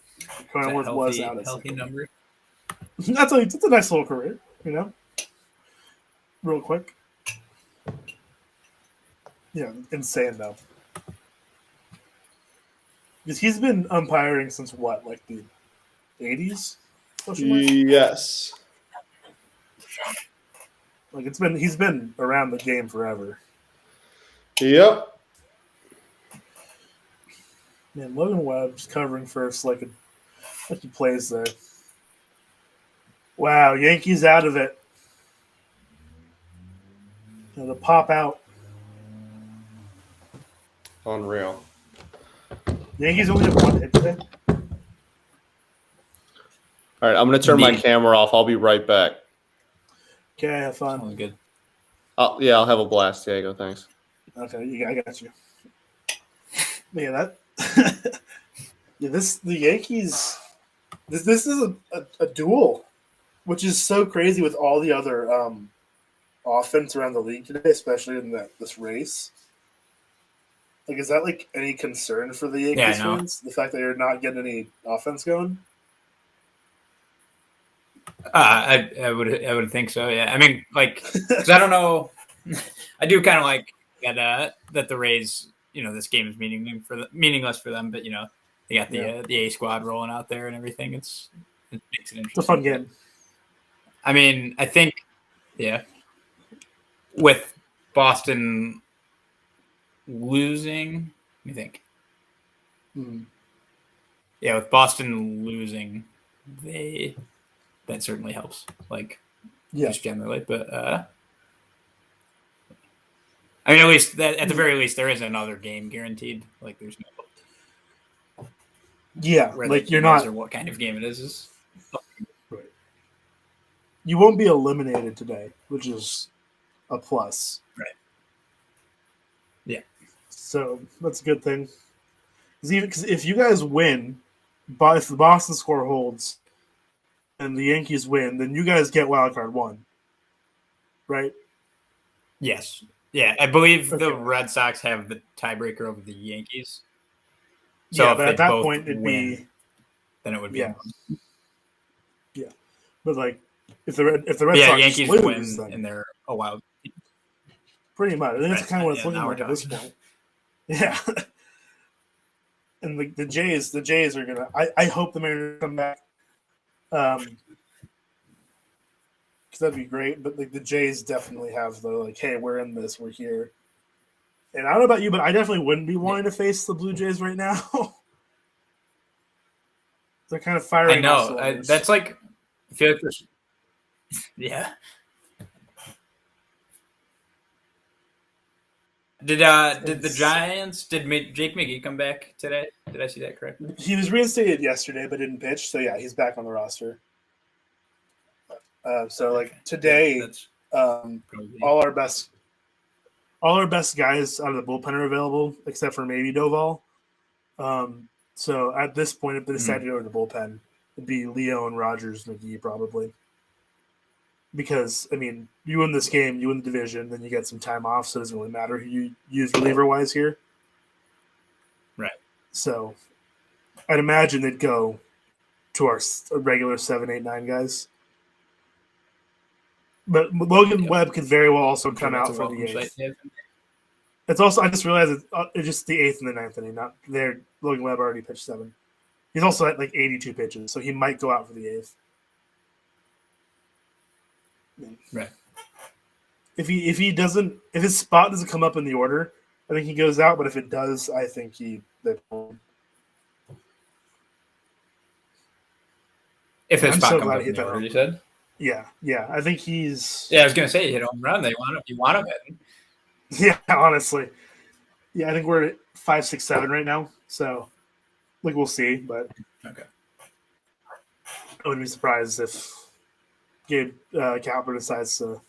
Cronenworth was out. Healthy number. It's a nice little career, Real quick. Yeah, insane though. Because he's been umpiring since what, the 80s? Yes. He's been around the game forever. Yep. Man, Logan Webb just covering first like he plays there. Wow, Yankees out of it. The pop out. Unreal. Yankees only have one hit today. All right, I'm going to turn my camera off. I'll be right back. Okay, have fun. Sounds good. I'll have a blast, Diego. Thanks. Okay, I got you. Yeah, the Yankees. This is a duel, which is so crazy with all the other offense around the league today, especially in this race. Like, is that like any concern for the Yankees fans? The fact that you're not getting any offense going? I would think so. Yeah, I mean, like, 'cause I don't know. I do kind of like that the Rays, this game is meaningless for them, but they got the A squad rolling out there and everything. It makes it interesting. It's a fun game. I mean, I think, with Boston losing, let me think. Yeah, with Boston losing, that certainly helps. Like, just generally, but I mean, at least at the very least, there is another game guaranteed. Like, there's no. Yeah, like you're not. Or what kind of game it is. Right. You won't be eliminated today, which is a plus. Right. Yeah. So that's a good thing. Because if you guys win, if the Boston score holds, and the Yankees win, then you guys get wildcard 1, right? Yes. Yeah, I believe the Red Sox have the tiebreaker over the Yankees. So if but at that point, it'd be then it would be yeah. But like, if the Red Sox Yankees lose, win then and they're a wild. Pretty much, I think that's kind of what it's looking like at this point. Yeah. And the Jays are gonna. I hope the Mariners come back. Because that'd be great. But like the Jays definitely have the like, hey, we're in this, we're here. And I don't know about you, but I definitely wouldn't be wanting to face the Blue Jays right now. They're kind of firing. I know. That's like. I feel like there's. Yeah. Did the Giants? Did Jake McGee come back today? Did I see that correctly? He was reinstated yesterday, but didn't pitch. So yeah, he's back on the roster. So like today, all our best guys out of the bullpen are available, except for maybe Doval. So at this point, if they decide to go to the bullpen, it'd be Leo and Rogers, McGee probably. Because, I mean, you win this game, you win the division, then you get some time off, so it doesn't really matter who you use reliever-wise here. Right. So I'd imagine they'd go to our regular 7, 8, 9 guys. But Logan Webb could very well also come out for the 8th. It's also, I just realized it's just the 8th and the 9th inning. Not there. Logan Webb already pitched 7. He's also at like 82 pitches, so he might go out for the 8th. Right. If his spot doesn't come up in the order, I think he goes out. But if it does, I think if his spot comes up in the order, you said. Yeah. I think he's. Yeah, I was gonna say he hit a home run. You want him in. Yeah, honestly. Yeah, I think we're at 5, 6, 7 right now. So, like, we'll see. But okay, I wouldn't be surprised if Gabe Kapler decides to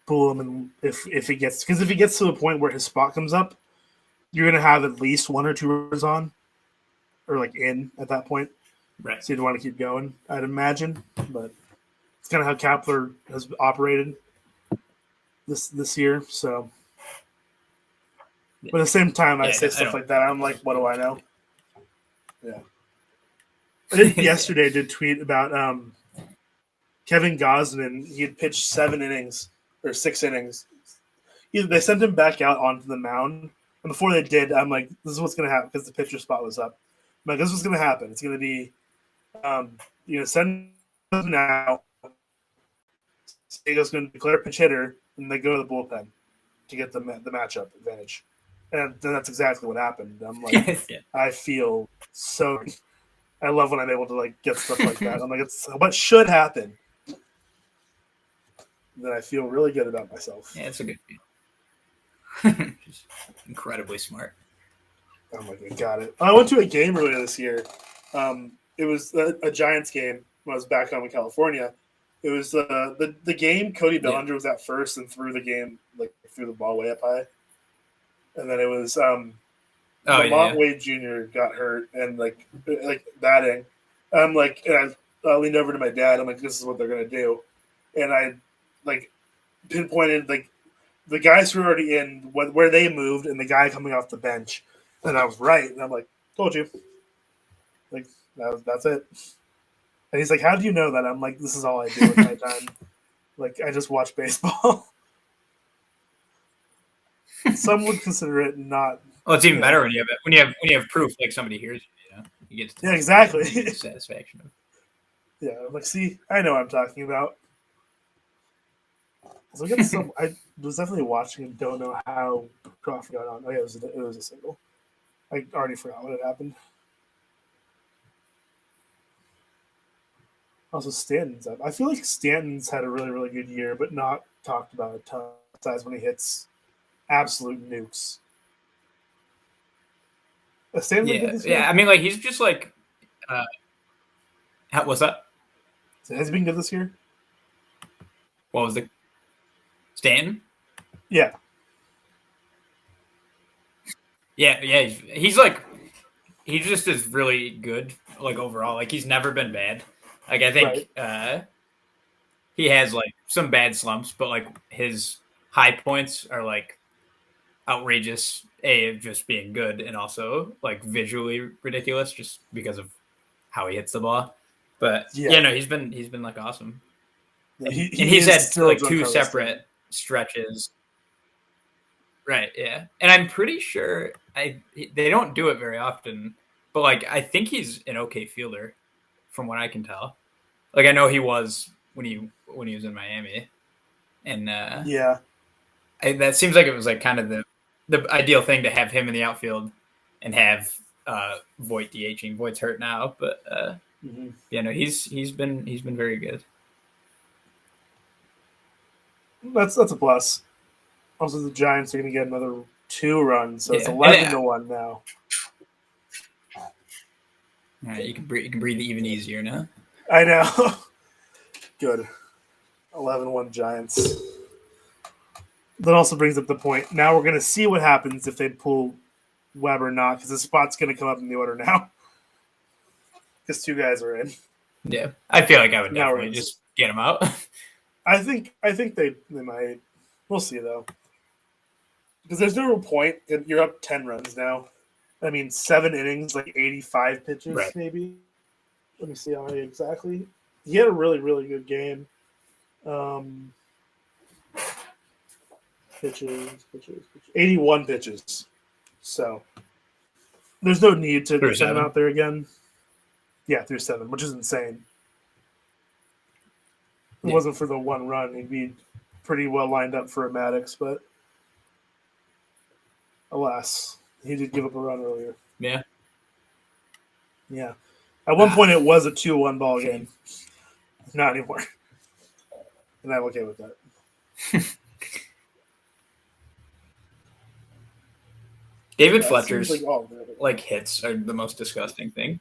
pull him, and if he gets to the point where his spot comes up, you're gonna have at least 1 or 2 runners on, or like in at that point. Right. So you'd want to keep going, I'd imagine, but it's kind of how Kapler has operated this year. So, but at the same time, I say stuff like that. I'm like, what do I know? Yeah. I did tweet about Kevin Gausman. He had pitched 7 innings or 6 innings. They sent him back out onto the mound, and before they did, I'm like, this is what's going to happen because the pitcher spot was up. I'm like, this is what's going to happen. It's going to be, send him out. Diego's going to declare pitch hitter, and they go to the bullpen to get the matchup advantage. And then that's exactly what happened. I'm like, I feel so. I love when I'm able to like get stuff like that. I'm like, it's what should happen. Then I feel really good about myself. Yeah, it's a good feel. Just incredibly smart. Oh my god, got it. I went to a game earlier this year. It was a Giants game when I was back home in California. It was the game Cody Bellinger was at first and threw the game, like threw the ball way up high. And then it was Lamont Wade Jr. got hurt and like batting. I'm like, and I leaned over to my dad. I'm like, this is what they're gonna do, and I like pinpointed like the guys who were already in where they moved and the guy coming off the bench, and I was right. And I'm like, told you, like that's it. And he's like, how do you know that? I'm like, this is all I do with my time. Like I just watch baseball. Some would consider it not. Well, it's even better when you have proof, like somebody hears you. You get to exactly the satisfaction of. Yeah, I'm like, see, I know what I'm talking about. So I was definitely watching and don't know how Crawford got on. Oh yeah, it was a single. I already forgot what had happened. Also, Stanton's up. I feel like Stanton's had a really, really good year, but not talked about a ton. Besides when he hits absolute nukes. Yeah. I mean, like he's just like, what's that? Has he been good this year? What was the Stanton? Yeah. Yeah. He's like, he just is really good. Like overall, like he's never been bad. Like I think he has like some bad slumps, but like his high points are like outrageous. Of just being good and also like visually ridiculous, just because of how he hits the ball. But he's been like awesome. Yeah, and he's had like two separate stretches. Right, yeah. And I'm pretty sure they don't do it very often, but like I think he's an okay fielder from what I can tell. Like I know he was when he was in Miami. And that seems like it was like kind of the ideal thing to have him in the outfield and have Voit DHing. Voigt's hurt now, but he's been very good. That's a plus. Also, the Giants are going to get another 2 runs, so it's 11-1 now. All right, you can breathe even easier now. I know. Good. 11-1 Giants. That also brings up the point. Now we're going to see what happens if they pull Webb or not, because the spot's going to come up in the order now. Because 2 guys are in. Yeah, I feel like I would definitely just get him out. I think they might. We'll see though, because there's no real point. You're up 10 runs now. I mean, 7 innings, like 85 pitches, maybe. Let me see how many exactly. He had a really, really good game. Pitches, 81 pitches. So there's no need to get him out there again. Yeah, through 7, which is insane. If it wasn't for the 1 run, he'd be pretty well lined up for a Maddox, but alas, he did give up a run earlier. Yeah. Yeah. At one point, it was a 2-1 ball game. Not anymore. And I'm okay with that. David Fletcher's like hits are the most disgusting thing.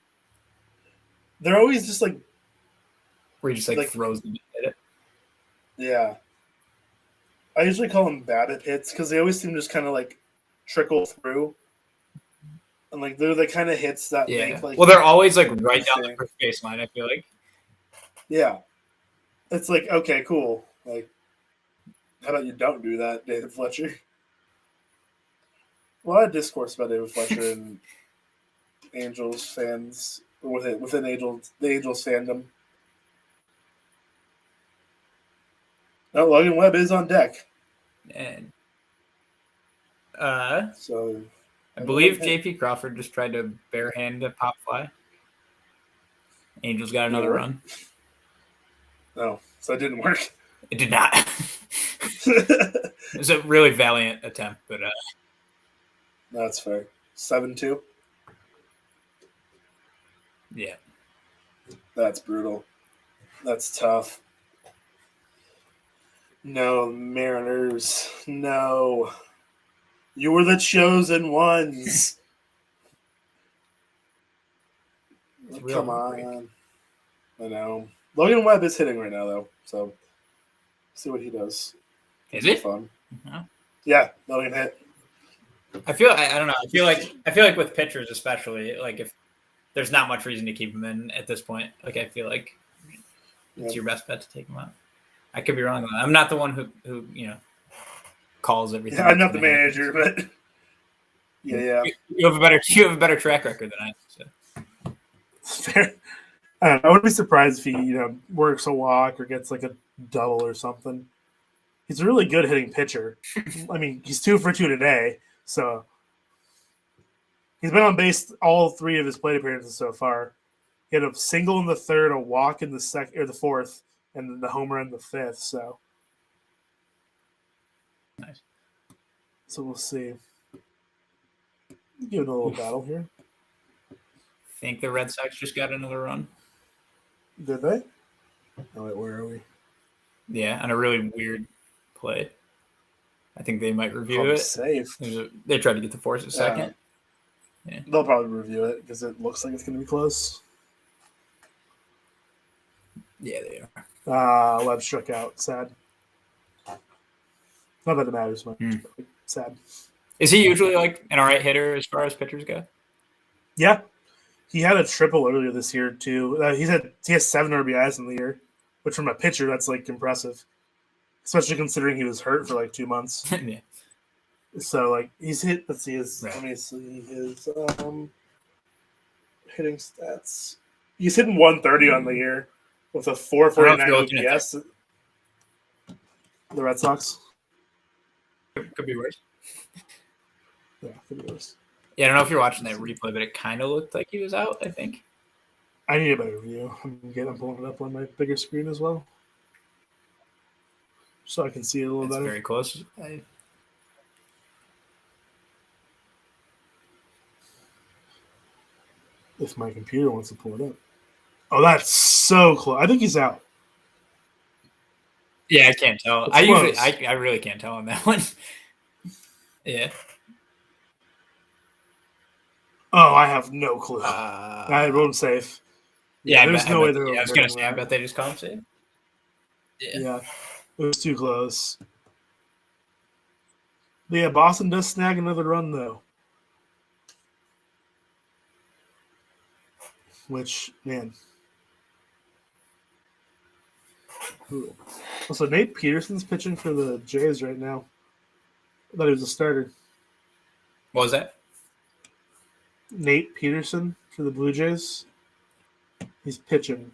They're always just like where he just like throws them at it. Yeah. I usually call them BABIP hits because they always seem to just kind of like trickle through. And like they're the kind of hits that make like. Well, they're always like right down the first baseline, I feel like. Yeah. It's like, okay, cool. Like, how about you don't do that, David Fletcher? A lot of discourse about David Fletcher and Angels fans within the Angels fandom. No, Logan Webb is on deck. And so I believe JP Crawford just tried to barehand a pop fly. Angels got another run. No, so it didn't work. It did not. It was a really valiant attempt, but that's fair. 7-2. Yeah. That's brutal. That's tough. No, Mariners. No. You were the chosen ones. Come on. I know. Logan Webb is hitting right now, though. So, see what he does. Is it? Fun. Uh-huh. Yeah, Logan hit. I don't know. I feel like with pitchers, especially, like if there's not much reason to keep them in at this point. Like I feel like it's your best bet to take them out. I could be wrong on that. I'm not the one who calls everything. Yeah, I'm not the manager, but yeah. You have a better track record than I do. So. Fair. I wouldn't be surprised if he works a walk or gets like a double or something. He's a really good hitting pitcher. I mean, he's 2 for 2 today, so he's been on base all 3 of his plate appearances so far. He had a single in the 3rd, a walk in the 2nd or the 4th, and then the homer in the 5th. So nice. So we'll see. Give it a little battle here. Think the Red Sox just got another run? Did they? Oh wait, where are we? Yeah, on a really weird play. I think they might review probably it. Safe. They tried to get the force a second. Yeah. They'll probably review it because it looks like it's going to be close. Yeah, they are. Webb struck out. Sad. Not that it matters much. But sad. Is he usually like an all right hitter as far as pitchers go? Yeah. He had a triple earlier this year, too. He has 7 RBIs in the year, which from a pitcher, that's like impressive. Especially considering he was hurt for like 2 months. Yeah. So like he's hit. Let's see his. Right. Let me see his hitting stats. He's hitting 130 on the year with a 449 OPS. The Red Sox. Could be worse. Yeah, could be worse. Yeah, I don't know if you're watching that replay, but it kind of looked like he was out. I think. I need a better view. I'm pulling it up on my bigger screen as well, so I can see it a little better. Very close. If my computer wants to pull it up. Oh, that's so close. I think he's out. Yeah, I can't tell. I really can't tell on that one. Yeah. Oh, I have no clue. I wrote him safe. Yeah, there's no way they're. I was gonna say, I bet they just call him safe. Yeah, it was too close. But yeah, Boston does snag another run though. Which, man. Ooh. Also, Nate Peterson's pitching for the Jays right now. I thought he was a starter. What was that? Nate Peterson for the Blue Jays. He's pitching.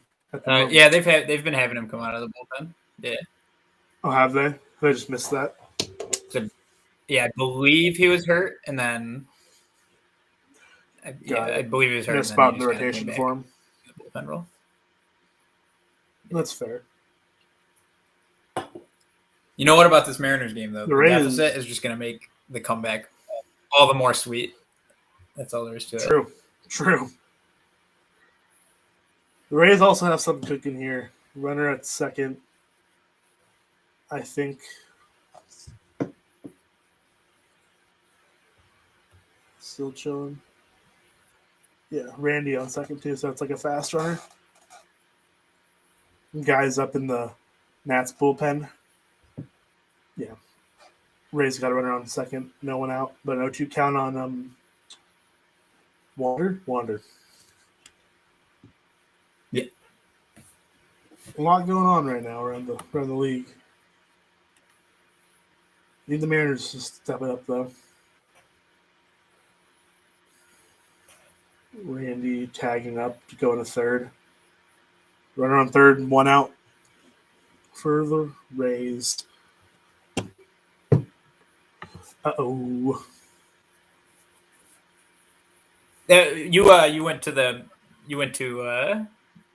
Yeah, they've been having him come out of the bullpen. Yeah. Oh, have they? I just missed that. So, yeah, I believe he was hurt, and then I believe he was hurt. A spot in the rotation for him. The bullpen role. That's fair. You know what about this Mariners game though? The deficit is just going to make the comeback all the more sweet. That's all there is to it. True. The Rays also have something cooking here. Runner at second. I think. Still chilling. Yeah, Randy on second too, so it's like a fast runner. Guys up in the Nats bullpen. Yeah. Rays got a runner on second, no one out, but an 0-2 count on Wander. Yeah. A lot going on right now around the league. Need the Mariners to step it up though. Randy tagging up to go in a third. Runner on third, one out for the Rays. Uh-oh. You went to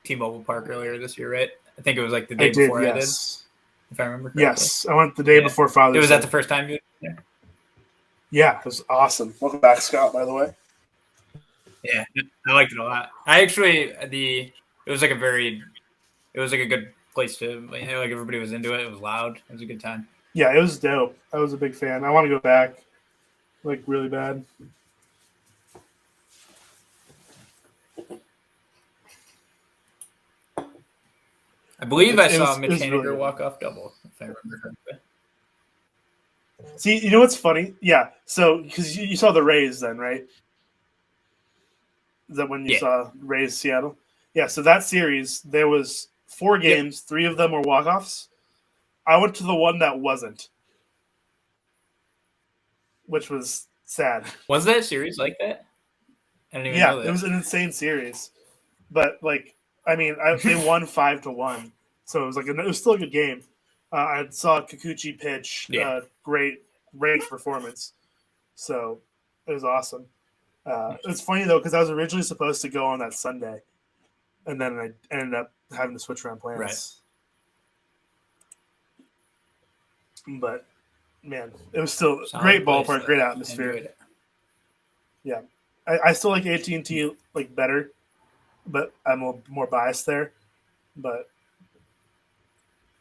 T-Mobile Park earlier this year, right? I think it was like the day before I did, if I remember correctly. Yes, I went the day before Father's Day. Was that the first time you were there? Yeah, it was awesome. Welcome back, Scott, by the way. Yeah, I liked it a lot. It was like a good place to, like everybody was into it. It was loud. It was a good time. Yeah, it was dope. I was a big fan. I want to go back, like really bad. I believe I saw Mitch Haniger walk off double, if I remember correctly. See, you know what's funny? Yeah. So because you saw the Rays then, right? Is that when you saw Rays Seattle? Yeah. So that series, there was 4 games. 3 of them were walk-offs. I went to the one that wasn't, which was sad. Was that series like that? I didn't even know that. It was an insane series. But like, I mean, they won 5-1, so it was like it was still a good game. I saw Kikuchi pitch, great performance. So it was awesome. It's funny though because I was originally supposed to go on that Sunday, and then I ended up having to switch around plans. Right. But man, it was still great ballpark, great atmosphere. Yeah, I still like AT&T like better, but I'm a little more biased there. But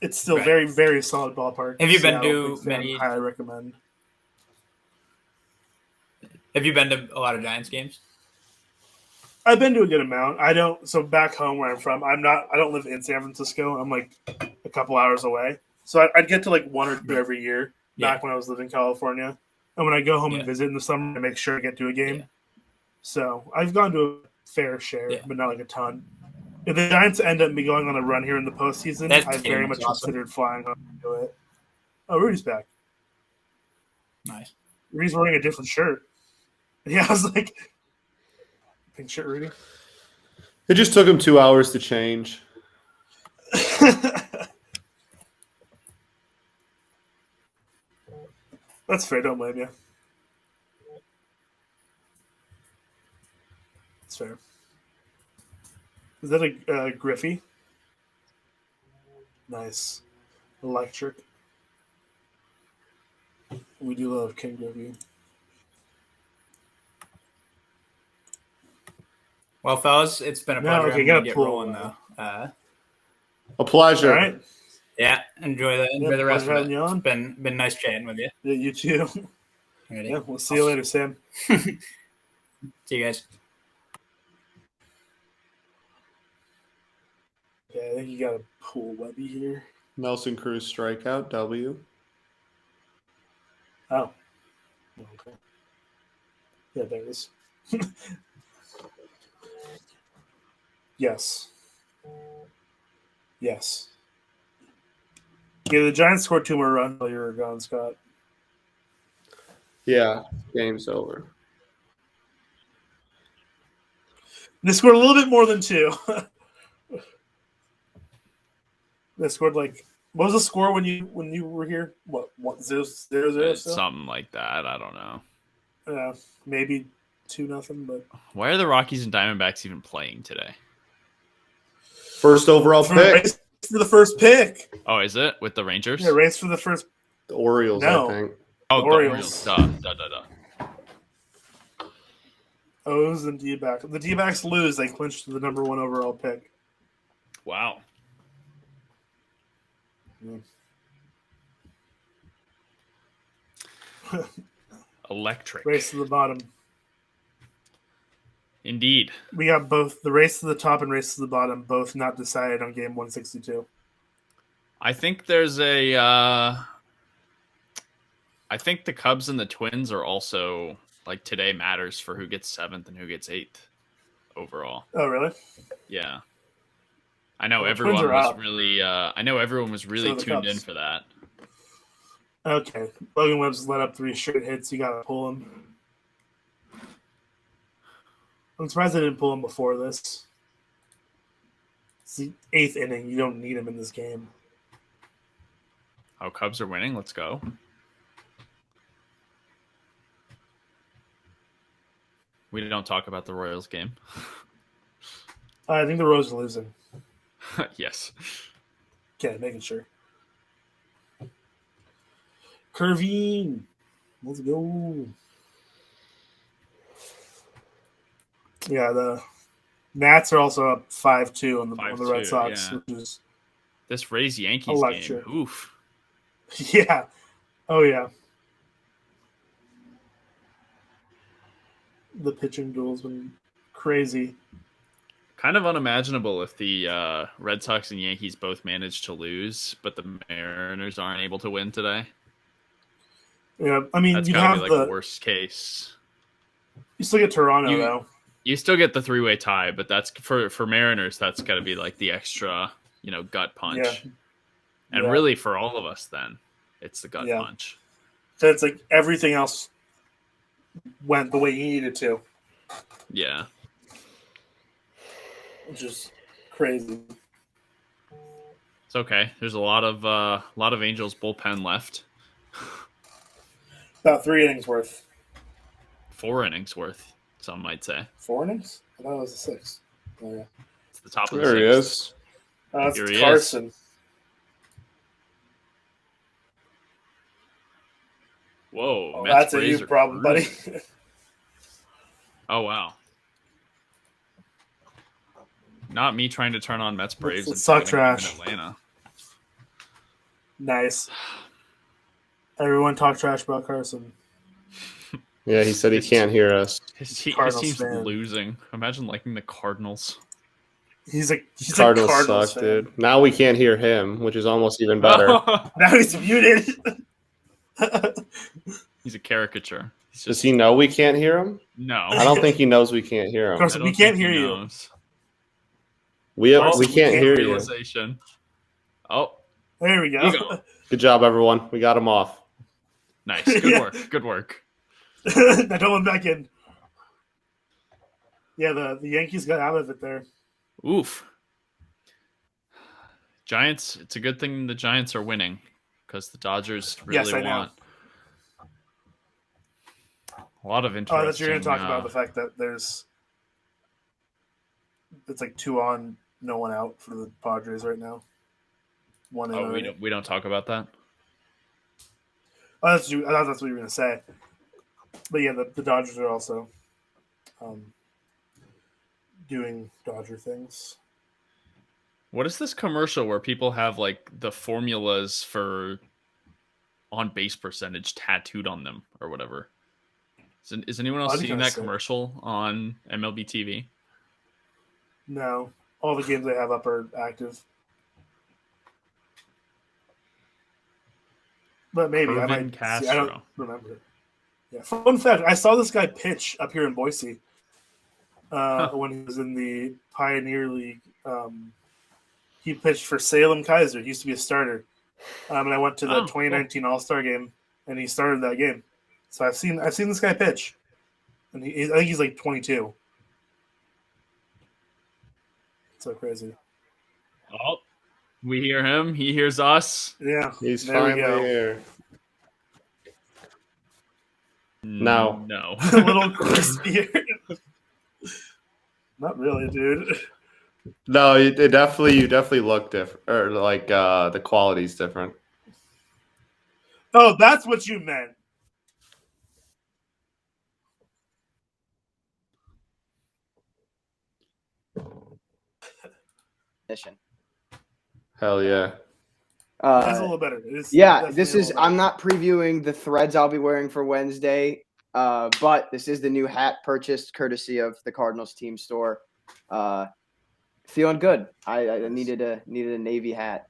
it's still very, very solid ballpark. Have you been to many? Highly recommend. Have you been to a lot of Giants games? I've been to a good amount. I don't. So back home where I'm from, I don't live in San Francisco. I'm like a couple hours away. So I'd get to like 1 or 2 every year back when I was living in California. And when I go home and visit in the summer, I make sure I get to a game. Yeah. So I've gone to a fair share, but not like a ton. If the Giants end up going on a run here in the postseason, I very much considered flying home to do it. Oh, Rudy's back. Nice. Rudy's wearing a different shirt. Yeah, I was like, pink shirt, Rudy. It just took him 2 hours to change. That's fair. Don't blame you. That's fair. Is that a Griffey? Nice. Electric. We do love King Griffey. Well, fellas, it's been a pleasure. Okay, I'm get rolling though. A pleasure. All right. Yeah, enjoy the rest of it. It's been nice chatting with you. Yeah, you too. Alrighty. Yeah, we'll see you later, Sam. See you guys. Yeah, I think you got to pull Webby here. Nelson Cruz strikeout, W. Oh. Okay. Yeah, there it is. Yes. Yes. Yeah, the Giants scored 2 more runs while you were gone, Scott. Yeah, game's over. They scored a little bit more than 2. They scored like what was the score when you were here? What 0-0? Something like that. I don't know. Maybe 2-0. But why are the Rockies and Diamondbacks even playing today? First overall pick. Race for the first pick. Oh, is it with the Rangers? Yeah, race for the first. The Orioles, no. I think. Oh, the Orioles. Duh. O's and D-backs. The D-backs lose. They clinched the number 1 overall pick. Wow. Electric. Race to the bottom. Indeed. We got both the race to the top and race to the bottom, both not decided on game 162. I think there's I think the Cubs and the Twins are also like today matters for who gets 7th and who gets 8th overall. Oh, really? Yeah. I know everyone was really tuned in for that. Okay. Logan Webb's let up 3 straight hits. You got to pull him. I'm surprised they didn't pull him before this. It's the 8th inning. You don't need him in this game. Oh, Cubs are winning. Let's go. We don't talk about the Royals game. I think the Royals are losing. Yes. Okay, making sure. Curvine. Let's go. Yeah, the Nats are also up 5-2 on the Red Sox, which is this Rays Yankees game. Oof. Yeah. Oh yeah. The pitching duel's been crazy. Kind of unimaginable if the Red Sox and Yankees both managed to lose, but the Mariners aren't able to win today. Yeah, I mean, That's you gotta have be like the worst case. You still get Toronto though. You still get the 3-way tie, but that's for Mariners. That's got to be like the extra, gut punch. Yeah. And really, for all of us, then it's the gut punch. So it's like everything else went the way you needed to. Yeah. Which is crazy. It's okay. There's a lot of Angels bullpen left. About 3 innings worth. 4 innings worth, some might say. 4 innings? I thought it was a 6. Oh, yeah. It's the top of the There he is. That's Here he Carson. is. Whoa, that's a you problem, buddy. Oh, wow. Not me trying to turn on Mets Braves and suck trash. in Atlanta. Nice. Everyone talk trash about Carson. Yeah, he said he can't hear us. His team's losing. Imagine liking the Cardinals. He's Cardinals a Cardinals suck, fan. dude. Now we can't hear him, which is almost even better. Now he's muted. He's a caricature. Does he know we can't hear him? No. I don't think he knows we can't hear him. Carson, we can't hear you. We can't hear you. Oh. There we go. Good job, everyone. We got him off. Nice. Good work. Good work. Now don't let back in. Yeah, the Yankees got out of it there. Oof. Giants, it's a good thing the Giants are winning because the Dodgers really want a lot of interesting. Oh, that's you're going to talk about the fact that it's like 2 on, no one out for the Padres right now. 1 in. Oh, we don't talk about that. Oh, I thought that's what you were going to say. But yeah, the Dodgers are also doing Dodger things. What is this commercial where people have like the formulas for on base percentage tattooed on them or whatever? Is anyone else seeing that commercial on MLB TV? No. All the games I have up are active. But maybe Irvin I might Castro. I don't remember it. Yeah. Fun fact, I saw this guy pitch up here in Boise when he was in the Pioneer League. He pitched for Salem Kaiser. He used to be a starter. And I went to the 2019 All-Star game, and he started that game. So I've seen this guy pitch. And I think he's like 22. So crazy. Oh, we hear him. He hears us. Yeah. He's finally here. No. A little crispier. Not really, dude. No, you definitely look different, or like the quality's different. Oh, that's what you meant. Hell yeah. That's a little better. I'm not previewing the threads I'll be wearing for Wednesday, but this is the new hat purchased courtesy of the Cardinals team store. Feeling good. I needed a navy hat.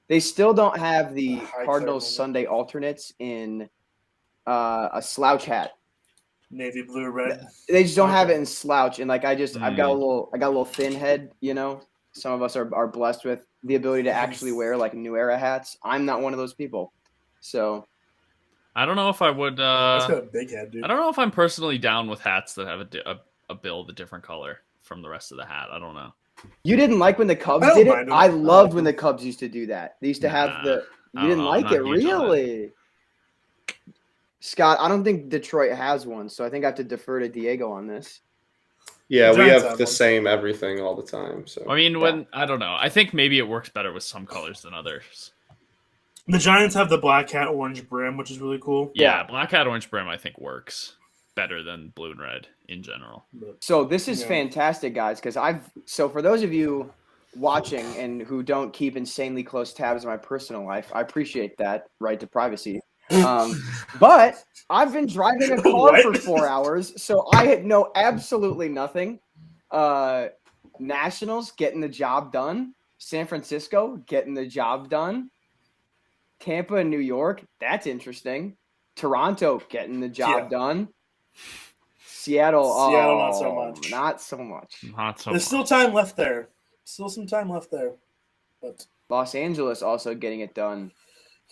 They still don't have the Cardinals Sunday alternates in a slouch hat. Navy blue red. They just don't have it in slouch, and like I've got a little thin head. Some of us are blessed with the ability to actually wear like new era hats. I'm not one of those people, so I don't know if I would. That's got a big head, dude. I don't know if I'm personally down with hats that have a bill a different color from the rest of the hat. I don't know. You didn't like when the Cubs did it? I loved when the Cubs used to do that. They used to have you didn't like it, really? Scott, I don't think Detroit has one, so I think I have to defer to Diego on this. Yeah, we have the same everything all the time. So I mean, I don't know. I think maybe it works better with some colors than others. The Giants have the black hat, orange brim, which is really cool. Yeah, black hat, orange brim, I think works better than blue and red in general. So this is fantastic, guys, because for those of you watching and who don't keep insanely close tabs on my personal life, I appreciate that right to privacy. But I've been driving a car for 4 hours, so I know absolutely nothing. Nationals getting the job done. San Francisco getting the job done. Tampa and New York, that's interesting. Toronto getting the job done. Seattle, not so much. Not so much. There's still time left there. Still some time left there. But Los Angeles also getting it done.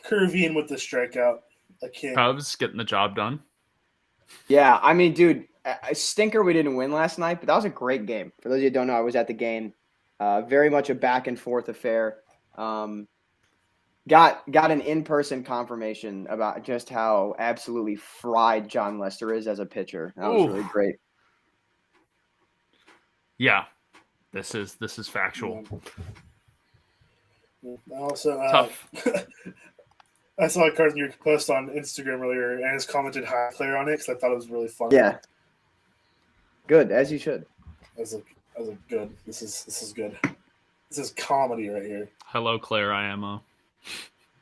Curvine with the strikeout. Cubs getting the job done. Yeah, I mean, dude, a stinker we didn't win last night, but that was a great game. For those of you who don't know, I was at the game. Very much a back and forth affair. Got an in-person confirmation about just how absolutely fried John Lester is as a pitcher. That was really great. Yeah, this is factual. Also, tough. I saw a Carson York post on Instagram earlier, and has commented high player on it because I thought it was really fun. Yeah, good, as you should. I was like, good. This is good. This is comedy right here. Hello, Claire IMO.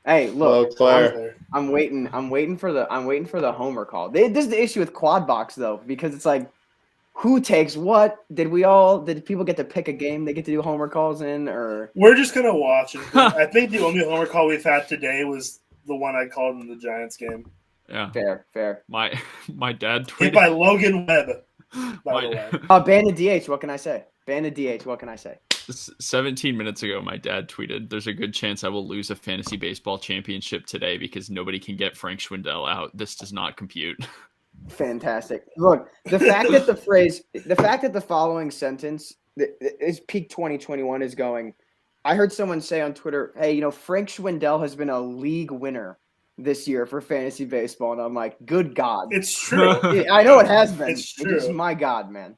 Hey, look, hello, Claire. I'm waiting for the homer call. This is the issue with Quad Box though, because it's like, who takes what? Did people get to pick a game they get to do homer calls in, or we're just gonna watch it? I think the only homer call we've had today was the one I called in the Giants game. Yeah, fair. My dad tweeted hit by Logan Webb. By the way, ban of DH. What can I say? Ban of DH. What can I say? 17 minutes ago, my dad tweeted, "There's a good chance I will lose a fantasy baseball championship today because nobody can get Frank Schwindel out. This does not compute." Fantastic. Look, the fact that the following sentence is peak 2021 is going. I heard someone say on Twitter, "Hey, Frank Schwindel has been a league winner this year for fantasy baseball," and I'm like, "Good God, it's true." I know it has been. It's true. It's my God, man.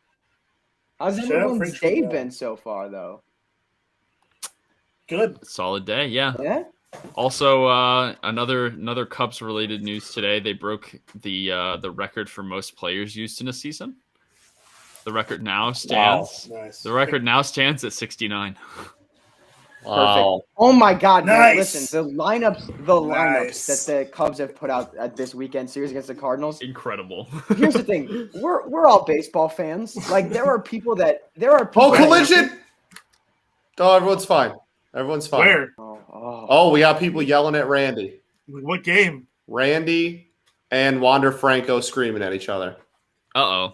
How's everyone's day been so far, though? Good. Solid day, yeah. Yeah. Also, another Cubs related news today. They broke the record for most players used in a season. The record now stands. Wow. Nice. The record now stands at 69. Wow. Perfect. Oh my God! Nice. Man, listen, the lineups that the Cubs have put out at this weekend series against the Cardinals. Incredible. Here's the thing: we're all baseball fans. Like there are people. Collision! Oh, everyone's fine. Everyone's fine. Where? Oh, we got people yelling at Randy. What game? Randy and Wander Franco screaming at each other. Uh-oh.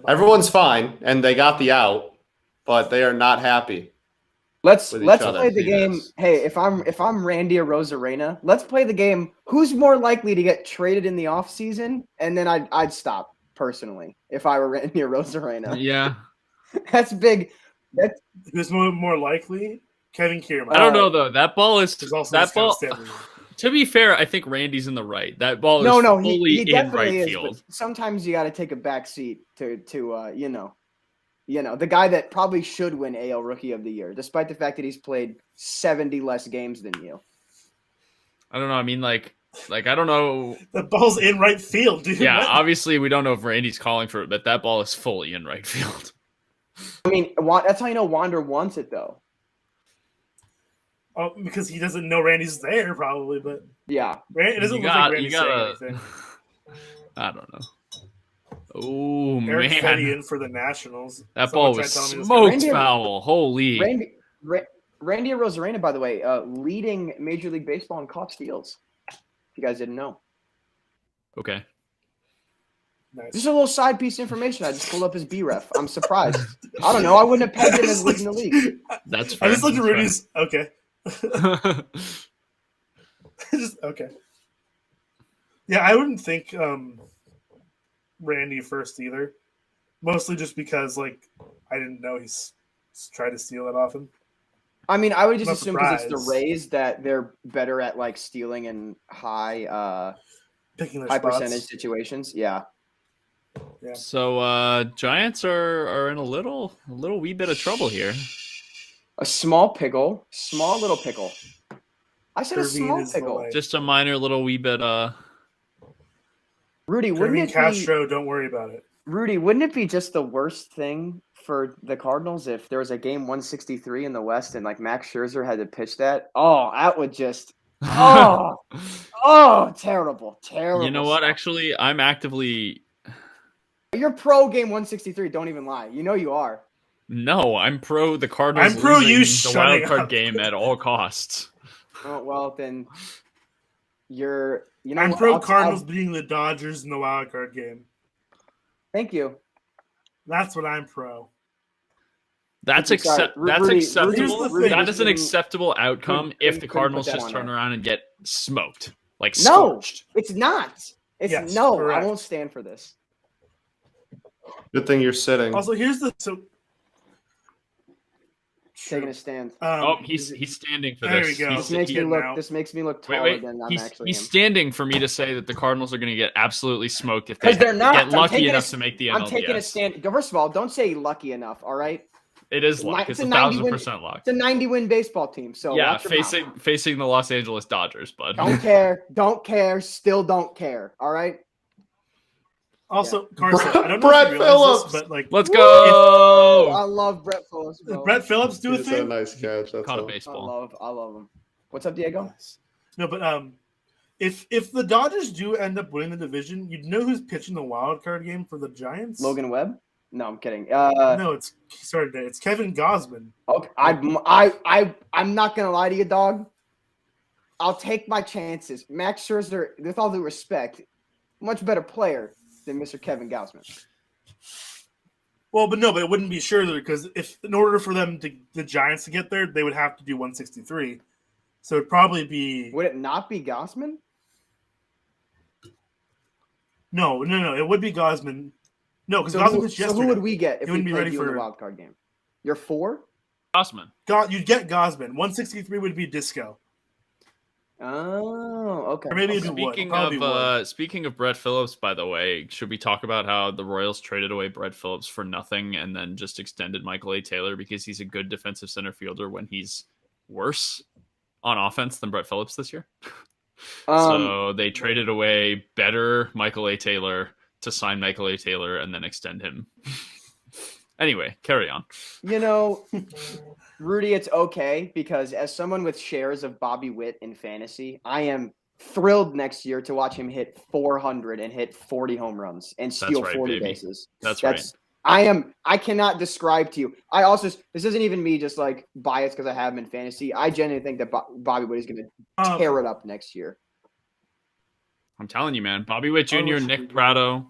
Everyone's fine, and they got the out, but they are not happy. Let's play the game. Hey, if I'm Randy or Rosarena, let's play the game. Who's more likely to get traded in the offseason? And then I'd stop personally if I were Randy or Rosarena. Yeah. That's big. Who's more likely? Kevin Kiermaier. I don't know though. That ball is also that ball. To be fair, I think Randy's in the right. That ball is fully in right field. Sometimes you got to take a back seat to the guy that probably should win AL Rookie of the Year, despite the fact that he's played 70 less games than you. I don't know. I mean, like I don't know. The ball's in right field, dude. Yeah, obviously we don't know if Randy's calling for it, but that ball is fully in right field. I mean, that's how you know Wander wants it, though. Oh, because he doesn't know Randy's there, probably. But yeah, it doesn't look like Randy's saying anything. I don't know. Oh Eric man, Fetty in for the Nationals. That ball was smoked foul. Holy. Randy and Rosarena, by the way, leading Major League Baseball in caught steals. If you guys didn't know. Okay. Nice. Just a little side piece of information. I just pulled up his B-ref. I'm surprised. I don't know. I wouldn't have pegged him as leading the league. That's fair. I just looked at Rudy's. Okay. Okay. Yeah, I wouldn't think Randy first either. Mostly just because, I didn't know he's tried to steal it off him. I mean, I would just assume because it's the Rays that they're better at, stealing in high percentage situations. Yeah. Yeah. So Giants are in a little wee bit of trouble here. A small little pickle. I said a small pickle. Just a minor little wee bit. Rudy, wouldn't it Castro? Don't worry about it. Rudy, wouldn't it be just the worst thing for the Cardinals if there was a game 163 in the West and Max Scherzer had to pitch that? Oh, that would just. Terrible. You know what? Actually, I'm actively. You're pro game 163. Don't even lie. You know you are. No, I'm pro the Cardinals. I'm pro you the wild card game at all costs. Oh well, then I'm pro Cardinals beating the Dodgers in the wild card game. Thank you. That's what I'm pro. That's acceptable. That is an acceptable outcome if the Cardinals just turn around and get smoked, like scorched. No, it's not. It's correct. I won't stand for this. Good thing you're sitting. Also, here's the taking a stand. He's standing for there this. There we go. This makes me look taller than I'm actually. He's standing for me to say that the Cardinals are going to get absolutely smoked if they get lucky enough to make the NLDS. I'm taking a stand. First of all, don't say lucky enough. All right. It is luck. It's 1,000% luck. It's a 90-win baseball team. So yeah, facing the Los Angeles Dodgers, bud. Don't care. Still don't care. All right. Also, Carson, I don't know Brett if you Phillips, this, but let's go. I love Brett Phillips. Does Brett Phillips do a thing? A nice catch. That's caught a baseball. I love him. What's up, Diego? No, but if the Dodgers do end up winning the division, you'd know who's pitching the wild card game for the Giants? Logan Webb? No, I'm kidding. No, it's Kevin Gausman. Okay, I'm not gonna lie to you, dog. I'll take my chances. Max Scherzer, with all due respect, much better player than Mr. Kevin Gausman. Well, but it wouldn't be Scherzer because in order for the Giants to get there, they would have to do 163. So it'd probably be. Would it not be Gausman? No. It would be Gausman. No, because Gausman pitched yesterday. So who would we get if we be played ready you for in the wild card game? You're 4? Gausman. You'd get Gausman. 163 would be Disco. Oh, okay. Or maybe speaking of Brett Phillips, by the way, should we talk about how the Royals traded away Brett Phillips for nothing and then just extended Michael A. Taylor because he's a good defensive center fielder when he's worse on offense than Brett Phillips this year? So they traded away better Michael A. Taylor to sign Michael A. Taylor and then extend him. Anyway, carry on. Rudy, it's okay because as someone with shares of Bobby Witt in fantasy, I am thrilled next year to watch him hit 400 and hit 40 home runs and steal 40 bases. That's right. I cannot describe to you. This isn't even me just like biased because I have him in fantasy. I genuinely think that Bobby Witt is going to tear it up next year. I'm telling you, man. Bobby Witt Jr., Nick Pratto.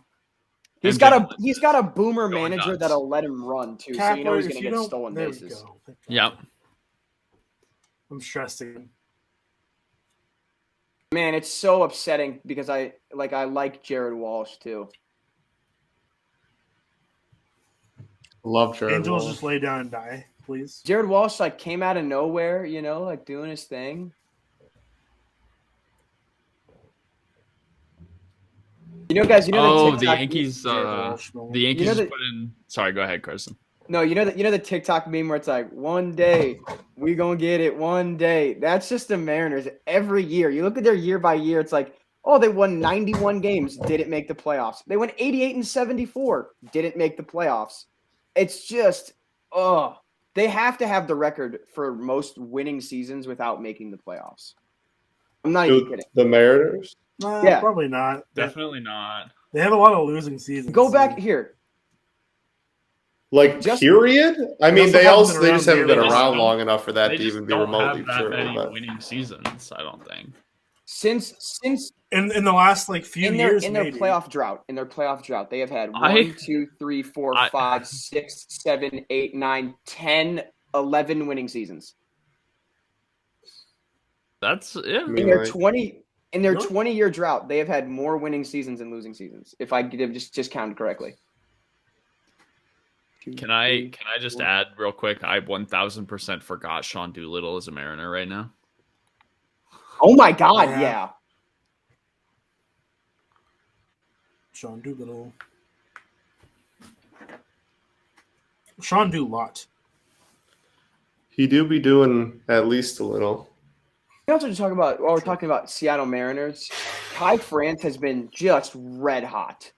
He's got a boomer manager that'll let him run too, so you know he's going to get stolen bases. Yep. I'm stressing. Man, it's so upsetting because I like Jared Walsh too. Love Jared Angels Walsh. Just lay down and die, please. Jared Walsh came out of nowhere, doing his thing. Guys, the Yankees. The Yankees put in. Sorry, go ahead, Carson. No, the TikTok meme where it's like, one day we gonna get it. One day. That's just the Mariners. Every year, you look at their year by year. It's like, oh, they won 91 games, didn't make the playoffs. They won 88 and 74, didn't make the playoffs. It's just, they have to have the record for most winning seasons without making the playoffs. I'm not even kidding. The Mariners. Yeah, probably not. Definitely not. They have a lot of losing seasons. Go back here. Period? I mean, they just haven't been around long enough for that to even be remotely true. Many winning seasons, I don't think. Since in the last few years, in their playoff drought, they have had 1, 2, 3, 4, 5, 6, 7, 8, 9, 10, 11 winning seasons. That's yeah. In their 20-year drought, they have had more winning seasons than losing seasons. If I just counted correctly. Can I just add real quick? I 1,000% forgot Sean Doolittle is a Mariner right now. Oh my God! Yeah. Sean Doolittle. Sean Do-Lot. He do be doing at least a little. We also just talk about while we're talking about Seattle Mariners. Kai France has been just red hot.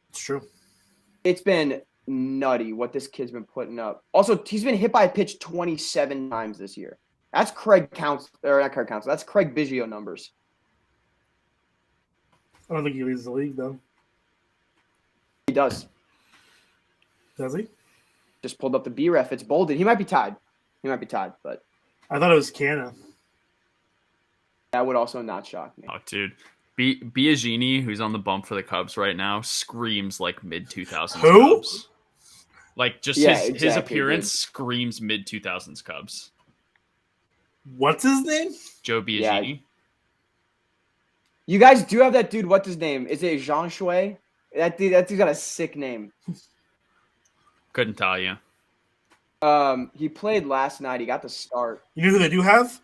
It's true. It's been nutty what this kid's been putting up. Also, he's been hit by a pitch 27 times this year. That's not Craig Counsell. That's Craig Biggio numbers. I don't think he leads the league though. He does. Does he? Just pulled up the BREF. It's bolded. He might be tied, but I thought it was Canna. That would also not shock me. Oh, dude. Biagini, who's on the bump for the Cubs right now, screams like mid-2000s Who? Cubs. Like, just Yeah, his appearance dude. screams mid-2000s Cubs. What's his name? Joe Biagini. Yeah. You guys do have that dude. What's his name? Is it Jean Shui? That dude's got a sick name. Couldn't tell you. He played last night. He got the start. You know who they do have?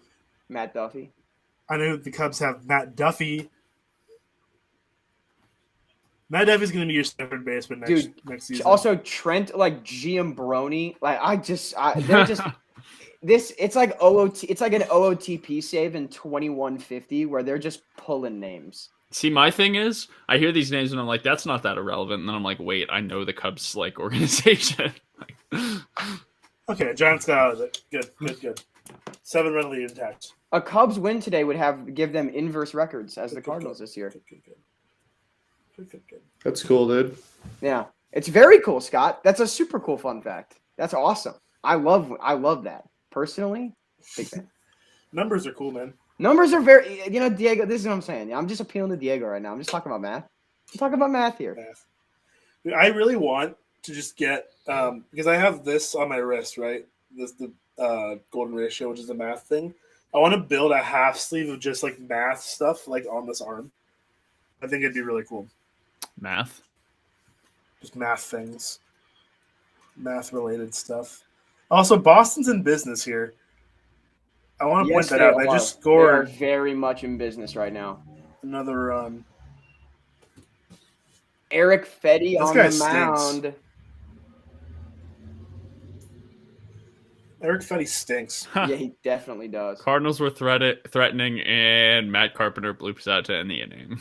Matt Duffy. I know the Cubs have Matt Duffy. Matt Duffy's going to be your third baseman next season. Also, Trent Giambroni. They're just this. It's like OOT. It's like an OOTP save in 2150 where they're just pulling names. See, my thing is, I hear these names and I'm like, that's not that irrelevant. And then I'm like, wait, I know the Cubs organization. Okay, Giants got out of it. Good. 7-run lead intact. A Cubs win today would give them inverse records as the Cardinals this year. Good. That's cool, dude. Yeah, it's very cool, Scott. That's a super cool fun fact. That's awesome. I love that personally. Big fan. Numbers are cool, man. Numbers are very, Diego. This is what I'm saying. I'm just appealing to Diego right now. I'm just talking about math. I'm talking about math here. Dude, I really want to just get because I have this on my wrist, right? The golden ratio, which is a math thing. I want to build a half sleeve of just like math stuff, like on this arm. I think it'd be really cool. Math? Just math things. Math-related stuff. Also, Boston's in business here. I want to point that out. They just scored. They are very much in business right now. Another run. Eric Fetty on the mound. Stinks. Eric Fetty stinks. Yeah, he definitely does. Cardinals were threatening, and Matt Carpenter bloops out to end the inning.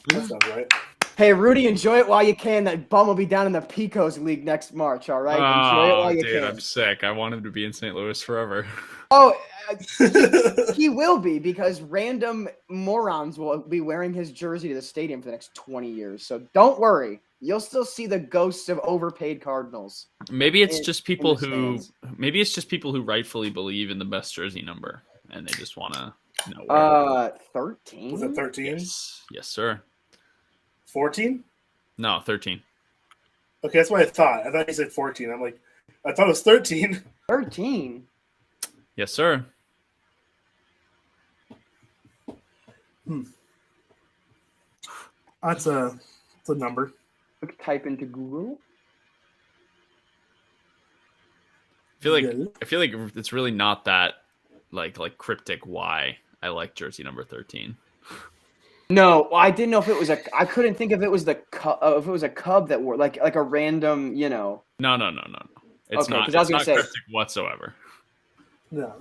That sounds right. Hey, Rudy, enjoy it while you can. That bum will be down in the Pecos League next March, all right? Enjoy it while you can. I'm sick. I want him to be in St. Louis forever. Oh, he will be because random morons will be wearing his jersey to the stadium for the next 20 years. So don't worry. You'll still see the ghosts of overpaid Cardinals. Maybe it's just people who rightfully believe in the best jersey number, and they just want to know. 13. Was it 13? Yes, sir. 14? No, 13. Okay, that's what I thought. I thought you said 14. I'm like, I thought it was 13. 13. Yes, sir. That's a number. Type into Google. I feel like it's really not that like cryptic why I like jersey number 13. No, I didn't know if it was I couldn't think if it was if it was a Cub that wore like a random, No. It's okay, not. It's not cryptic whatsoever. No.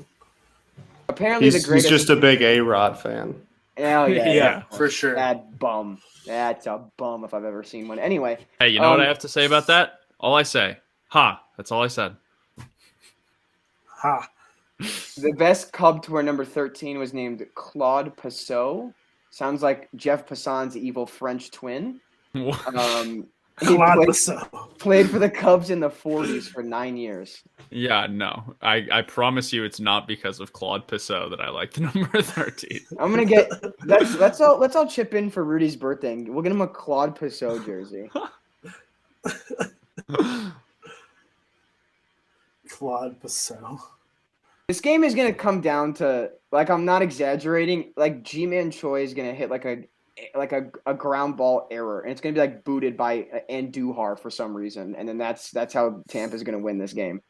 Apparently, he's just a big A-Rod fan. Oh yeah, for sure. That bum. That's a bum if I've ever seen one. Anyway. Hey, you know what I have to say about that? All I say. Ha. That's all I said. Ha. The best Cub to wear number 13 was named Claude Passot. Sounds like Jeff Passan's evil French twin. He played for the Cubs in the 40s for 9 years. Yeah, no. I promise you it's not because of Claude Passot that I like the number 13. I'm gonna get let's all chip in for Rudy's birthday. We'll get him a Claude Passot jersey. Claude Passot. This game is gonna come down to, like, I'm not exaggerating, like G-Man Choi is gonna hit like a ground ball error, and it's gonna be like booted by Andujar for some reason, and then that's how Tampa's gonna win this game.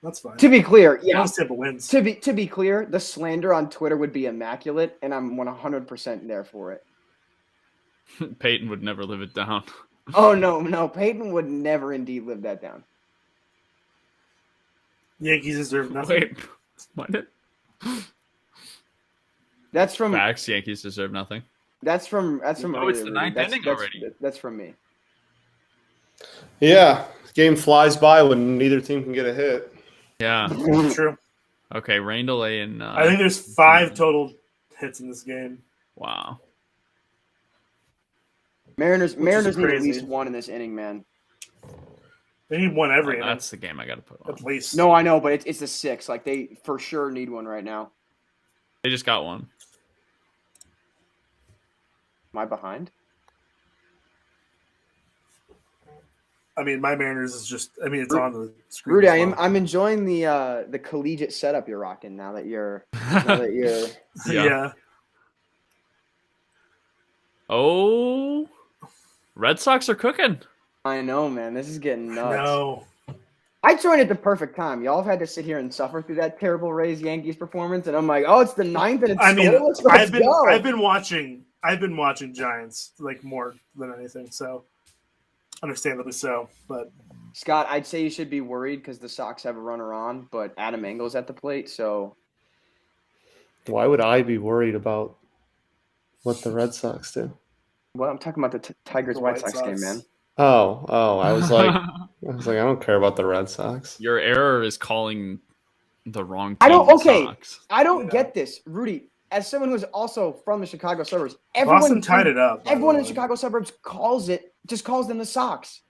That's fine. To be clear, yeah. Tampa wins. To be clear, the slander on Twitter would be immaculate, and I'm 100% there for it. Peyton would never live it down. Oh no, Peyton would never indeed live that down. Yankees deserve nothing. Wait, what? That's from facts. Yankees deserve nothing. That's from. Oh, it's the ninth inning already. That's from me. Yeah, game flies by when neither team can get a hit. Yeah, true. Okay, rain delay and. I think there's 5 total hits in this game. Wow. Mariners need at least one in this inning, man. They need one every inning. That's the game I got to put on. At least. No, I know, but it's a 6. Like, they for sure need one right now. They just got one. Am I behind? I mean, my Mariners is just. I mean, it's on the screen. Rudy, as well. I'm enjoying the collegiate setup you're rocking now that you're. Yeah. Oh, Red Sox are cooking. I know, man. This is getting nuts. No. I joined at the perfect time. Y'all have had to sit here and suffer through that terrible Rays Yankees performance, and I'm like, oh, it's the 9th, and it's scoreless. I've been watching Giants like more than anything, so understandably so. But Scott, I'd say you should be worried because the Sox have a runner on, but Adam Engel's at the plate, so Why would I be worried about what the Red Sox do? well, I'm talking about the Tigers White Sox game, man. Oh, I was like, I don't care about the Red Sox. Your error is calling the wrong team. I don't get this, Rudy. As someone who's also from the Chicago suburbs, Boston tied it up. Everyone in the Chicago suburbs calls them the Sox.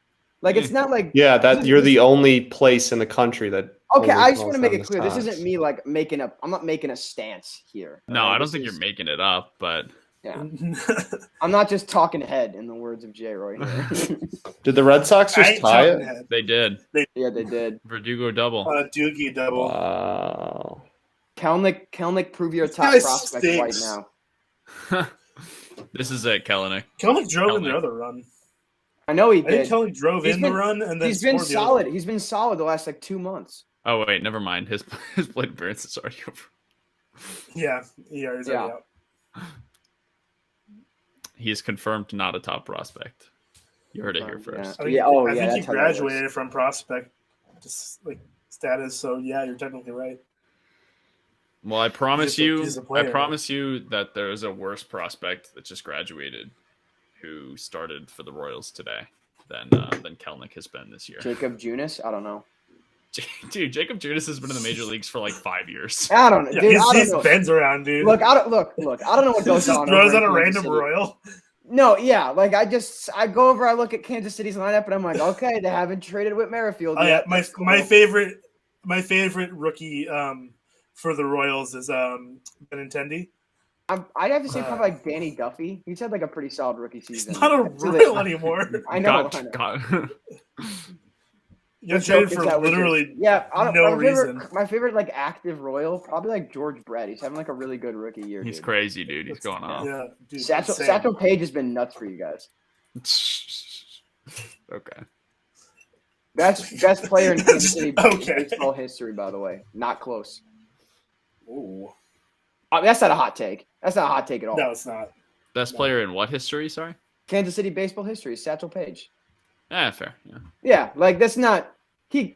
Like it's not like you're the only place in the country that. Okay, I just want to make it clear. This isn't me like I'm not making a stance here. No, I don't think you're making it up, but. Yeah. I'm not just talking head in the words of J. Roy here. Did the Red Sox just tie it? Head. They did. Yeah, they did. Verdugo double. Doogie double. Wow. Kelnick, prove your top prospect right now. This is it, Kelnick. Kelnick drove in the other run. I know he did. I think Kelnick drove in the run and then he's been solid. He's been solid the last 2 months. Oh wait, never mind. His plate appearance is already over. Yeah, he's already out. He is confirmed not a top prospect. You heard it here first. Yeah. I think he graduated from prospect just like status. So yeah, you're technically right. Well, I promise you that there is a worse prospect that just graduated, who started for the Royals today than Kelnick has been this year. Jacob Junis? I don't know. Dude, Jacob Junis has been in the major leagues for like 5 years. I don't know. Dude, he bends around, dude. Look. I don't know what goes on. Throws out a random Royal. No, yeah. Like I go over, I look at Kansas City's lineup, and I'm like, okay, they haven't traded Whit Merrifield yet. Yeah, my favorite rookie for the Royals is Benintendi. I'd have to say probably like Danny Duffy. He's had like a pretty solid rookie season. He's not a Royal anymore. I know. You're traded for literally no reason. My favorite like active Royal, probably like George Brett. He's having like a really good rookie year. He's crazy, dude. He's going off. Yeah, dude, Satchel Paige has been nuts for you guys. Okay. Best player in Kansas City baseball history, by the way. Not close. Ooh. That's not a hot take. That's not a hot take at all. No, it's not. Best player in what history? Sorry. Kansas City baseball history. Satchel Paige. Fair. Yeah, like that's not he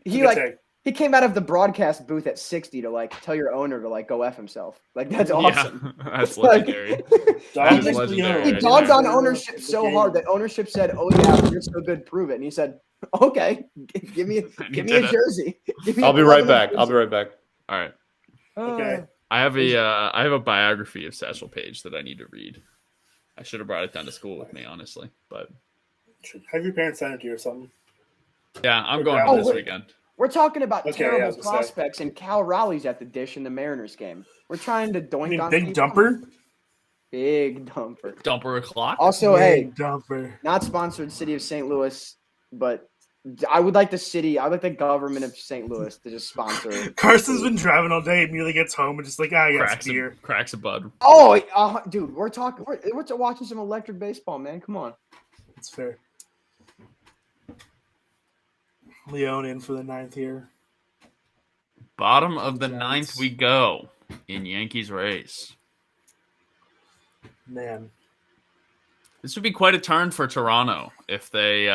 came out of the broadcast booth at 60 to like tell your owner to like go F himself. Like that's awesome. Yeah, that's legendary. He dogged on ownership so hard that ownership said, "Oh yeah, you're so good, prove it." And he said, "Okay, give me a jersey." I'll be right back. All right. Okay. I have a biography of Satchel Paige that I need to read. I should have brought it down to school with me, honestly, but. Have your parents send it to you or something? Yeah, I'm going home this weekend. We're talking about terrible prospects, and Cal Raleigh's at the dish in the Mariners game. We're trying to doink on Big Dumper? Big Dumper. Dumper o'clock? Also, Dumper. Not sponsored City of St. Louis, but I would like the government of St. Louis to just sponsor. Carson's been driving all day, immediately gets home and just like, I got beer. Cracks a bud. Oh, dude, we're watching some electric baseball, man. Come on. That's fair. Leone in for the 9th here. Bottom of the 9th we go in Yankees race. Man. This would be quite a turn for Toronto if they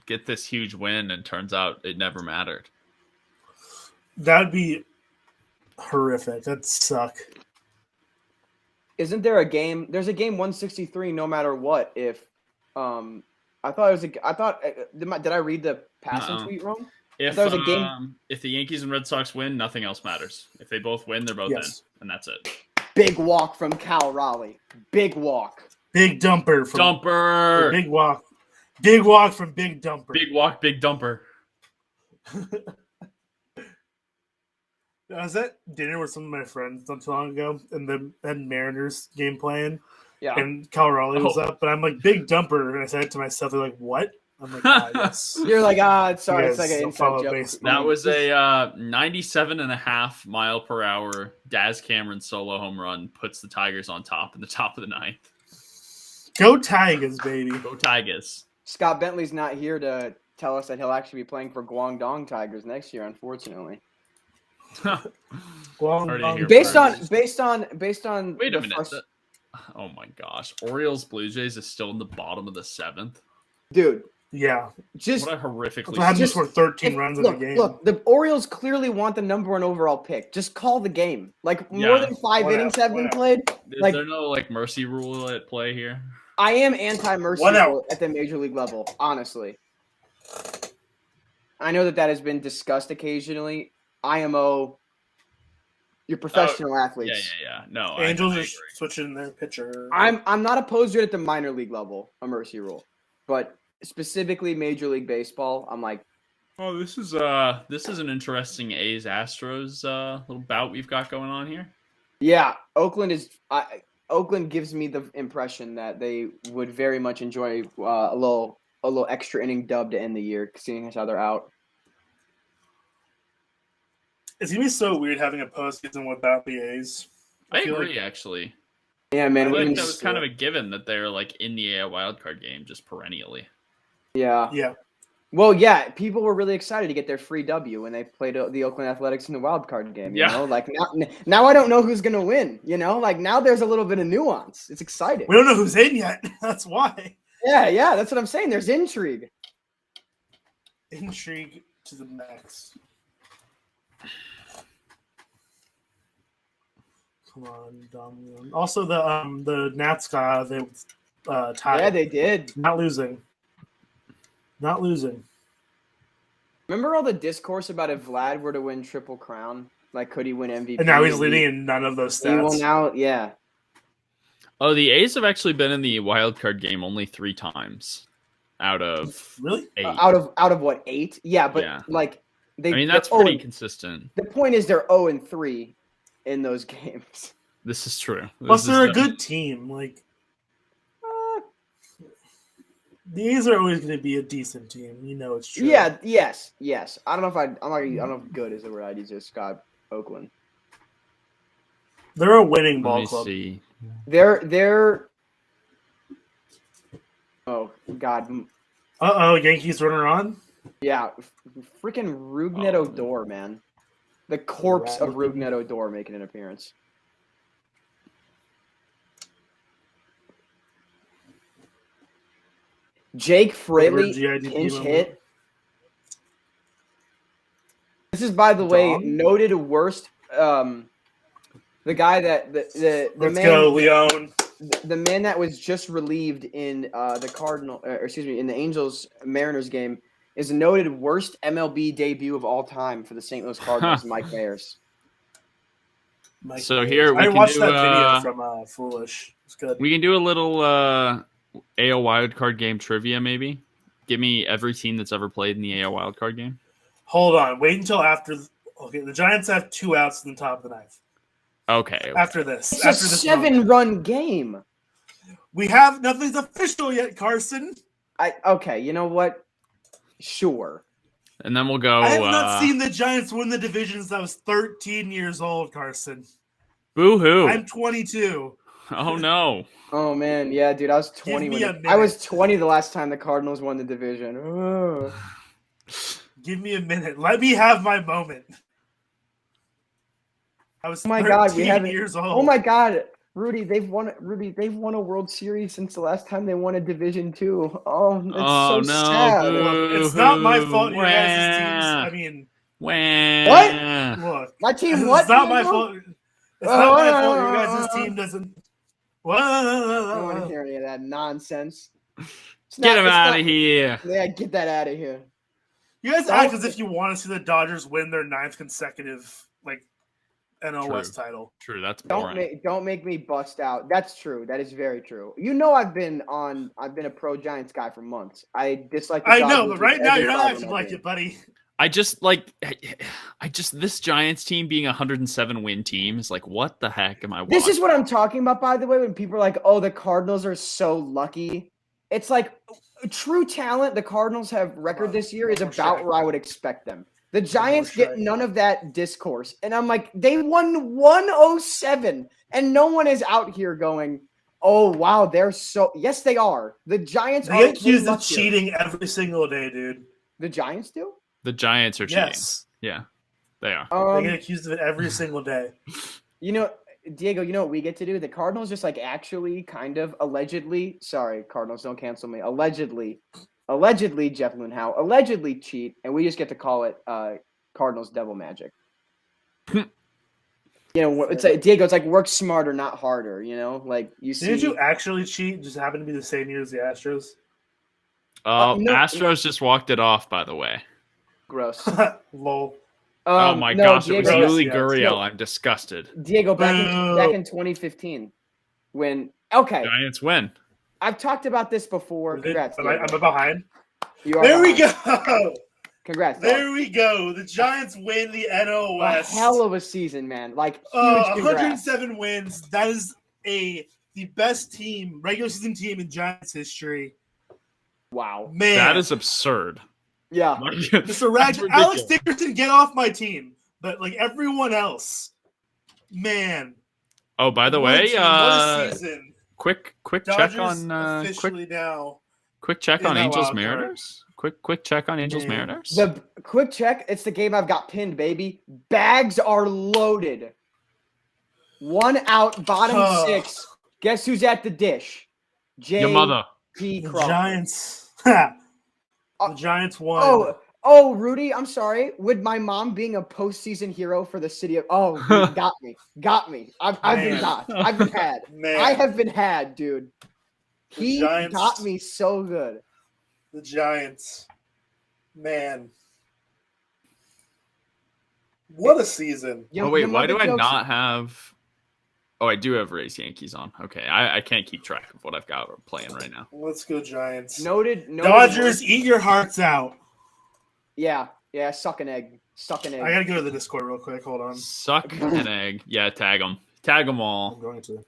get this huge win and turns out it never mattered. That'd be horrific. That'd suck. Isn't there a game? There's a game 163 no matter what if did I read the passing tweet wrong? If the Yankees and Red Sox win, nothing else matters. If they both win, they're both in, and that's it. Big walk from Cal Raleigh. Big walk. Big Dumper from Dumper. Big walk. Big walk from Big Dumper. Big walk, Big Dumper. I was at dinner with some of my friends not too long ago, and the Mariners game playing. Yeah. And Cal Raleigh was up, but I'm like, big dumper. And I said it to myself, they're like, what? I'm like, yes. You're like, sorry, it's like an inside joke. Baseball. That was a 97.5 mile per hour Daz Cameron solo home run, puts the Tigers on top in the top of the ninth. Go Tigers, baby. Go Tigers. Scott Bentley's not here to tell us that he'll actually be playing for Guangdong Tigers next year, unfortunately. Based on Wait a minute. Oh my gosh. Orioles Blue Jays is still in the bottom of the 7th. Dude. Yeah. Just what a horrifically just for 13 runs in the game. Look, the Orioles clearly want the number 1 overall pick. Just call the game. Like more than 5 innings have been played. Is there no mercy rule at play here? I am anti-mercy rule at the major league level, honestly. I know that has been discussed occasionally. IMO, you're professional athletes. Yeah. No, Angels are switching their pitcher. I'm not opposed to it at the minor league level, a mercy rule, but specifically Major League Baseball, I'm like, oh, this is an interesting A's Astros little bout we've got going on here. Yeah, Oakland gives me the impression that they would very much enjoy a little extra inning dub to end the year, seeing as how they're out. It's gonna be so weird having a postseason without the A's. I agree, actually. Yeah, man. I feel like that was kind of a given that they're in the AL wildcard game just perennially. Yeah. Yeah. Well, yeah, people were really excited to get their free W when they played the Oakland Athletics in the wild card game. You know, now I don't know who's gonna win. You know, now there's a little bit of nuance. It's exciting. We don't know who's in yet. That's why. Yeah, that's what I'm saying. There's intrigue. Intrigue to the max. Come on, Dom. Also, the Nats got they tied. Yeah, they did. Not losing. Remember all the discourse about if Vlad were to win Triple Crown? Like, could he win MVP? And now he's leading in none of those stats. Well, now, yeah. Oh, the A's have actually been in the wild card game only 3 times out of really 8. Out of what, 8? Yeah, but that's pretty consistent. The point is they're 0-3 in those games. This is true. Plus, they're a good team. The A's are always going to be a decent team. You know it's true. Yeah. Yes. I don't know if good is the word I'd use to describe Oakland. They're a winning ball club. See. They're. Oh God. Yankees runner on. Yeah, freaking Rougned Odor, man. The corpse of Rougned Odor making an appearance. Jake Fraley pinch hit. This is, by the way, noted worst. The guy that the man that was just relieved in in the Angels Mariners game is noted worst MLB debut of all time for the St. Louis Cardinals, Mike Mayers. Here we I can watched that video from Foolish. It's good. We can do a little AL wildcard game trivia, maybe. Give me every team that's ever played in the AL wildcard game. Hold on. Wait until after. Okay, the Giants have 2 outs in the top of the 9th. Okay. After this. It's a 7-run game. We have nothing's official yet, Carson. Okay, you know what? Sure. And then we'll go. I have not seen the Giants win the division since I was 13 years old, Carson. Boo-hoo. I'm 22. Oh, no. Oh, man. Yeah, dude, I was 20. I was 20 the last time the Cardinals won the division. Ugh. Give me a minute. Let me have my moment. I was 13 years old. Oh, my God. Rudy, they've won a World Series since the last time they won a Division II. Oh, it's so sad. Look, it's not my fault your guys' teams. I mean, what? Look, my team. What? It's not my fault. It's not my fault your guys' team doesn't. I don't want to hear any of that nonsense. Get him out of here. Yeah, get that out of here. You guys act as if you want to see the Dodgers win their 9th consecutive NL West title. True, that's boring. Don't make me bust out. That's true. That is very true. You know, I've been a pro Giants guy for months. I dislike. I know, but right now you're not acting like it, buddy. I just this Giants team being a 107 win team is like, what the heck am I watching? This is what I'm talking about, by the way, when people are like, oh, the Cardinals are so lucky. It's like true talent. The Cardinals have record this year is about where I would expect them. The Giants get none of that discourse. And I'm like, they won 107 and no one is out here going, oh, wow, they're so – yes, they are. The Giants are accused of cheating every single day, dude. The Giants do? The Giants are cheating. Yes. Yeah, they are. They get accused of it every single day. You know, Diego, you know what we get to do? The Cardinals just like actually kind of allegedly – sorry, Cardinals, don't cancel me. Allegedly, Jeff Lunhow, allegedly cheat, and we just get to call it Cardinals devil magic. You know, it's like Diego. It's like work smarter, not harder. You know, like you see. Did you actually cheat? Just happen to be the same year as the Astros. No, Astros just walked it off. By the way, gross. Lol. Oh my gosh, Diego, it was Yuli Gurriel. I'm disgusted. Diego, back in 2015, when Giants win. I've talked about this before. Congrats. I'm behind. There we go. Congrats. There we go. The Giants win the NL West. A hell of a season, man. Like huge 107 wins. That is the best regular season team in Giants history. Wow. Man. That is absurd. Yeah. Mr. Raj, Alex Dickerson, get off my team. But like everyone else, man. Oh, by the way, what a season. Quick Dodgers check on officially now. Quick check on Angels Mariners. Quick check on Angels Mariners. The quick check. It's the game I've got pinned, baby. Bags are loaded. 1 out, bottom 6. Guess who's at the dish? Your mother. The Giants. The Giants won. Oh, Rudy, I'm sorry. Would my mom being a postseason hero for the city of dude, got me. I've been got. I've been had. Man. I have been had, dude. He got me so good. The Giants. Man. What a season. Oh, wait, why do I not have... Oh, I do have Rays Yankees on. Okay, I can't keep track of what I've got playing right now. Let's go Giants. Noted. Dodgers, eat your hearts out. Yeah, suck an egg. I gotta go to the Discord real quick. Hold on. Suck an egg. Yeah, tag them. Tag them all. I'm going to.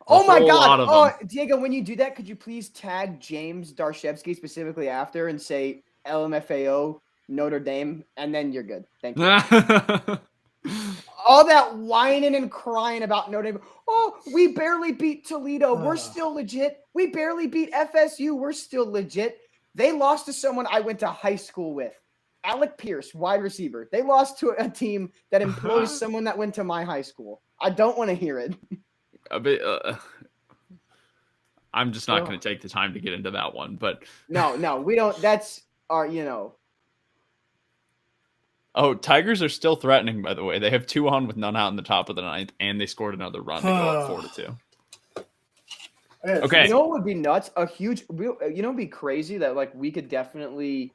Oh my God! Oh, Diego, when you do that, could you please tag James Darshevsky specifically after and say LMFAO Notre Dame, and then you're good. Thank you. All that whining and crying about Notre Dame. Oh, we barely beat Toledo. We're still legit. We barely beat FSU. We're still legit. They lost to someone I went to high school with. Alec Pierce, wide receiver. They lost to a team that employs someone that went to my high school. I don't want to hear it. A bit. I'm just not going to take the time to get into that one. But no, we don't. That's our, Oh, Tigers are still threatening, by the way. They have 2 on with none out in the top of the 9th, and they scored another run to go up 4-2. Okay. You know what would be nuts? It'd be crazy that like we could definitely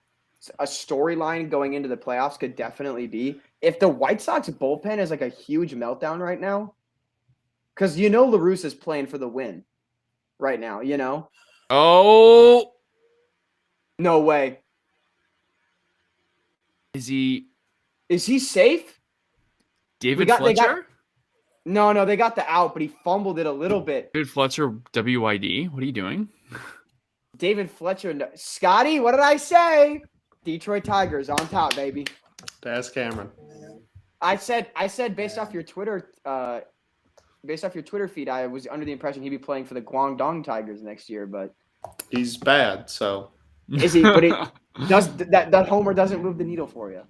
a storyline going into the playoffs could definitely be if the White Sox bullpen is like a huge meltdown right now. Because La Russa is playing for the win right now, Oh. No way. Is he safe? David Fletcher? No, they got the out, but he fumbled it a little bit. David Fletcher, WYD? What are you doing? David Fletcher. Scotty, what did I say? Detroit Tigers on top, baby. Ask Cameron. I said based off your Twitter feed, I was under the impression he'd be playing for the Guangdong Tigers next year, but he's bad, so is he? But that homer doesn't move the needle for you.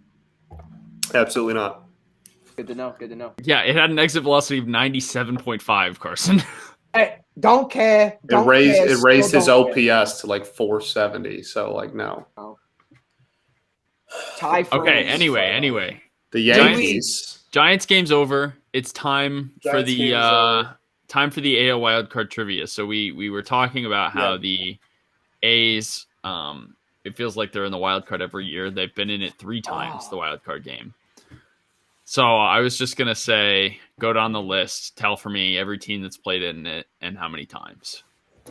Absolutely not. Good to know. Yeah, it had an exit velocity of 97.5, Carson. Hey, don't care. It raised his OPS to like 470, so like no. Okay, anyway. The Yankees. Giants game's over. It's time for the AL wildcard trivia. So we were talking about how the A's it feels like they're in the wild card every year. They've been in it 3 times, the wild card game. So I was just gonna say, go down the list, tell for me every team that's played in it and how many times.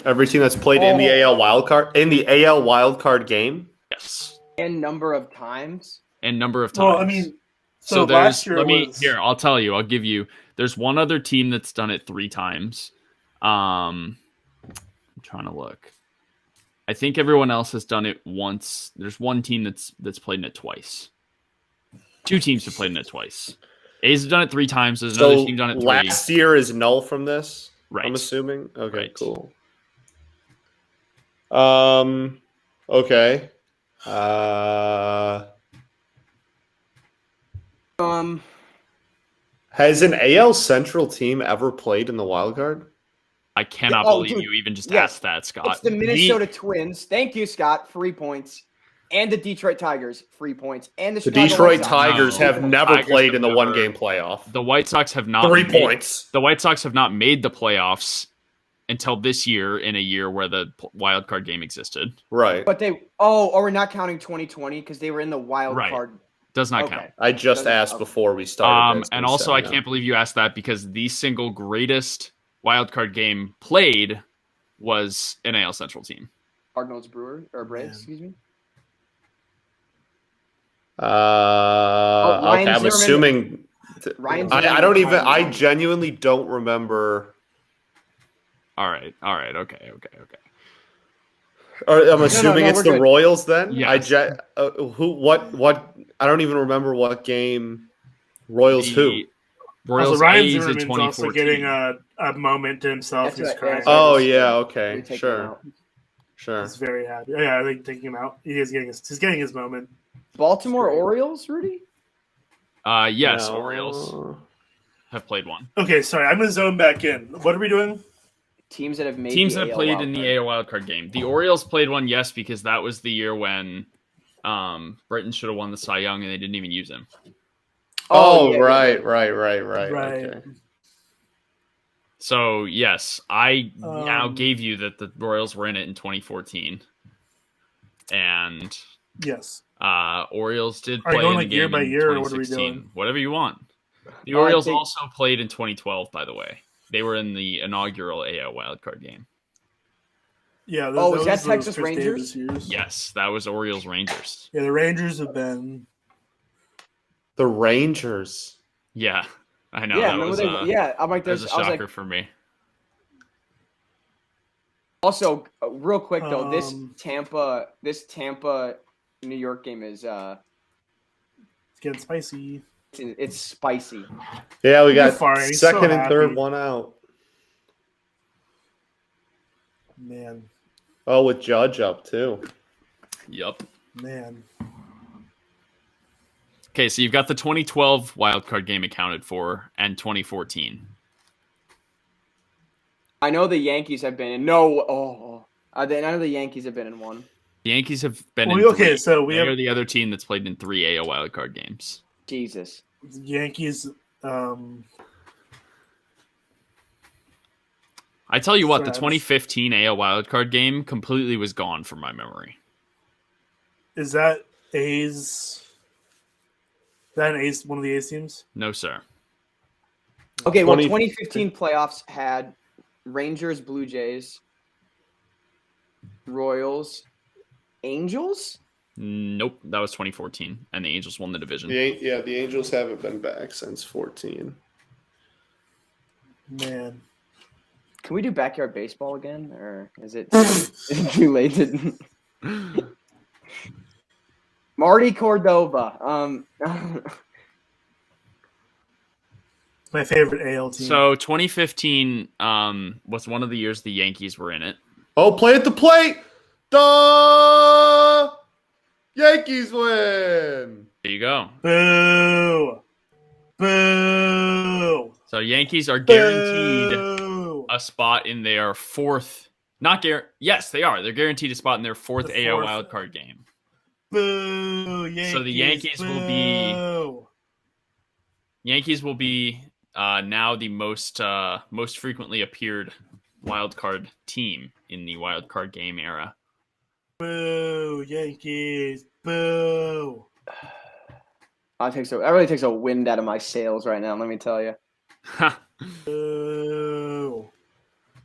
Every team that's played in the AL wildcard game. Yes. And number of times. and number of times. Well, I mean, so last there's year here. I'll tell you. I'll give you. There's one other team that's done it 3 times. I'm trying to look. I think everyone else has done it once. There's one team that's played in it twice. 2 teams have played in it twice. A's have done it 3 times. There's another team done it 3. Last year is null from this. Right. I'm assuming. Okay. Right. Cool. Okay. Has an AL Central team ever played in the wild card? I cannot believe you even just asked that, Scott. It's the Minnesota Twins. Thank you, Scott. 3 points. And the Detroit Tigers, 3 points. And the Detroit Tigers have never played in the one-game playoff. The White Sox have not 3 points. The White Sox have not made the playoffs until this year, in a year where the wild card game existed. Right. But or we're not counting 2020 because they were in the wild card. Does not count. I just asked before we started. And also, I can't believe you asked that because the single greatest wild card game played was an AL Central team. Cardinals, Braves, excuse me. Okay, I'm assuming. I don't even. I genuinely don't remember. All right. Okay. I'm assuming it's the Royals then. Yes. What? I don't even remember what game. Royals who? Royals Ryan A's in Zimmerman's 2014. also getting a moment to himself. He's crying. Oh yeah. Okay. Sure. He's very happy. Yeah, I think taking him out. He's getting his moment. Baltimore Orioles, Rudy? Yes, Orioles have played one. Okay, sorry, I'm gonna zone back in. What are we doing? Teams that have played in the AL wildcard game. The Orioles played one, yes, because that was the year when Britton should have won the Cy Young and they didn't even use him. Right. Okay. So yes, I now gave you that the Royals were in it in 2014, and yes, Orioles did play in the game year by in year, 2016. or what are we doing? Whatever you want. The Orioles also played in 2012, by the way. They were in the inaugural AL wildcard game. Yeah. Is that Texas Rangers? Yes, that was Orioles Rangers. Yeah, the Rangers have been. The Rangers. Yeah, I know. Yeah, that was, I'm like, there's a shocker for me. Also, real quick though, this Tampa New York game is it's getting spicy. It's spicy. Yeah, we got second and third one out. Man. Oh, with Judge up too. Yep. Man. Okay, so you've got the 2012 wildcard game accounted for and 2014. I know the Yankees have been in. I know the Yankees have been in one. The Yankees have been in 3. So we are the other team that's played in 3 AL wildcard games. Jesus. Yankees. I tell you what, the 2015 AL wildcard game completely was gone from my memory. Is that A's? One of the A's teams? No, sir. Okay, well, 2015 playoffs had Rangers, Blue Jays, Royals, Angels? Nope, that was 2014, and the Angels won the division. The Angels haven't been back since 14. Man. Can we do backyard baseball again, or is it too late? Marty Cordova. My favorite AL team. So 2015 was one of the years the Yankees were in it. Oh, play at the plate! Duh! Yankees win! There you go. Boo! Boo! So Yankees are guaranteed a spot in their fourth. Yes, they are. They're guaranteed a spot in their fourth AL wildcard game. Boo! Yankees, so the Yankees will be now the most frequently appeared wildcard team in the wildcard game era. Boo! Yankees! Boo! That really takes a wind out of my sails right now. Let me tell you. Boo!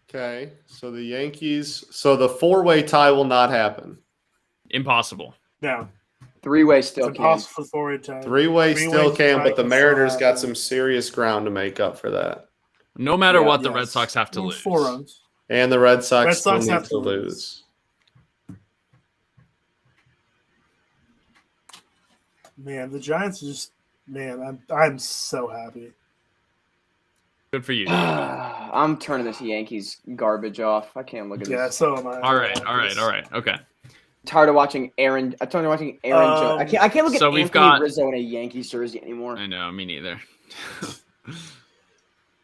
Okay, so the Yankees. So the 4-way tie will not happen. Impossible. No. Three-way still It's can. impossible for the four-way tie. Three-way still can, but the still Mariners got happen. some serious ground to make up for that. No matter what, the Yes. Red Sox have to lose. 4 runs. And the Red Sox, Red Sox still have need to to lose. lose. Man, the Giants are just I'm so happy. Good for you. I'm turning this Yankees garbage off. I can't look at Yeah, this. so am I. All right. Okay. Tired of watching Aaron. I'm tired of watching Aaron Judge. I can't look at so we've Anthony got- Rizzo in a Yankees jersey anymore. I know, me neither.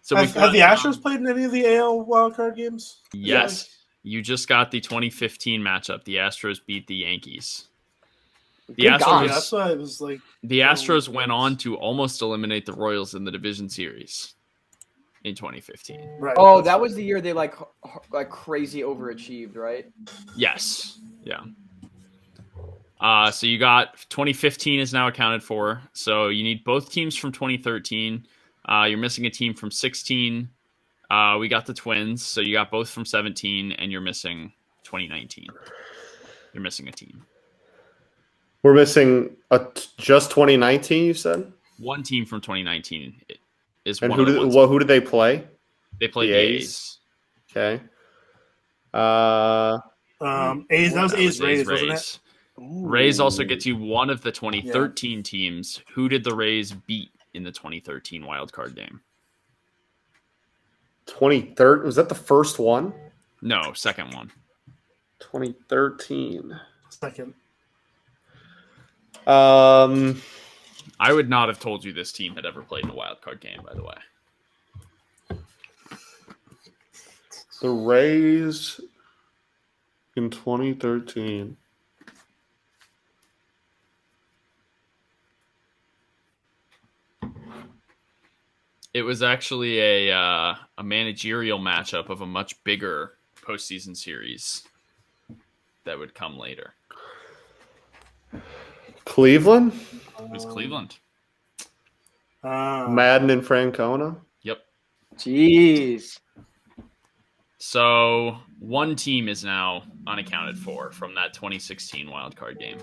So have the Astros played in any of the AL wildcard games? Yes. You just got the 2015 matchup. The Astros beat the Yankees. The Good Astros, God. Yeah, that's why I was like. the Astros went on to almost eliminate the Royals in the division series in 2015. Right, Oh, that was the year they like crazy overachieved, right? Yes. Yeah. So you got 2015 is now accounted for. So you need both teams from 2013. You're missing a team from 16. We got the Twins, so you got both from 17, and you're missing 2019. You're missing a team. We're missing just 2019, you said? One team from 2019 is And one who of the did, ones. who did they play? They played the the A's? A's. Okay. A's. That was That A's was Rays, wasn't it? Rays also gets you one of the 2013 teams. Who did the Rays beat in the 2013 wild card game? 2013. Was that the first one? No, second one. 2013. Second. I would not have told you this team had ever played in a wild card game, by the way. The Rays in 2013. It was actually a managerial matchup of a much bigger postseason series that would come later. Cleveland? It was Cleveland. Madden and Francona? Yep. Jeez. So one team is now unaccounted for from that 2016 wildcard game.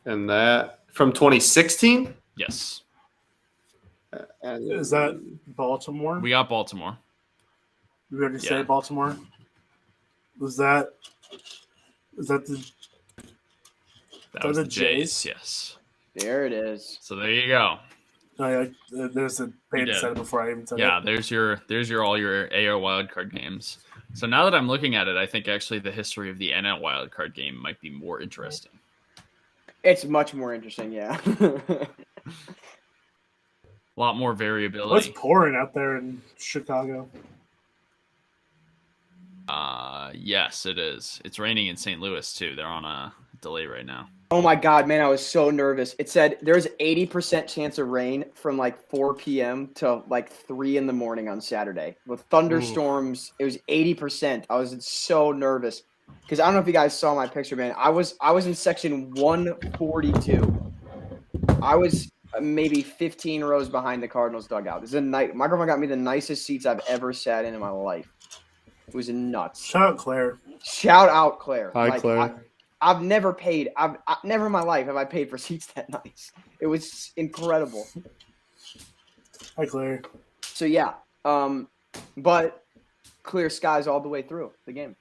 And that from 2016? Yes. Is that Baltimore? We got Baltimore. We already say Baltimore. Is that the That was the Jays, yes. There it is. So there you go. There's a paid set before I even said it. Yeah, there's your all your AO wildcard games. So now that I'm looking at it, I think actually the history of the NL wildcard game might be more interesting. It's much more interesting, yeah. A lot more variability. What's pouring out there in Chicago? Yes, it is. It's raining in St. Louis too. They're on a delay right now. Oh my God, man, I was so nervous. It said there's 80% chance of rain from like 4 p.m. to like 3 in the morning on Saturday. With thunderstorms, it was 80%. I was so nervous because I don't know if you guys saw my picture, man. I was in section 142. I was maybe 15 rows behind the Cardinals dugout. This is a night. My girlfriend got me the nicest seats I've ever sat in my life. It was nuts. Shout out Claire. Shout out Claire. Hi, Claire. I've never paid. Never in my life have I paid for seats that nice. It was incredible. Hi, Claire. So yeah, but clear skies all the way through the game.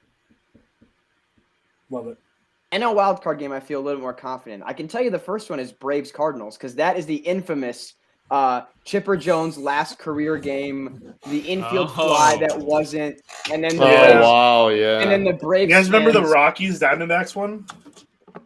Love it. NL wildcard game, I feel a little more confident. I can tell you the first one is Braves Cardinals because that is the infamous Chipper Jones last career game, the infield fly that wasn't, and then the Braves, and then the Braves. You guys remember the Rockies Diamondbacks one?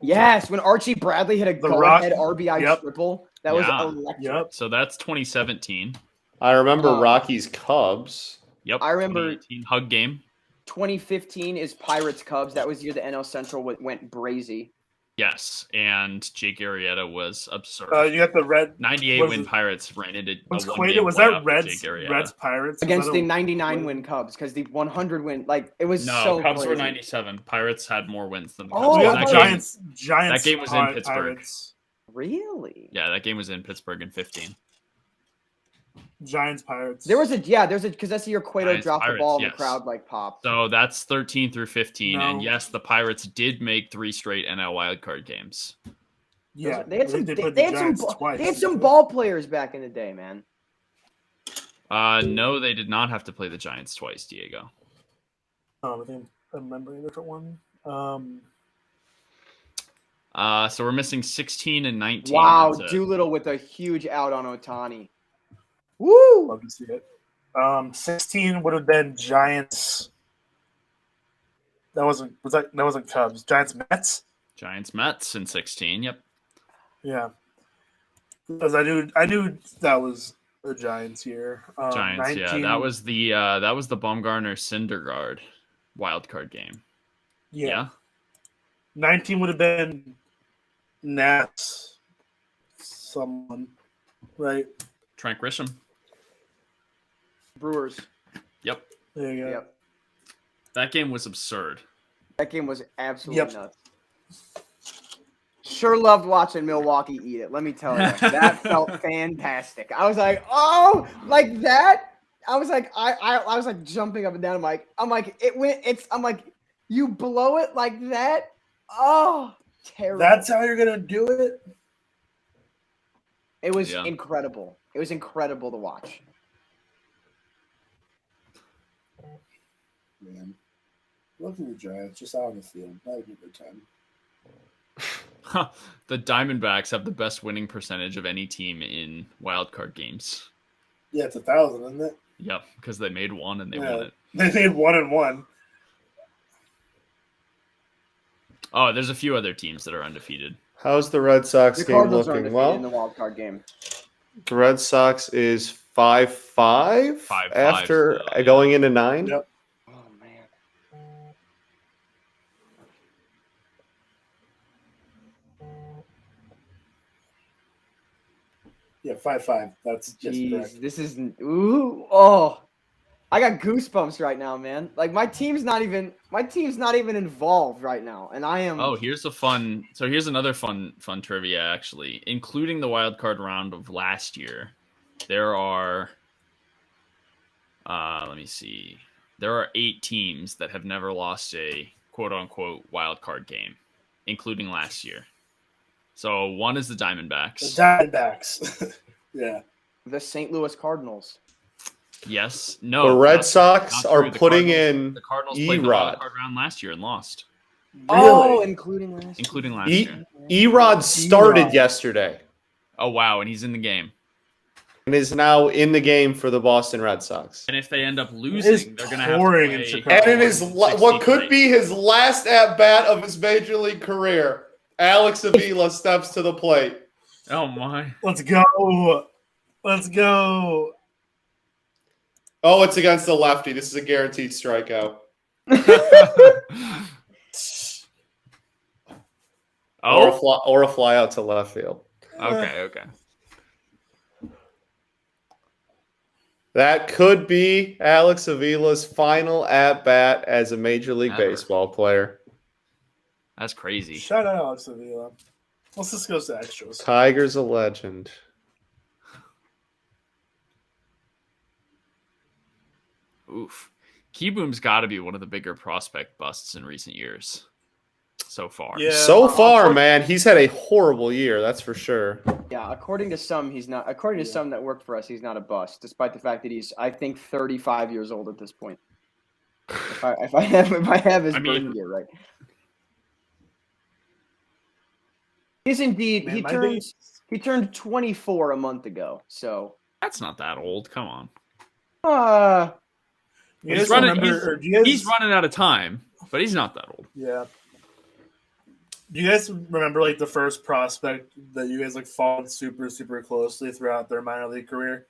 Yes, when Archie Bradley hit a go-ahead RBI triple, that was electric. Yep. So that's 2017. I remember Rockies Cubs. Yep. I remember hug game. 2015 is Pirates Cubs. That was the year the NL Central went brazy. Yes, and Jake Arrieta was absurd. You got the red 98 win Pirates ran into was that Reds Pirates against the 99 win Cubs because the 100 win it was so Cubs crazy. were 97. Pirates had more wins than the Cubs. Oh, Giants. That game was in Pittsburgh. Pirates. Really? Yeah, that game was in Pittsburgh in 15. Giants Pirates. There's a because that's the year Cueto dropped the ball and the crowd like popped. So that's 13 through 15, and yes, the Pirates did make 3 straight NL wildcard games. Yeah, they had some ball players back in the day, man. No, they did not have to play the Giants twice, Diego. I think I'm remembering a different one. So we're missing 16 and 19. Wow, Doolittle with a huge out on Ohtani. Woo! Love to see it. 16 would have been Giants. That wasn't Cubs. Giants Mets. Giants Mets in 16. Yep. Yeah. Because I knew that was the Giants year. Giants. 19, yeah, that was the Bumgarner Syndergaard wild card game. Yeah. 19 would have been Nats. Someone, right? Trank Grisham. Brewers. Yep. There you go. Yep. That game was absurd. That game was absolutely nuts. Sure loved watching Milwaukee eat it. Let me tell you, that felt fantastic. I was like, oh, like that. I was like, I was like jumping up and down. I'm like, you blow it like that. Oh, terrible. That's how you're gonna do it. It was incredible. It was incredible to watch. Man, look at the Giants just out on the field. That would be a good time. The Diamondbacks have the best winning percentage of any team in wildcard games. Yeah, it's 1,000, isn't it? Yep, because they made one and they won it. They made 1-1. Oh, there's a few other teams that are undefeated. How's the Red Sox game looking? Well, in the wild card game, the Red Sox is 5-5 after going into 9. Yep. Oh man. Yeah, 5-5. That's just correct. This is oh. I got goosebumps right now, man. Like my team's not even involved right now, and I am. Oh, here's another fun trivia actually, including the wild card round of last year. There are, let me see. There are 8 teams that have never lost a quote unquote wild card game, including last year. So one is the Diamondbacks. The Diamondbacks. Yeah. The St. Louis Cardinals. Yes. No. The Red Sox are putting in the Cardinals played the wild card round last year and lost. Really? Oh, including last year. Erod started yesterday. Oh wow, and he's in the game. And is now in the game for the Boston Red Sox. And if they end up losing, they're going to have to play in Chicago. And in his what could be his last at bat of his major league career, Alex Avila steps to the plate. Oh my! Let's go! Let's go! Oh, it's against the lefty. This is a guaranteed strikeout. Or a fly out to left field. Okay. That could be Alex Avila's final at-bat as a Major League Baseball player. That's crazy. Shout out Alex Avila. Let's just go to extras. Tiger's a legend. Oof. Keyboom's got to be one of the bigger prospect busts in recent years so far. Yeah, so far, man, he's had a horrible year, that's for sure. Yeah, according to some, he's not. According to some that worked for us, he's not a bust, despite the fact that he's, I think, 35 years old at this point. If I have his birth year right. He's indeed. Man, he turned 24 a month ago. So that's not that old. Come on. He's running out of time, but he's not that old. Yeah. Do you guys remember like the first prospect that you guys like followed super, super closely throughout their minor league career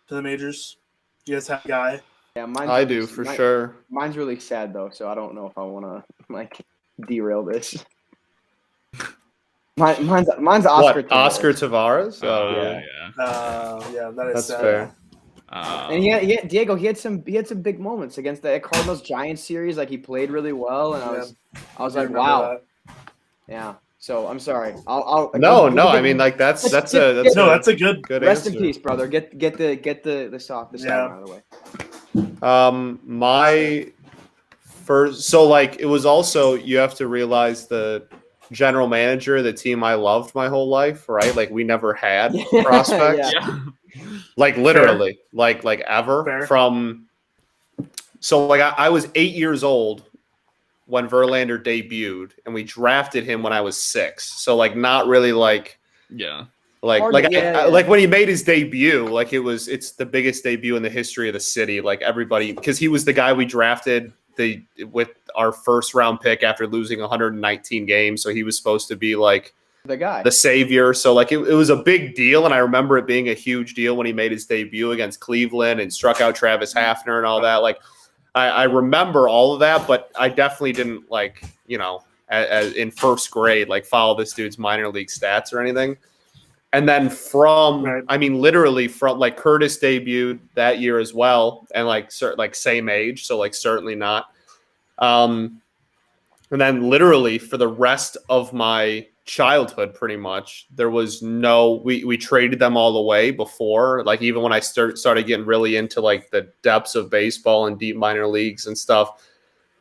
to the majors? Do you guys have a guy? Yeah, I do for sure. Mine's really sad though, so I don't know if I want to like derail this. Mine's Oscar. What, Oscar Tavares? Yeah, that's sad. Fair. And Diego, he had some big moments against the Cardinals Giants series. Like he played really well, and I was like, wow. That. Yeah. So I'm sorry. I'll no. I mean, like that's a good rest answer. in peace, brother. Get the sock out of the way. My first, so like it was also, you have to realize the general manager of the team I loved my whole life, right? Like we never had prospects, like literally, like ever. Fair. So like I was 8 years old when Verlander debuted, and we drafted him when I was 6. So like not really like like when he made his debut, like it's the biggest debut in the history of the city. Like everybody, because he was the guy we drafted with our first round pick after losing 119 games. So he was supposed to be like the guy, the savior. So like it was a big deal, and I remember it being a huge deal when he made his debut against Cleveland and struck out Travis Hafner and all that. Like I remember all of that, but I definitely didn't like, as in first grade, like follow this dude's minor league stats or anything. And then literally from like Curtis debuted that year as well, and like same age, so like certainly not. And then literally for the rest of my childhood, pretty much there was we traded them all away before. Like even when I started getting really into like the depths of baseball and deep minor leagues and stuff,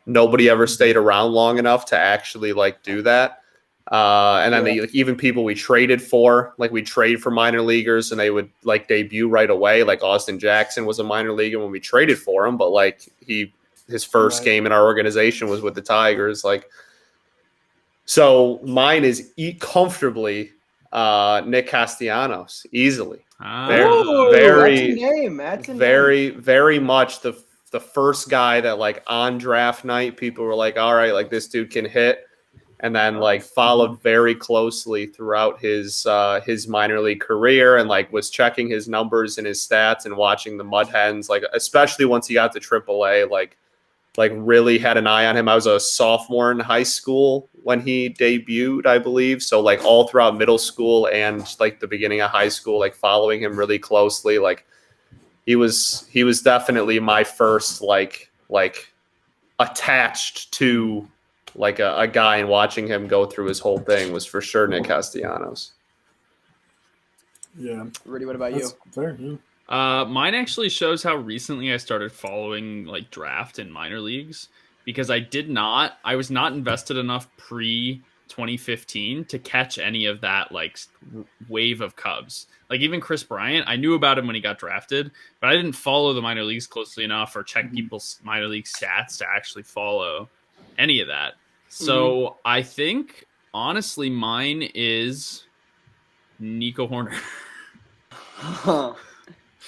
nobody ever stayed around long enough to actually like do that. And then even people we traded for, like we trade for minor leaguers and they would like debut right away. Like Austin Jackson was a minor leaguer when we traded for him, but like his first game in our organization was with the Tigers. Like, so mine is comfortably Nick Castellanos, easily. Very much the first guy that like on draft night people were like, all right, like this dude can hit. And then like followed very closely throughout his minor league career, and like was checking his numbers and his stats and watching the Mud Hens, like especially once he got to AAA, like really had an eye on him. I was a sophomore in high school when he debuted, I believe. So like all throughout middle school and like the beginning of high school, like following him really closely. Like he was definitely my first like attached to like a guy, and watching him go through his whole thing was for sure Nick Castellanos. Yeah. Rudy, what about you? Fair, yeah. Mine actually shows how recently I started following like draft in minor leagues, because I was not invested enough pre 2015 to catch any of that like wave of Cubs. Like even Chris Bryant, I knew about him when he got drafted, but I didn't follow the minor leagues closely enough or check people's minor league stats to actually follow any of that. So I think honestly mine is Nico Horner.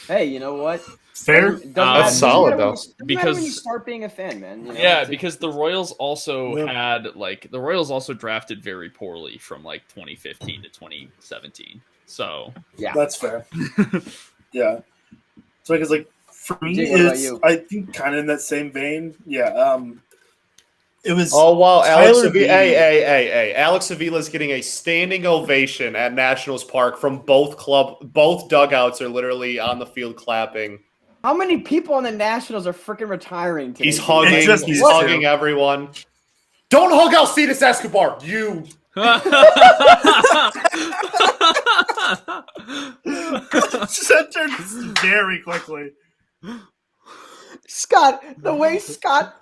Hey, you know what? Fair. That's solid though. Because when you start being a fan, man. You know, yeah, because the Royals also drafted very poorly from like 2015 to 2017. So yeah, that's fair. Yeah. So because like for me, I think kind of in that same vein. Yeah. It was. Oh wow, Alex Avila! Hey! Alex Avila's getting a standing ovation at Nationals Park from both dugouts are literally on the field clapping. How many people on the Nationals are freaking retiring today? He's hugging everyone. Don't hug Alcides Escobar, you. Centered very quickly. Scott, the way Scott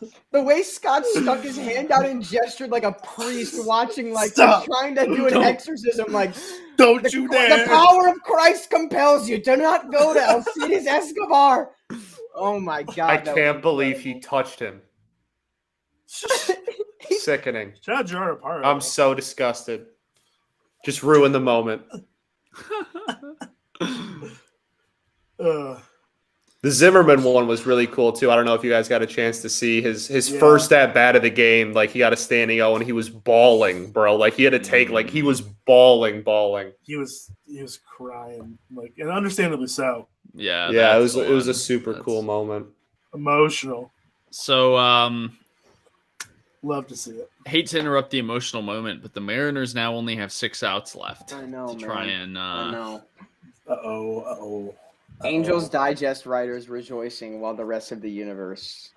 stuck his hand out and gestured like a priest watching, like trying to do an exorcism, like don't you dare! The power of Christ compels you. Do not go to Alcides Escobar. Oh my God! I can't believe he touched him. Sickening. I'm so disgusted. Just ruined the moment. The Zimmerman one was really cool too. I don't know if you guys got a chance to see his first at bat of the game. Like he got a standing O and he was bawling, bro. Like he had to take, like he was bawling. He was crying, like, and understandably so. Yeah. Yeah, it was a super cool moment. Emotional. So love to see it. Hate to interrupt the emotional moment, but the Mariners now only have 6 outs left. I know, to try and I know. Uh-oh. Angels Digest writers rejoicing while the rest of the universe,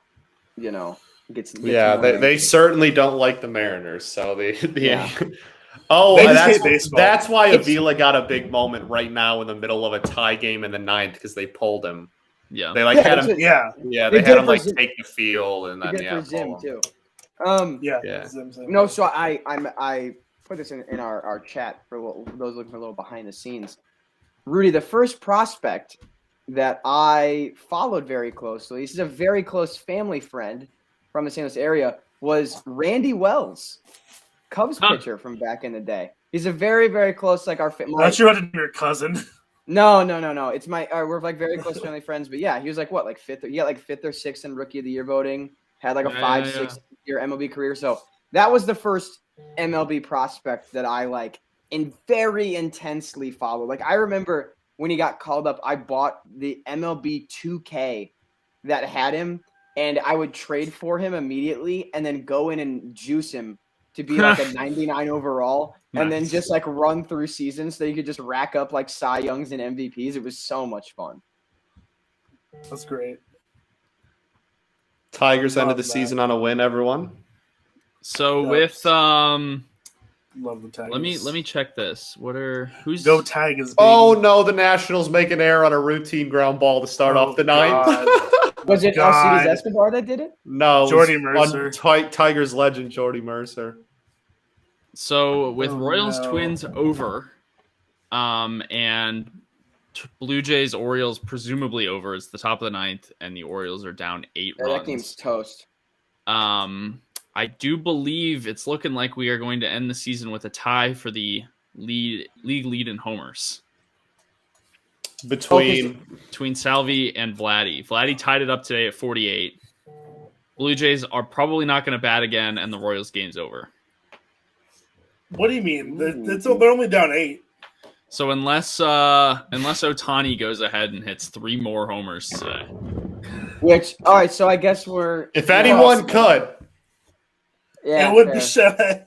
gets. Yeah, they certainly don't like the Mariners. So Oh, that's why Avila got a big moment right now in the middle of a tie game in the 9th because they pulled him. Yeah, they had him. They had him take the field and then for Zim too. No, so I put this in our chat for those looking for a little behind the scenes. Rudy, the first prospect that I followed very closely, this is a very close family friend from the St. Louis area, was Randy Wells, Cubs pitcher from back in the day. He's a very, very close, like our family. Not sure your cousin. No. It's we're like very close family friends. But yeah, he was like what, like fifth? He got like 5th or 6th in Rookie of the Year voting. Had like a 5-6 year MLB career. So that was the first MLB prospect that I like very intensely followed. Like I remember when he got called up, I bought the MLB 2K that had him, and I would trade for him immediately and then go in and juice him to be like a 99 overall and then just like run through seasons so you could just rack up like Cy Youngs and MVPs. It was so much fun. That's great. Tigers ended the season on a win, everyone. So with love the let Tigers. me check this. Who's Go Tigers, baby. Oh no, the Nationals make an error on a routine ground ball to start off the 9th. Was it Alcides Escobar that did it? No, Jordy Mercer. Tigers legend Jordy Mercer. So with Royals Twins over, and Blue Jays Orioles presumably over. It's the top of the 9th, and the Orioles are down 8 runs. That game's toast. I do believe it's looking like we are going to end the season with a tie for the league lead in homers between Salvi and Vladdy. Vladdy tied it up today at 48. Blue Jays are probably not going to bat again, and the Royals game's over. What do you mean? They're only down 8. So unless Ohtani goes ahead and hits 3 more homers today. All right, so I guess if anyone could. Yeah, it would be Shohei.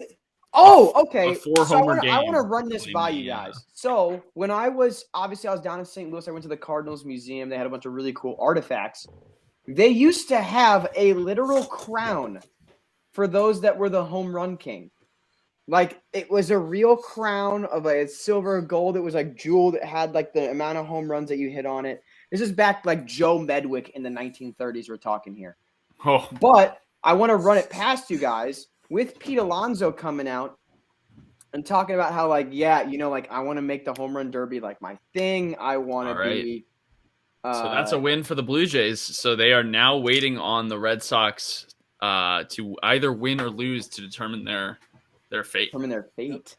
Oh, okay. So I want to run this by you guys. So when I was down in St. Louis, I went to the Cardinals Museum. They had a bunch of really cool artifacts. They used to have a literal crown for those that were the home run king. Like it was a real crown of a silver or gold. It was like jeweled. It had like the amount of home runs that you hit on it. This is back like Joe Medwick in the 1930s. We're talking here. Oh. But I want to run it past you guys with Pete Alonso coming out and talking about how like, I want to make the home run derby like my thing. I want to be. So that's a win for the Blue Jays. So they are now waiting on the Red Sox to either win or lose to determine their fate. Determine their fate.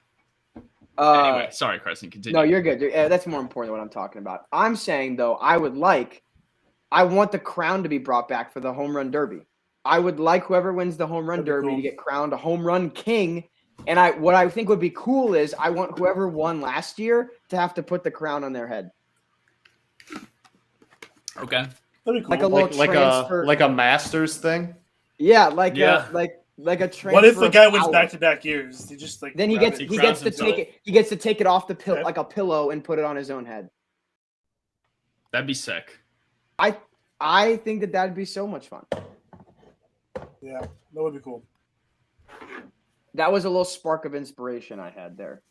Anyway, sorry, Carson, continue. No, you're good. That's more important than what I'm talking about. I'm saying, though, I want the crown to be brought back for the home run derby. I would like whoever wins the home run derby to get crowned a home run king. And what I think would be cool is I want whoever won last year to have to put the crown on their head. Okay. That'd be cool. Like a little transfer. Like a Masters thing? Yeah, like a transfer. What if the guy wins back-to-back years? He just like then he gets to take it off the pillow like a pillow and put it on his own head. That'd be sick. I think that'd be so much fun. Yeah, that would be cool. That was a little spark of inspiration I had there.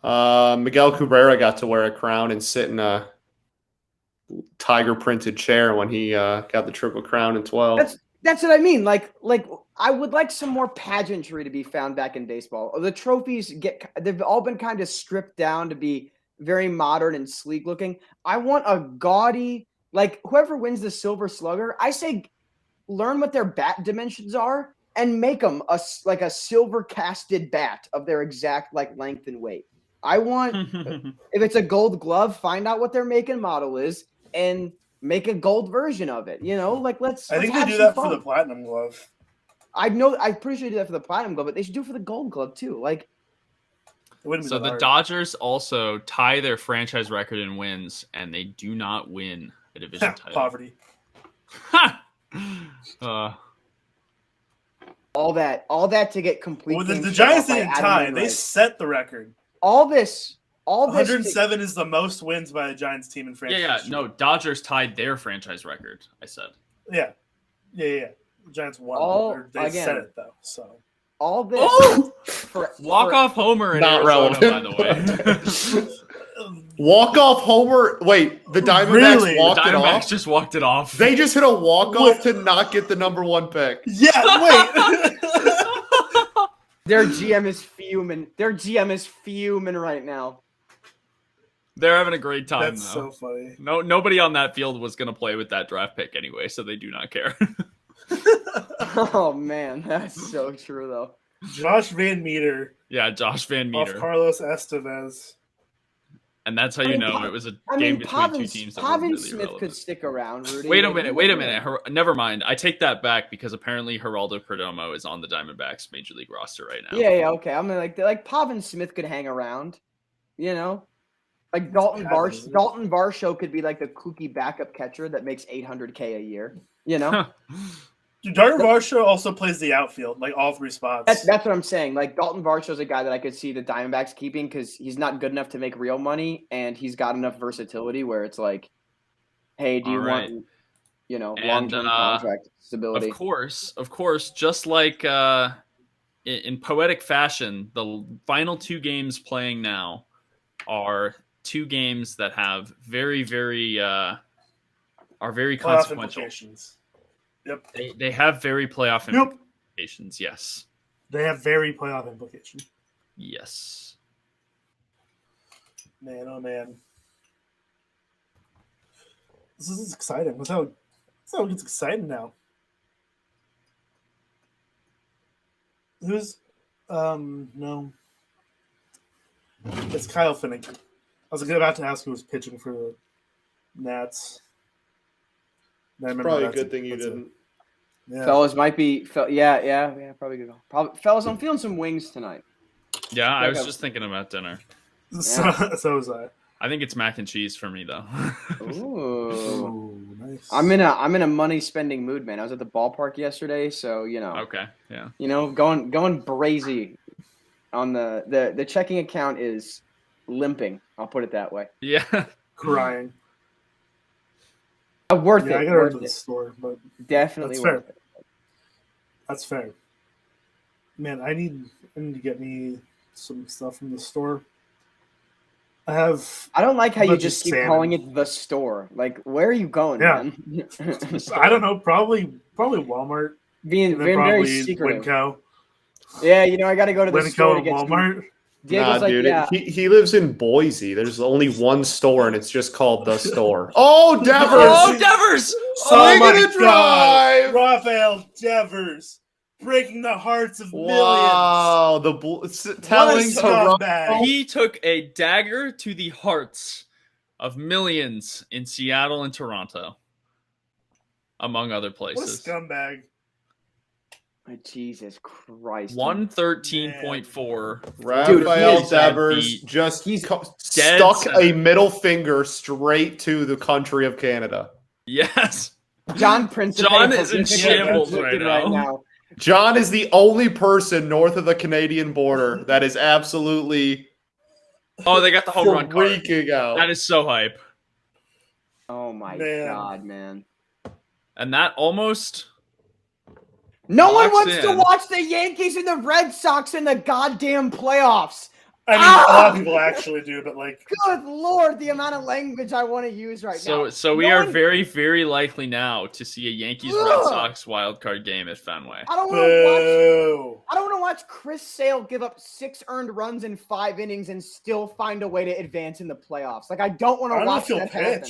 Miguel Cabrera got to wear a crown and sit in a tiger printed chair when he got the Triple Crown in 12. That's what I mean. Like I would like some more pageantry to be found back in baseball. The trophies they've all been kind of stripped down to be very modern and sleek looking. I want a gaudy, like whoever wins the Silver Slugger, I say learn what their bat dimensions are and make them a silver casted bat of their exact like length and weight. I want if it's a Gold Glove, find out what their make and model is and make a gold version of it. I think they do that for the Platinum Glove. I'm pretty sure they do that for the Platinum Glove, but they should do it for the Gold Glove too. So the Dodgers also tie their franchise record in wins, and they do not win a division title. Poverty. All that to get complete. Well, the Giants didn't tie. They set the record. All this 107 is the most wins by a Giants team in franchise. Yeah. No, Dodgers tied their franchise record. I said. Yeah. The Giants won. They set it though. So all this walk-off homer in Not Arizona, relevant. by the way. Walk-off homer. Wait, the Diamondbacks Really? walked The it Diamondbacks off? just walked it off. They just hit a walk-off to not get the number 1 pick. Yeah, wait. Their GM is fuming. Their GM is fuming right now. They're having a great time, That's though. so funny. Nobody on that field was going to play with that draft pick anyway, so they do not care. Oh man, that's so true though. Josh Van Meter Yeah, Josh Van off Meter. Carlos Estevez. And that's how you know it was a game between two teams that were Pavin really Smith relevant. could stick around. Rudy. Wait a minute. Never mind. I take that back because apparently Geraldo Perdomo is on the Diamondbacks Major League roster right now. Yeah, okay. I mean, like Pavin Smith could hang around, you know, like Dalton Varsho could be like the kooky backup catcher that makes $800K a year, you know. Dude, Dalton Varsho also plays the outfield, like all 3 spots. That's what I'm saying. Like Dalton Varsho is a guy that I could see the Diamondbacks keeping because he's not good enough to make real money, and he's got enough versatility where it's like, hey, do you want, you know, long-term contract stability? Of course. Just like in poetic fashion, the final 2 games playing now are 2 games that have very consequential. Yep. They have very playoff implications, yes. They have very playoff implications. Yes. Man, oh man. This is exciting. That's how it gets exciting now. Who's no. It's Kyle Finnegan. I was about to ask who was pitching for the Nats. Probably a good thing you didn't. Yeah. Fellas might be, yeah, probably good. Fellas, I'm feeling some wings tonight. Yeah, I was just thinking about dinner. So was I. I think it's mac and cheese for me though. Ooh, nice. I'm in a money spending mood, man. I was at the ballpark yesterday, so you know. Okay, yeah. You know, going brazy on the checking account is limping. I'll put it that way. Yeah. Crying. Worth it. I gotta go to the store, but definitely worth it. That's fair. Man, I need to get me some stuff from the store. I don't like how you just keep calling it the store. Like, where are you going, man? I don't know. Probably Walmart. Being very secretive. Winco. Yeah, you know, I got to go to the store to get Walmart. Diego's like, dude, yeah. he lives in Boise. There's only one store, and it's just called the store. Oh, Devers! Oh, Devers! Oh my God! Rafael Devers breaking the hearts of millions. Wow, telling Toronto. He took a dagger to the hearts of millions in Seattle and Toronto, among other places. What a scumbag! Jesus Christ. 113.4. Rafael Devers just stuck a middle finger straight to the country of Canada. Yes. John Prince. John is in shambles right now. John is the only person north of the Canadian border that is absolutely they got the home run card. Freaking out. That is so hype. Oh my God, man. And that almost... No one wants to watch the Yankees and the Red Sox in the goddamn playoffs. I mean, a lot of people actually do, but like... Good Lord, the amount of language I want to use right now. So we are very, very likely now to see a Yankees-Red Sox wildcard game at Fenway. I don't want to watch Chris Sale give up 6 earned runs in 5 innings and still find a way to advance in the playoffs. Like, I don't want to watch that happen.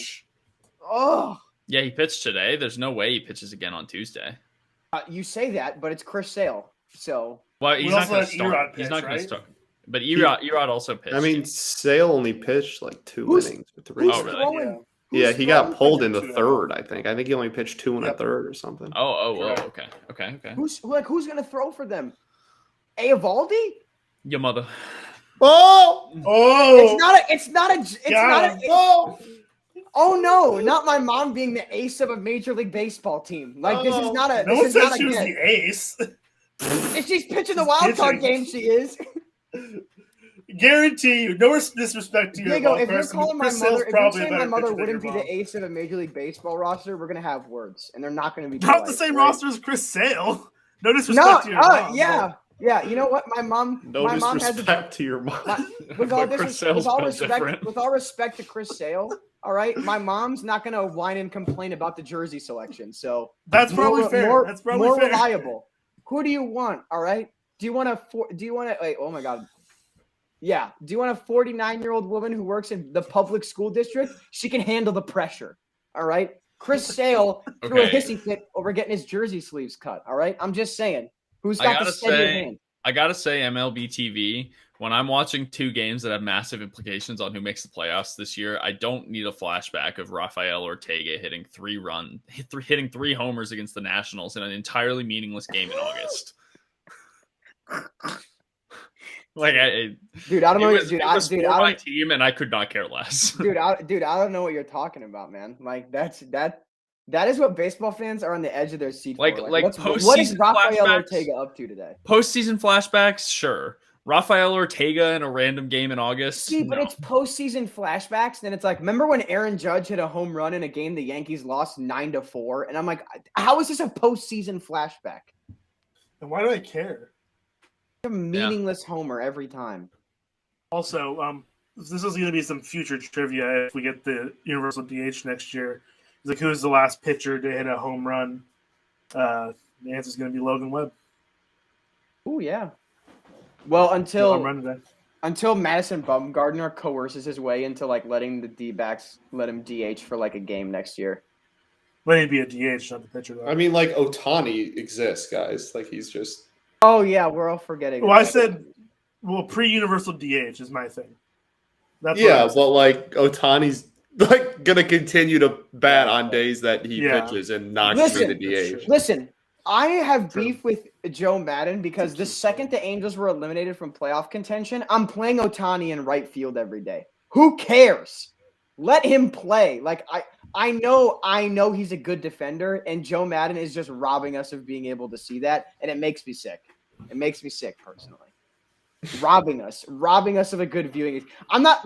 Oh. Yeah, he pitched today. There's no way he pitches again on Tuesday. You say that, but it's Chris Sale. So he's not going to start. He's not going to start. But Erod also pitched. I mean, Sale only pitched like 2 innings or 3. Oh, really? Yeah, he got pulled in the 3rd. I think he only pitched 2 and a 3rd or something. Okay. Who's going to throw for them? Eovaldi? Your mother. Oh! It's not a. Oh no! Not my mom being the ace of a Major League Baseball team. Like this is not a. No one said she was the ace. If she's pitching the wild card game, she is. Guarantee you, no disrespect to your Diego, if you're calling my mother, if you're saying my mother wouldn't be the ace of a Major League Baseball roster, we're gonna have words, and they're not gonna be. Not the same roster as Chris Sale. No disrespect to your mom. Yeah. Yeah, you know what? My mom disrespect to your mom. With all respect to Chris Sale, all right, my mom's not gonna whine and complain about the jersey selection. So that's probably fair. That's probably more fair. reliable. Who do you want? All right. Do you want to wait? Oh my God. Yeah. Do you want a 49-year-old woman who works in the public school district? She can handle the pressure. All right. Chris Sale threw a hissy fit over getting his jersey sleeves cut. All right. I'm just saying. Who's got the steadier hand? I gotta say, MLB TV, when I'm watching two games that have massive implications on who makes the playoffs this year, I don't need a flashback of Rafael Ortega hitting three homers against the Nationals in an entirely meaningless game in August. Like, I don't know. It was for my team, and I could not care less. I don't know what you're talking about, man. Like that is what baseball fans are on the edge of their seat for. What is Rafael Ortega up to today? Postseason flashbacks, sure. Rafael Ortega in a random game in August. But it's postseason flashbacks. Then it's like, remember when Aaron Judge hit a home run in a game the Yankees lost 9-4? And I'm like, how is this a postseason flashback? And why do I care? A meaningless homer every time. Also, this is going to be some future trivia if we get the Universal DH next year. Like, who was the last pitcher to hit a home run? The answer is going to be Logan Webb. Oh yeah. Well, until Madison Bumgarner coerces his way into like letting the D-backs let him DH for like a game next year. Let him be a DH, not the pitcher. Though. I mean, like Ohtani exists, guys. Like he's just. Oh yeah, we're all forgetting. Well, I said, pre-Universal DH is my thing. That's but like Ohtani's like gonna continue to bat on days that he pitches and not through the DH. Listen, I have beef with Joe Madden because the second the Angels were eliminated from playoff contention, I'm playing Ohtani in right field every day. Who cares? Let him play. Like I know he's a good defender, and Joe Madden is just robbing us of being able to see that, and it makes me sick. It makes me sick personally. robbing us of a good viewing. I'm not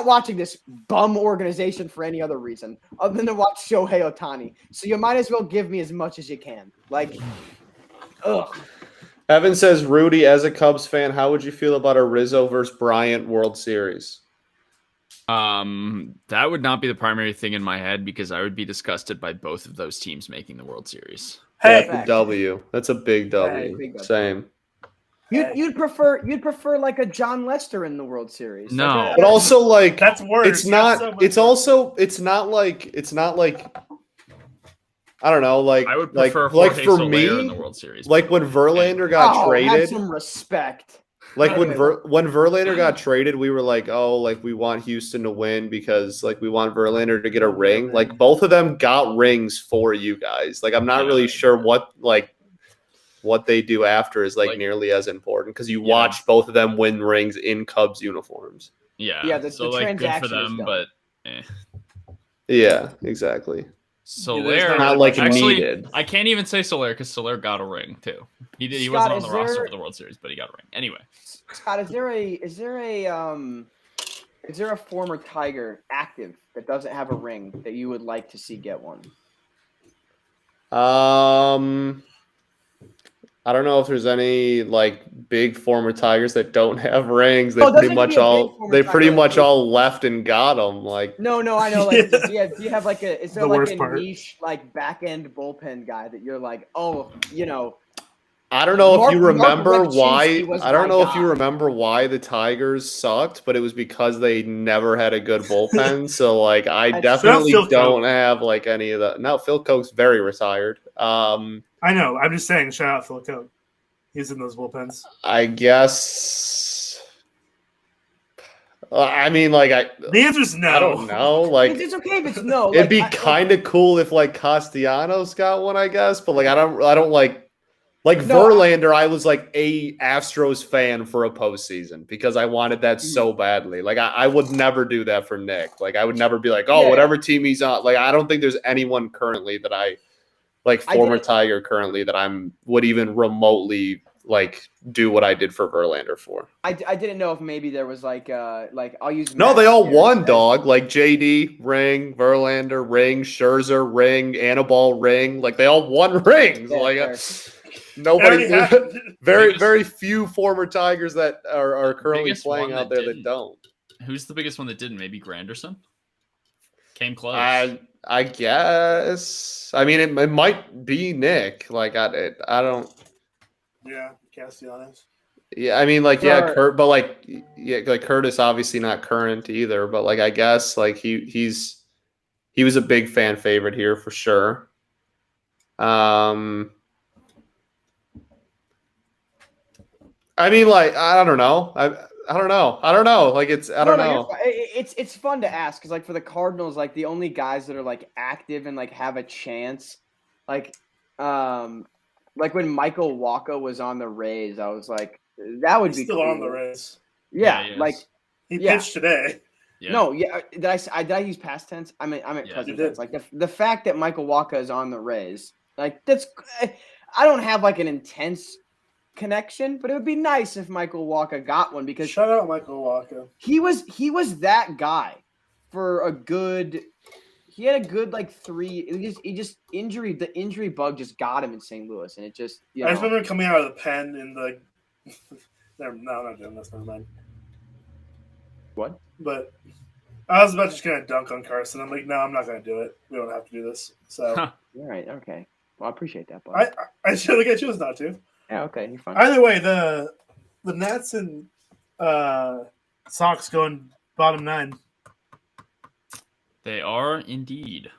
watching this bum organization for any other reason other than to watch Shohei Ohtani. So you might as well give me as much as you can. Like, ugh. Evan says, Rudy, as a Cubs fan, how would you feel about a Rizzo versus Bryant World Series? That would not be the primary thing in my head because I would be disgusted by both of those teams making the World Series. Hey, that's a W. That's a big W. Big W. Same. You'd prefer like a John Lester in the World Series. No, but also like that's worse. It's not. It's also. It's not like. I don't know. Like I would prefer like for Soler me in the World Series. Like when Verlander got traded. Have some respect. Like when Verlander got traded, we were like, oh, like we want Houston to win because like we want Verlander to get a ring. Like both of them got rings for you guys. Like I'm not really sure what they do after is like nearly as important because you watch both of them win rings in Cubs uniforms. Yeah. The like good for them, but yeah, exactly. Soler, not like needed. I can't even say Soler because Soler got a ring too. He did. He wasn't on the roster for the World Series, but he got a ring anyway. Scott, is there a former Tiger active that doesn't have a ring that you would like to see get one? I don't know if there's any like big former Tigers that don't have rings. They pretty much all left and got them. Like no, I know. Like, do you have like is there like a niche like back end bullpen guy that you're like, oh, you know? I don't know if you remember why. I don't know if you remember why the Tigers sucked, but it was because they never had a good bullpen. So like, I definitely don't have like any of that. No, Phil Koch's very retired. I know. I'm just saying, shout out Phil Koch. He's in those bullpens. I guess. I mean, like, the answer's no. I don't know. Like, it's okay if it's no. It'd be kind of cool if like Castellanos got one, I guess. But like, I don't like Verlander. I was like a Astros fan for a postseason because I wanted that so badly. Like, I would never do that for Nick. Like, I would never be like, whatever team he's on. Like, I don't think there's anyone currently that former Tiger currently that would even remotely like do what I did for Verlander for. I didn't know if maybe there was like I'll use. No, they all won, dog. Like JD ring, Verlander ring, Scherzer ring, Anibal ring. Like they all won rings. Nobody. Very few former Tigers that are currently playing out there that don't. Who's the biggest one that didn't? Maybe Granderson? Came close. I guess. I mean, it might be Nick. Like I don't. Yeah, Castellanos. Yeah, I mean, like Kurt, but like Curtis, obviously not current either. But like I guess like he was a big fan favorite here for sure. I mean, like I don't know. I don't know. Like I don't know. It's fun to ask because like for the Cardinals, like the only guys that are like active and like have a chance, like when Michael Wacha was on the Rays, I was like, that would be still cool. on the Rays. Yeah, he pitched today. Yeah. No, yeah. Did I use past tense? I meant present tense. Like the fact that Michael Wacha is on the Rays, like that's. I don't have like an intense connection, but it would be nice if Michael Wacha got one because shout out Michael Wacha. He was that guy for a good. He had a good like 3. The injury bug just got him in St. Louis, and it just. I just remember coming out of the pen in the. No, I'm not doing this. Never mind. What? But I was about to just kind of dunk on Carson. I'm like, no, I'm not going to do it. We don't have to do this. So. All right. Okay. Well, I appreciate that, bud. I chose not to. Yeah. Okay. You're fine. Either way, the Nats and Sox going bottom 9. They are indeed.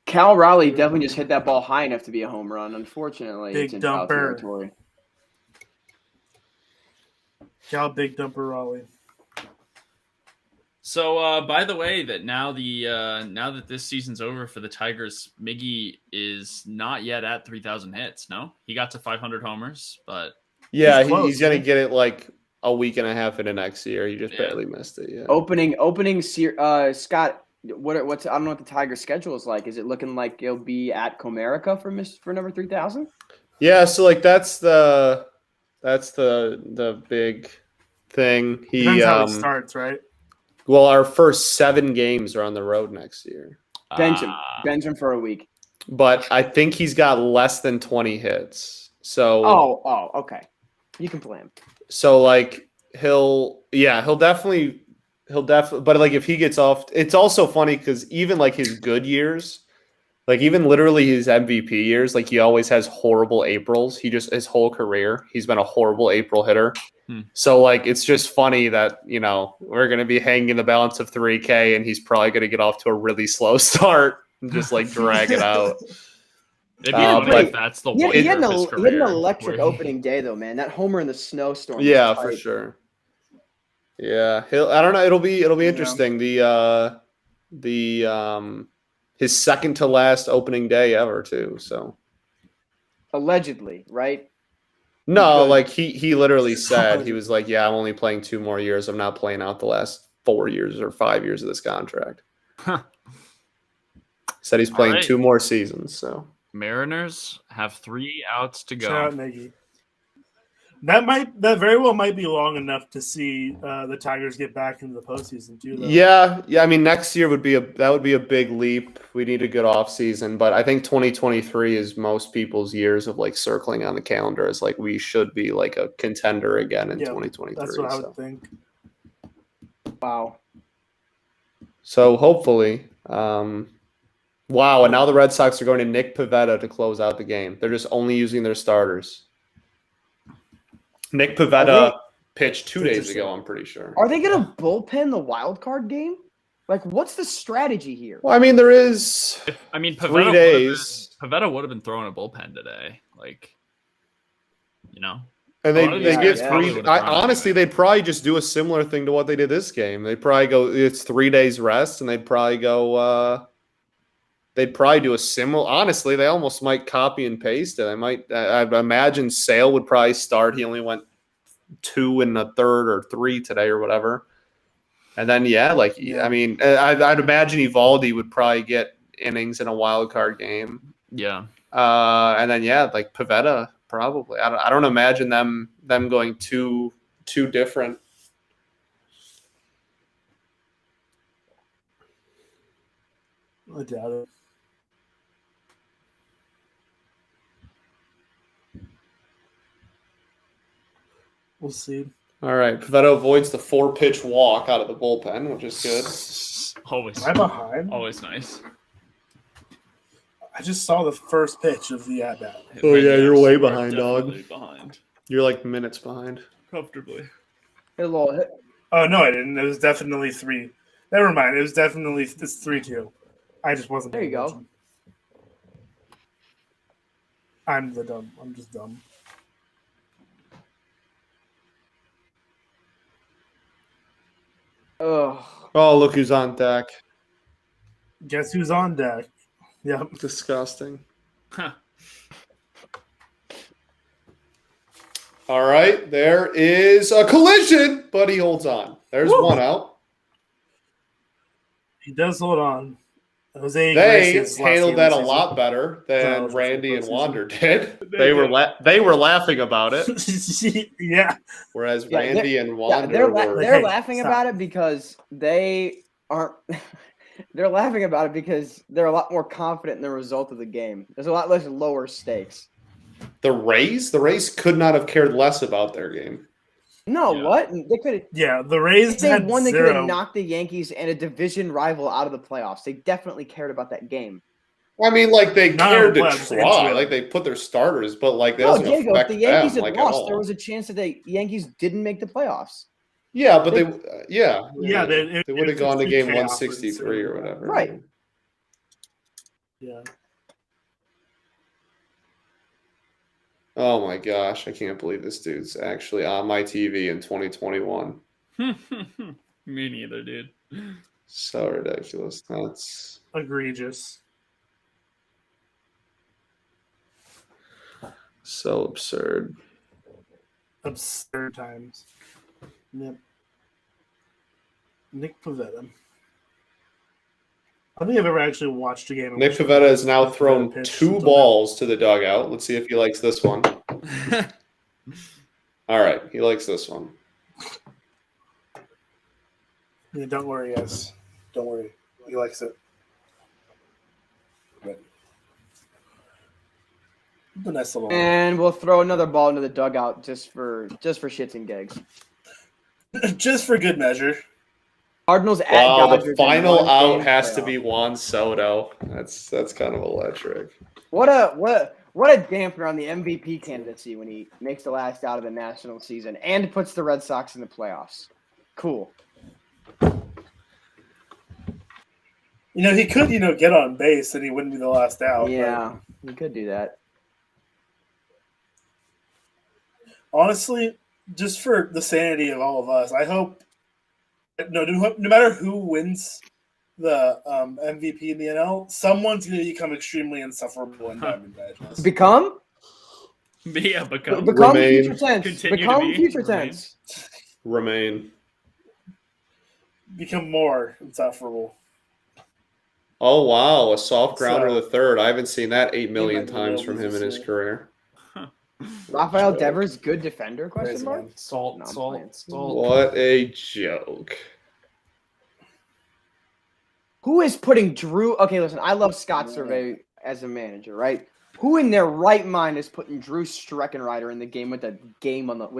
Cal Raleigh definitely just hit that ball high enough to be a home run. Unfortunately, big it's in dumper. foul territory. Cal Big Dumper Raleigh. So, by the way, that now that this season's over for the Tigers, Miggy is not yet at 3,000 hits. No, he got to 500 homers, but yeah, he's gonna get it like a week and a half into next year. He just barely missed it. Yeah. Opening Scott. What's I don't know what the Tigers' schedule is like. Is it looking like it'll be at Comerica for number 3,000? Yeah, so like that's the big thing. Depends how it starts, right? Well, our first 7 games are on the road next year. Bench him for a week. But I think he's got less than 20 hits. So okay. You can play him. So like he'll definitely but like if he gets off, it's also funny because even like his good years, like even literally his MVP years, like he always has horrible Aprils. His whole career, he's been a horrible April hitter. So like it's just funny that we're gonna be hanging the balance of 3K and he's probably gonna get off to a really slow start and just like drag it out. But that's the one. He had an electric opening day though, man. That homer in the snowstorm. Yeah, for sure. Yeah, I don't know. It'll be interesting. His second to last opening day ever too. So allegedly, right? No, like he literally said he was like, yeah, I'm only playing 2 more years. I'm not playing out the last 4 years or 5 years of this contract. Said he's playing 2 more seasons. So Mariners have 3 outs to go. Shout out Miggy. That very well might be long enough to see the Tigers get back into the postseason too. Though. Yeah. I mean, next year would be a big leap. We need a good offseason, but I think 2023 is most people's years of like circling on the calendar as like we should be like a contender again in 2023. That's what I would think. Wow. So hopefully, wow. And now the Red Sox are going to Nick Pivetta to close out the game. They're just only using their starters. Nick Pivetta pitched 2 days ago, I'm pretty sure. Are they going to bullpen the wild card game? Like, what's the strategy here? Well, I mean, there is. I mean, 3 days. Pivetta would have been throwing a bullpen today, like, And they give 3. Honestly, they'd probably just do a similar thing to what they did this game. They'd probably go. It's 3 days rest, and they'd probably go. They'd probably do a similar. Honestly, they almost might copy and paste it. I imagine Sale would probably start. He only went 2 in the third or 3 today or whatever. And then I mean, I'd imagine Evaldi would probably get innings in a wild card game. Yeah. And then like Pivetta probably. I don't imagine them going too different. I doubt it. We'll see. All right. Pivetta avoids the 4-pitch walk out of the bullpen, which is good. Always. Am I behind? Always nice. I just saw the first pitch of the at-bat. Oh, yeah, you're way behind, dog. Behind. You're like minutes behind. Comfortably. Hit a little hit. Oh, no, I didn't. It was definitely 3. Never mind. It was definitely it's 3-2. I just wasn't. There you go. I'm just dumb. Ugh. Oh, look who's on deck. Guess who's on deck? Yep. Disgusting. Huh. All right, there is a collision, but he holds on. There's one out. He does hold on. Jose They Iglesias handled that a season. lot better than No, Randy and season. Wander did. They were laughing about it, Yeah. whereas Yeah, Randy and Yeah, Wander were. they're Hey, laughing stop. about it because they aren't. They're laughing about it because they're a lot more confident in the result of the game. There's a lot less lower stakes. The Rays could not have cared less about their game. No, Yeah. what? They could have. Yeah, the Rays If they had won, they could have 0. knocked the Yankees and a division rival out of the playoffs. They definitely cared about that game. I mean, like they Not cared to playoffs, try, into like they put their starters, but like that No, doesn't Diego, if affect the Yankees them had like at lost, all. there was a chance that the Yankees didn't make the playoffs. Yeah, but they Yeah, they it would have gone to was game chaos 163 or ensued. whatever. Right. Yeah. Oh my gosh, I can't believe this dude's actually on my TV in 2021. Me neither, dude. So ridiculous. That's Egregious. so absurd. Absurd times. Yep. Nick Pivetta. I don't think I've ever actually watched a game. in Nick which Pivetta has now Pivetta thrown pitched 2 until balls to the dugout. Let's see if he likes this one. All right, he likes this one. now. Yeah, don't worry, guys. Don't worry. He likes it. But the nice little. And we'll throw another ball into the dugout just for shits and gigs. Just for good measure. Cardinals at Wow, Dodgers the in final one out game has to playoff. be Juan Soto. That's kind of electric. What a dampener on the MVP candidacy when he makes the last out of the national season and puts the Red Sox in the playoffs. Cool. He could, get on base and he wouldn't be the last out. Yeah, he could do that. But honestly, just for the sanity of all of us, I hope no matter who wins the MVP in the NL, someone's going to become extremely insufferable in Diamondbacks. Become Become. Remain. future tense. Continue to Become be. future Remain. tense. Remain. Become more insufferable. Oh wow, a soft grounder So- to the third. I haven't seen that 8 million might be times able from to him in his see. career. Rafael Joke. Devers, good defender? Crazy, Question mark. man. Salt, No, I'm salt, playing. salt. What a joke. Who is putting Drew? Okay, listen, I love Scott Survey as a manager, right? Who in their right mind is putting Drew Streckenrider in the game with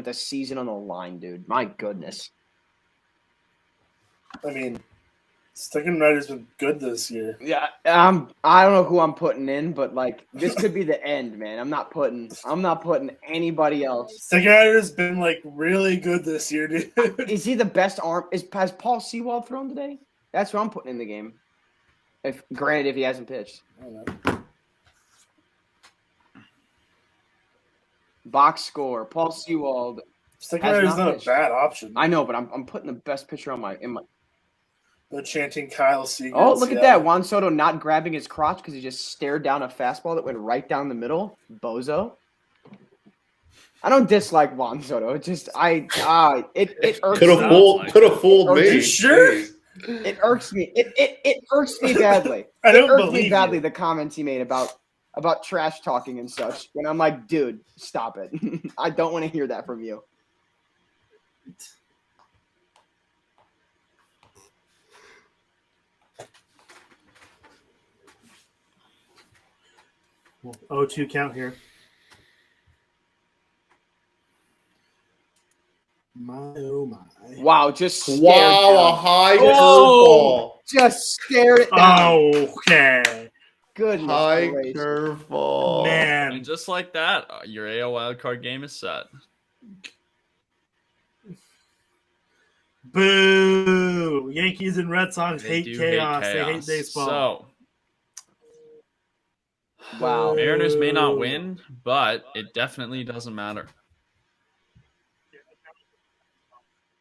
a season on the line, dude? My goodness. I mean, Steckenrider's been good this year. Yeah, I don't know who I'm putting in, but like this could be the end, man. I'm not putting anybody else. Steckenrider's been really good this year, dude. Is he the best arm? Has Paul Sewald thrown today? That's who I'm putting in the game. If he hasn't pitched. I don't know. Box score: Paul Sewald. Steckenrider's not not a pitched. bad option. I know, but I'm putting the best pitcher in my. The chanting Kyle Seager. Oh, look at that! Juan Soto not grabbing his crotch because he just stared down a fastball that went right down the middle. Bozo. I don't dislike Juan Soto. It just it irks Could have me. fooled. Could have fooled Are me. you sure? Jeez. It irks me. It irks me badly. I don't It irks believe me badly you. the comments he made about trash talking and such. When I'm like, dude, stop it. I don't want to hear that from you. Oh, 2 count here. Wow, just stared a down. high curveball. Just stared it down. Okay. Goodness High gracious. curveball. Man. And just like that, your AL wildcard game is set. Boo! Yankees and Red Sox hate do chaos. They hate baseball. So, Wow. Mariners may not win, but it definitely doesn't matter.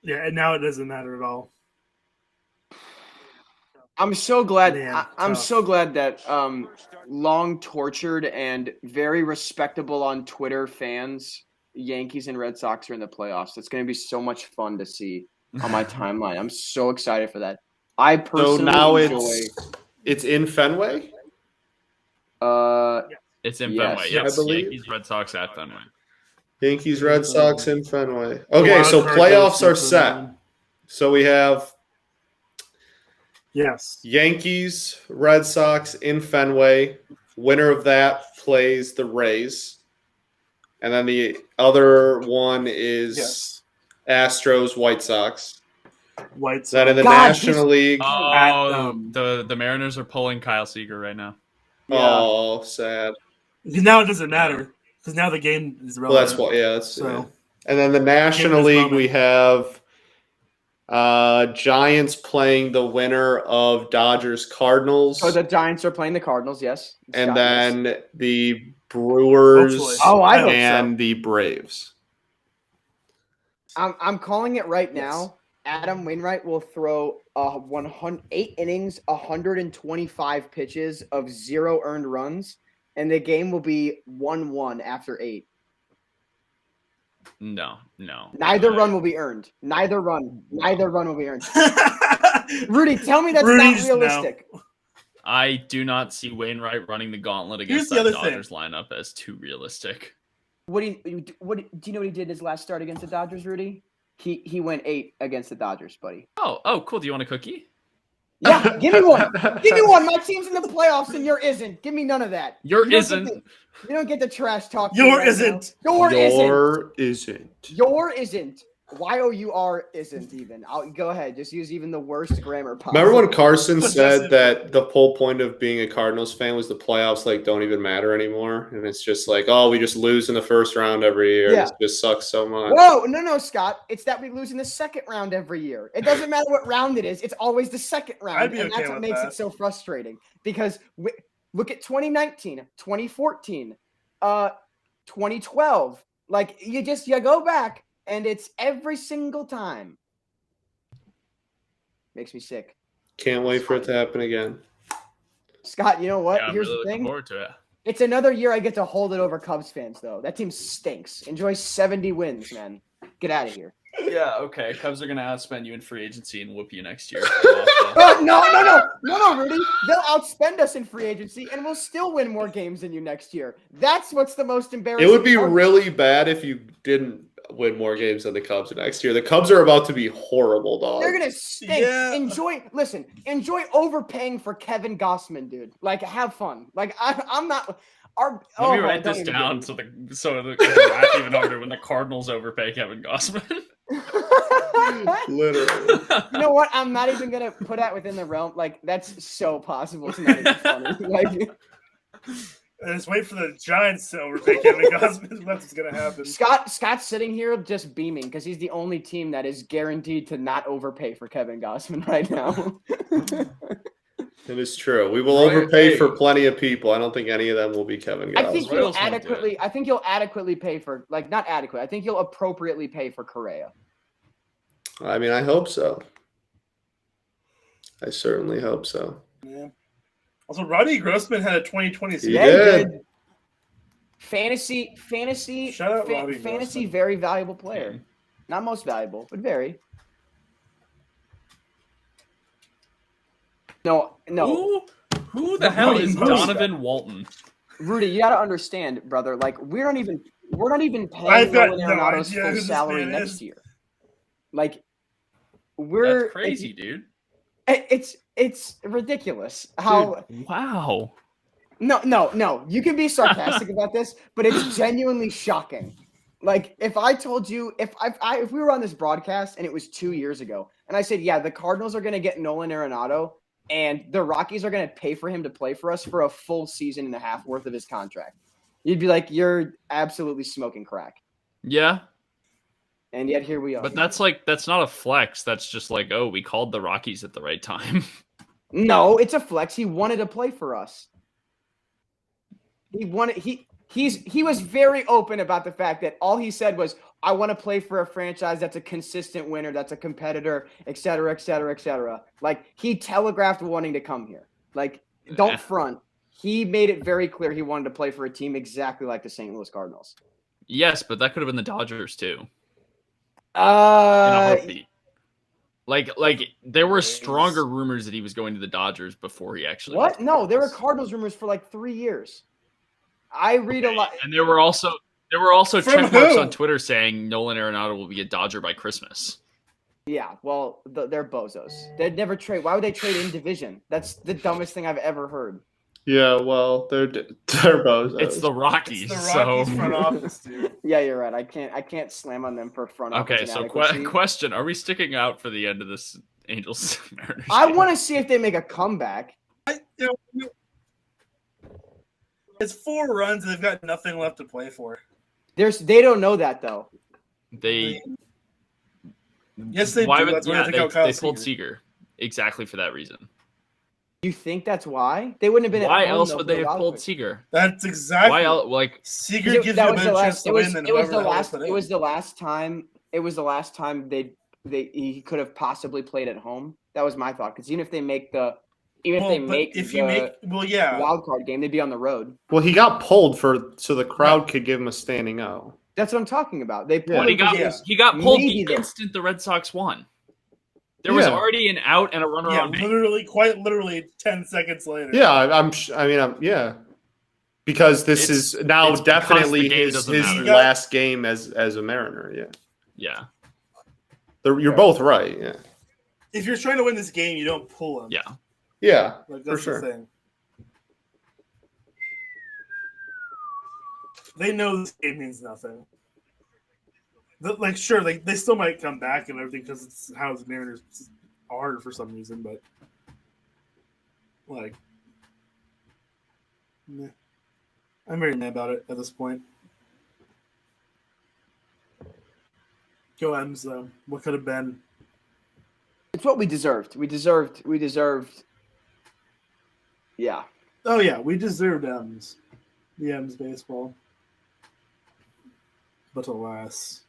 Yeah, and now it doesn't matter at all. I'm so glad. Man, I'm tough. so glad that long tortured and very respectable on Twitter fans, Yankees and Red Sox are in the playoffs. It's going to be so much fun to see on my timeline. I'm so excited for that. I personally So now enjoy. it's in Fenway. It's in Yes. Fenway. Yes, I believe. Yankees, Red Sox at Fenway. Yankees, Red Sox in Fenway. Okay, Wild so card playoffs goes are to set. Fenway. So we have Yes. Yankees, Red Sox in Fenway. Winner of that plays the Rays. And then the other one is Yes. Astros, White Sox. White Then in Sox. the God, National League. Oh, the Mariners are pulling Kyle Seager right now. Oh, sad. Now it doesn't matter because now the game is Well, relevant. that's what. Yeah, that's. So- Yeah. And then the National this League, moment. we have Giants playing the winner of Dodgers Cardinals, So the Giants are playing the Cardinals, yes. and Scott, then yes. the Brewers Hopefully. Oh, I hope and the Braves. I'm calling it right now. Yes. Adam Wainwright will throw 8 innings, 125 pitches of 0 earned runs, and the game will be 1-1 after 8. No. Neither run will be earned. Neither run will be earned. Rudy, tell me that's Rudy, not just realistic. I do not see Wainwright running the gauntlet Here's against the that other thing. Dodgers lineup as too realistic. Do you know what he did his last start against the Dodgers, Rudy? He went 8 against the Dodgers, buddy. Oh, cool. Do you want a cookie? Yeah, give me one. Give me one. My team's in the playoffs and your isn't. Give me none of that. Your You don't isn't. get the- You don't get the trash talk. Your right isn't. now. Your isn't. Your isn't. Your isn't. YOUR isn't even. I'll go ahead. Just use even the worst grammar possible. Remember when Carson said that the whole point of being a Cardinals fan was the playoffs like don't even matter anymore, and it's just like, oh, we just lose in the first round every year. Yeah. This just sucks so much. Whoa, no, Scott. It's that we lose in the second round every year. It doesn't matter what round it is. It's always the second round. I'd be and okay that's what with makes that. it so frustrating. Because look at 2019, 2014, 2012. Like, you go back, and it's every single time. Makes me sick. Can't wait for it to happen again. Scott, you know what? Yeah, I'm Here's really the looking thing. forward to it. It's another year I get to hold it over Cubs fans, though. That team stinks. Enjoy 70 wins, man. Get out of here. Yeah, okay. Cubs are going to outspend you in free agency and whoop you next year. Oh, no, Rudy. They'll outspend us in free agency, and we'll still win more games than you next year. That's what's the most embarrassing. It would be part. really bad if you didn't win more games than the Cubs next year. The Cubs are about to be horrible, dog. They're gonna stink. Yeah. Enjoy overpaying for Kevin Gossman, dude. Like, have fun. Like, I'm not. Let me write this down so the math even harder when the Cardinals overpay Kevin Gossman. Literally. You know what? I'm not even gonna put that within the realm. Like, that's so possible. It's not even funny. Like, Just wait for the Giants to overtake Kevin Gossman. That's what's gonna happen. Scott's sitting here just beaming because he's the only team that is guaranteed to not overpay for Kevin Gossman right now. It is true. We will Right, overpay hey. for plenty of people. I don't think any of them will be Kevin I Gossman. think Royals won't do it. I think you'll adequately pay for, like, not adequate. I think you'll appropriately pay for Correa. I mean, I hope so. I certainly hope so. Yeah. Also, Rodney Grossman had a 2020 season. Yeah. he did. Fantasy, Shout out Robbie fantasy, Grossman. very valuable player. Not most valuable, but very. No. Who the hell is Who's Donovan Walton? Rudy, you gotta understand, brother. Like, we're not even paying I've got Nolan no Arenado's idea full who this salary man next is. year. Like, we're That's crazy, dude. It's ridiculous how. Dude, wow. No. You can be sarcastic about this, but it's genuinely shocking. Like, if I told you, if we were on this broadcast and it was 2 years ago, and I said, yeah, the Cardinals are going to get Nolan Arenado, and the Rockies are going to pay for him to play for us for a full season and a half worth of his contract, you'd be like, you're absolutely smoking crack. Yeah. And yet here we are. But that's not a flex. That's just like, oh, we called the Rockies at the right time. No, it's a flex. He wanted to play for us. He was very open about the fact that all he said was, I want to play for a franchise that's a consistent winner, that's a competitor, et cetera, et cetera, et cetera. Like, he telegraphed wanting to come here. Like, don't front. He made it very clear he wanted to play for a team exactly like the St. Louis Cardinals. Yes, but that could have been the Dodgers too. In a heartbeat. Like there were stronger rumors that he was going to the Dodgers before he actually. What? No, there were Cardinals rumors for like 3 years. I read a lot, and there were also check marks on Twitter saying Nolan Arenado will be a Dodger by Christmas. Yeah, well, they're bozos. They'd never trade. Why would they trade in division? That's the dumbest thing I've ever heard. Yeah, well, they're bozos. It's the Rockies. It's the Rockies front office, dude. Yeah, you're right. I can't slam on them for front office. Okay, so question: are we sticking out for the end of this Angels Mariners? I want to see if they make a comeback. It's 4 runs and they've got nothing left to play for. They don't know that though. Yes, they do. That's why they pulled Seager exactly for that reason. You think that's why? They wouldn't have been. Why else would they have pulled Seager? That's exactly why. Like Seager gives you a better chance to win than whoever the hell put in. It was the last time. It was the last time he could have possibly played at home. That was my thought. Because even if they make the wild card game, they'd be on the road. Well, he got pulled so the crowd could give him a standing O. That's what I'm talking about. He got pulled the instant the Red Sox won. There was already an out and a runner on base. Quite literally 10 seconds later. Yeah, because this is now definitely his last game as a Mariner. Yeah. Yeah. You're both right. Yeah. If you're trying to win this game, you don't pull him. Yeah. Yeah, that's for sure. The thing. They know this game means nothing. Sure, they still might come back and everything because it's how the Mariners are for some reason, but I'm very mad about it at this point. Go M's though. What could have been? It's what we deserved. We deserved. Yeah. Oh yeah, we deserved M's. The M's baseball, but alas.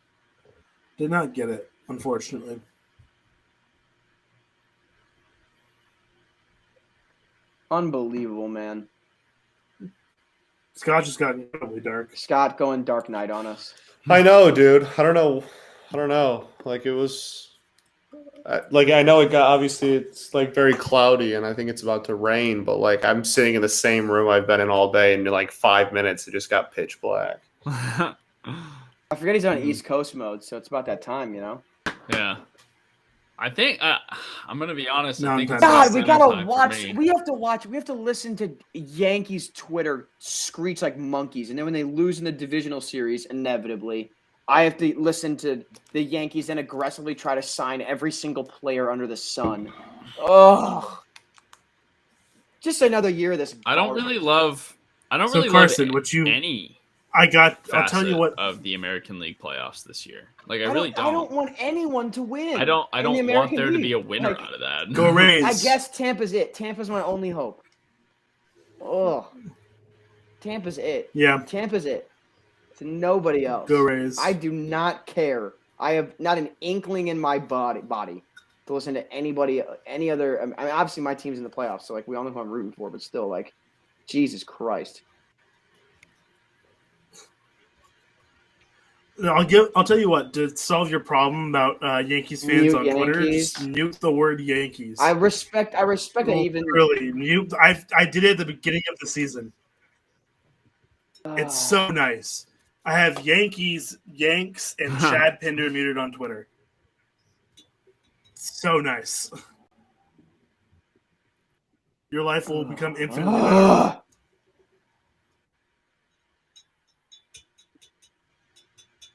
Did not get it, unfortunately. Unbelievable, man. Scott just got incredibly dark. Scott going Dark Knight on us. I know, dude. I don't know. Like, it was... I know it got... Obviously, it's, very cloudy, and I think it's about to rain, but, I'm sitting in the same room I've been in all day, and in, 5 minutes, it just got pitch black. I forget he's on East Coast mode, so it's about that time, you know? Yeah. I think, I'm going to be honest. God, we gotta watch. We have to listen to Yankees Twitter screech like monkeys. And then when they lose in the divisional series, inevitably, I have to listen to the Yankees and aggressively try to sign every single player under the sun. Oh. Just another year of this. I don't really love Carson, any... I'll tell you what of the American League playoffs this year. I don't want anyone to win. I don't want there to be a winner out of that. Go Rays. I guess Tampa's it. Tampa's my only hope. Oh, Tampa's it. Yeah, Tampa's it. To nobody else. Go Rays. I do not care. I have not an inkling in my body to listen to anybody, any other. I mean, obviously my team's in the playoffs, so we all know who I'm rooting for. But still, Jesus Christ. I'll tell you what, to solve your problem about Yankees fans on Twitter, just mute the word Yankees. I respect it even. Really, mute. I did it at the beginning of the season. It's so nice. I have Yanks, and Chad Pinder muted on Twitter. So nice. Your life will become infinitely better.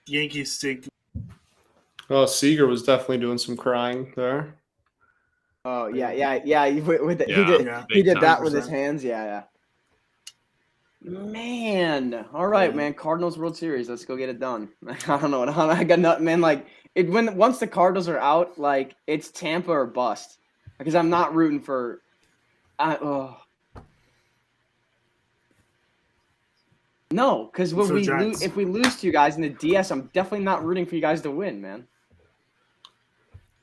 Yankees stink. Oh, Seager was definitely doing some crying there. Oh yeah. He did that with his hands. Yeah. Man, all right, man. Cardinals World Series. Let's go get it done. I don't know. I got nothing, man. Like once the Cardinals are out, like it's Tampa or bust. Because I'm not rooting for. No, because if we lose to you guys in the DS, I'm definitely not rooting for you guys to win, man.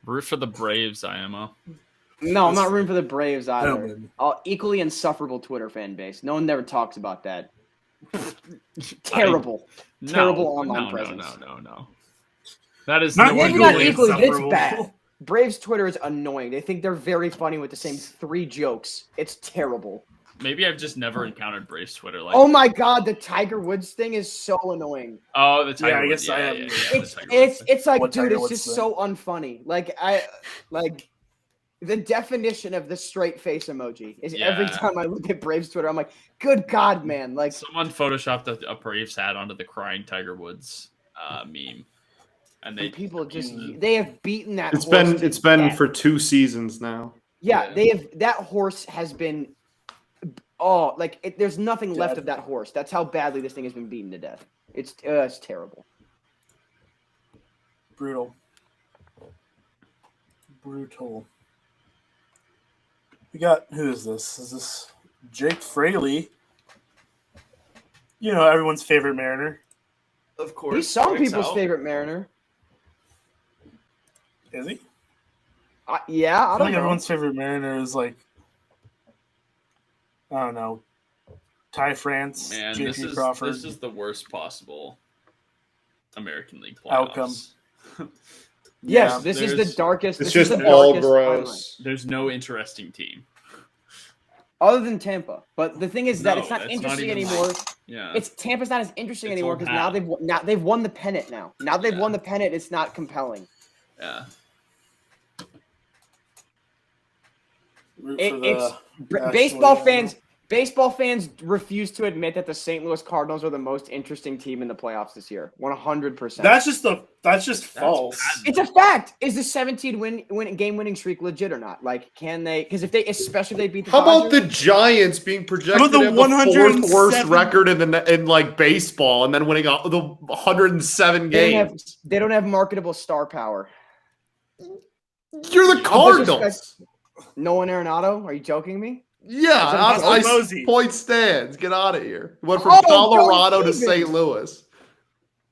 Root for the Braves, IMO. No, I'm not rooting for the Braves either. Equally insufferable Twitter fan base. No one never talks about that. Terrible online presence. No. That is not equally. It's bad. Braves Twitter is annoying. They think they're very funny with the same 3 jokes. It's terrible. Maybe I've just never encountered Braves Twitter. Like, oh my god, the Tiger Woods thing is so annoying. Oh, the Tiger Woods. Yeah, I guess it's like, dude, it's just so unfunny. Like the definition of the straight face emoji is every time I look at Braves Twitter, I'm like, good god, man! Like someone photoshopped a Braves hat onto the crying Tiger Woods meme. And people they have beaten that. It's been for 2 seasons now. Yeah, that horse has been. There's nothing left of that horse. That's how badly this thing has been beaten to death. It's terrible. Brutal. We got, who is this? Is this Jake Fraley? You know, everyone's favorite Mariner. Of course. He's some people's favorite Mariner. Is he? Yeah, I don't know. Everyone's favorite Mariner is like, I don't know, Ty France, JP Crawford. This is the worst possible American League playoffs. Outcome. Yes, this is the darkest. It's just all gross. There's no interesting team. Other than Tampa. But the thing is that it's not interesting anymore. Yeah. Tampa's not as interesting anymore because now they've won the pennant now. Now they've won the pennant, it's not compelling. Yeah. Baseball fans refuse to admit that the St. Louis Cardinals are the most interesting team in the playoffs this year. 100%. That's just false. It's a fact. Is the 17 game winning streak legit or not? Like, can they? Because especially if they beat the How Dodgers, about the Giants being projected to have the 4th worst record in baseball and then winning the 107 games? They don't have marketable star power. You're the Cardinals. Nolan Arenado? Are you joking me? Yeah, point stands. Get out of here. Went from Colorado to St. Louis.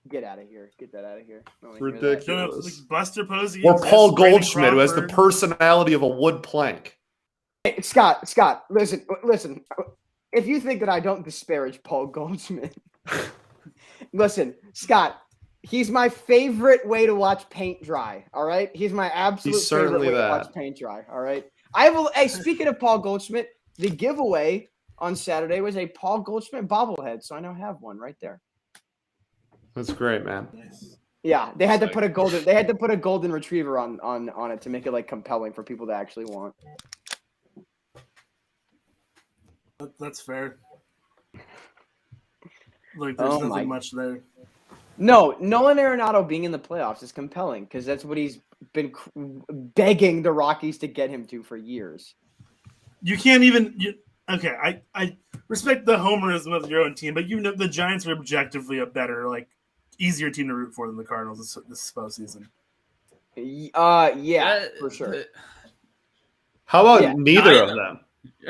Get out of here. Get that out of here. Ridiculous. Buster Posey or Paul Goldschmidt, who has the personality of a wood plank. Hey, Scott, listen. If you think that I don't disparage Paul Goldschmidt, listen, Scott. He's my favorite way to watch paint dry. All right, he's my absolute favorite way to watch paint dry. All right. Speaking of Paul Goldschmidt, the giveaway on Saturday was a Paul Goldschmidt bobblehead, so I now have one right there. That's great, man. Yeah, they had to put a golden retriever on it to make it like compelling for people to actually want. That's fair. Like there's nothing much there. No, Nolan Arenado being in the playoffs is compelling because that's what he's been begging the Rockies to get him to for years. You can't even. Okay, I respect the homerism of your own team, but the Giants are objectively a better, easier team to root for than the Cardinals this postseason. Yeah, for sure. How about neither of them?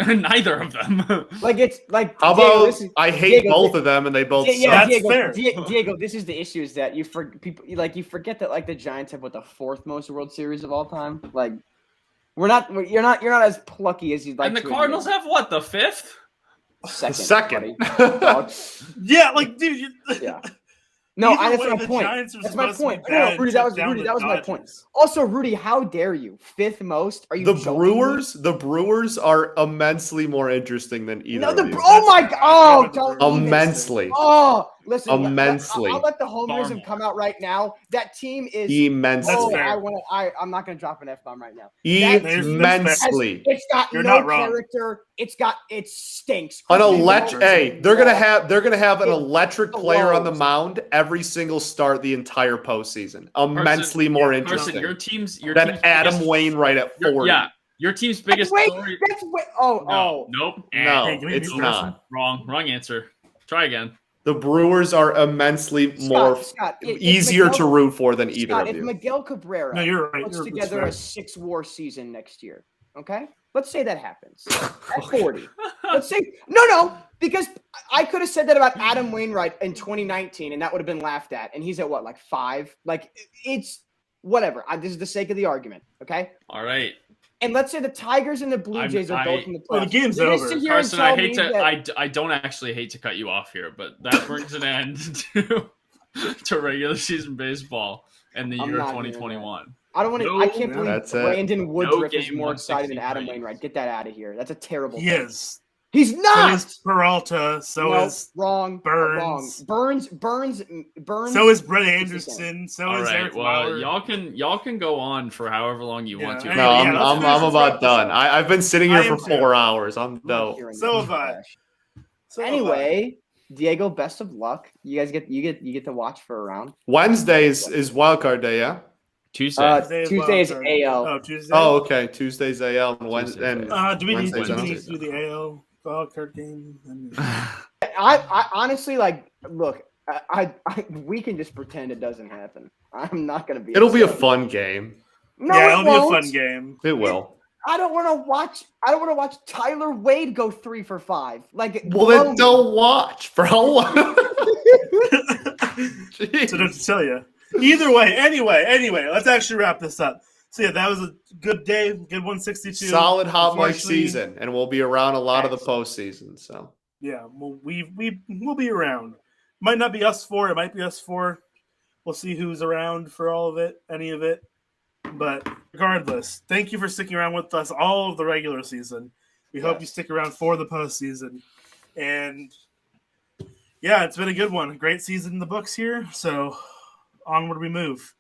Neither of them. How about I hate both of them and they both suck? That's Diego, fair. Diego, this is the issue: is that you forget that the Giants have the 4th most World Series of all time. You're not as plucky as you'd like. And the Cardinals have what, the 5th? Second. Yeah, dude. Yeah. No, that's my point. That's my point. No, Rudy, that was my point. Also, Rudy, how dare you? 5th most? Are you The Brewers are immensely more interesting than either of these. Oh my god! Don't immensely. Oh, Listen, immensely. I'll let the homerism come out right now. That team is immensely. I'm not going to drop an F-bomb right now. Immensely. It's got no character. It stinks. They're gonna have an electric player on the mound every single start the entire postseason. Immensely more interesting. Your team's than Adam Wainwright at 40. Yeah. Your team's biggest story. No, it's not. Wrong answer. Try again. The Brewers are immensely easier to root for than either of you. If Miguel Cabrera puts together a 6-WAR season next year, okay? Let's say that happens at 40. Let's say because I could have said that about Adam Wainwright in 2019, and that would have been laughed at. And he's at what, like 5? Like it's whatever. This is the sake of the argument, okay? All right. And let's say the Tigers and the Blue Jays are both in the playoffs. The game's over. Carson, I don't actually hate to cut you off here, but that brings an end to regular season baseball and the year 2021. I don't want to. I can't believe Brandon Woodruff is more excited than Adam Wainwright. Get that out of here. That's a terrible. He is. He's not. So is Peralta. So is Burns. Wrong. Burns. So is Brett Anderson. So is Eric Lauer. Y'all can go on for however long you want to. No, I'm about done. I've been sitting here for 4 hours. I'm done. So have I. Anyway, Diego, best of luck. You guys get to watch for a round. Wednesday is wildcard day, yeah. Tuesday. Tuesday is AL. Oh, Tuesday. Oh, okay. Tuesday's AL and Wednesday. Do we need to do the AL wildcard game? I honestly look. We can just pretend it doesn't happen. I'm not going to be. It'll be a fun game. No, it'll be a fun game. It will. I don't want to watch Tyler Wade go 3 for 5. Well, then don't watch for how long? So don't tell you. Either way, anyway, let's actually wrap this up. So yeah, that was a good day, good 162. Solid HotMic season, and we'll be around a lot of the postseason. So yeah, we'll be around. Might not be us 4, it might be us 4. We'll see who's around for all of it, any of it. But regardless, thank you for sticking around with us all of the regular season. We hope you stick around for the postseason. And yeah, it's been a good one. A great season in the books here. So onward we move.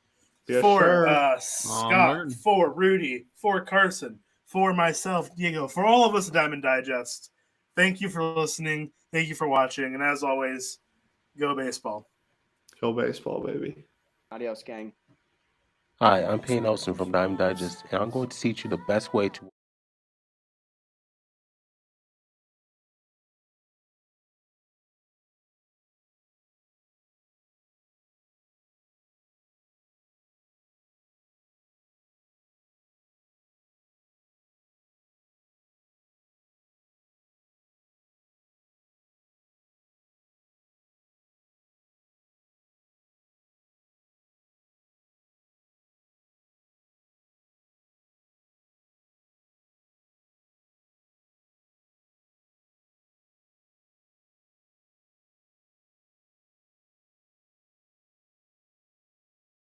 Yes, for Scott, for Rudy, for Carson, for myself, Diego, for all of us at Diamond Digest. Thank you for listening. Thank you for watching. And as always, go baseball. Go baseball, baby. Adios, gang. Hi, I'm Payne Olsen from Diamond Digest, and I'm going to teach you the best way to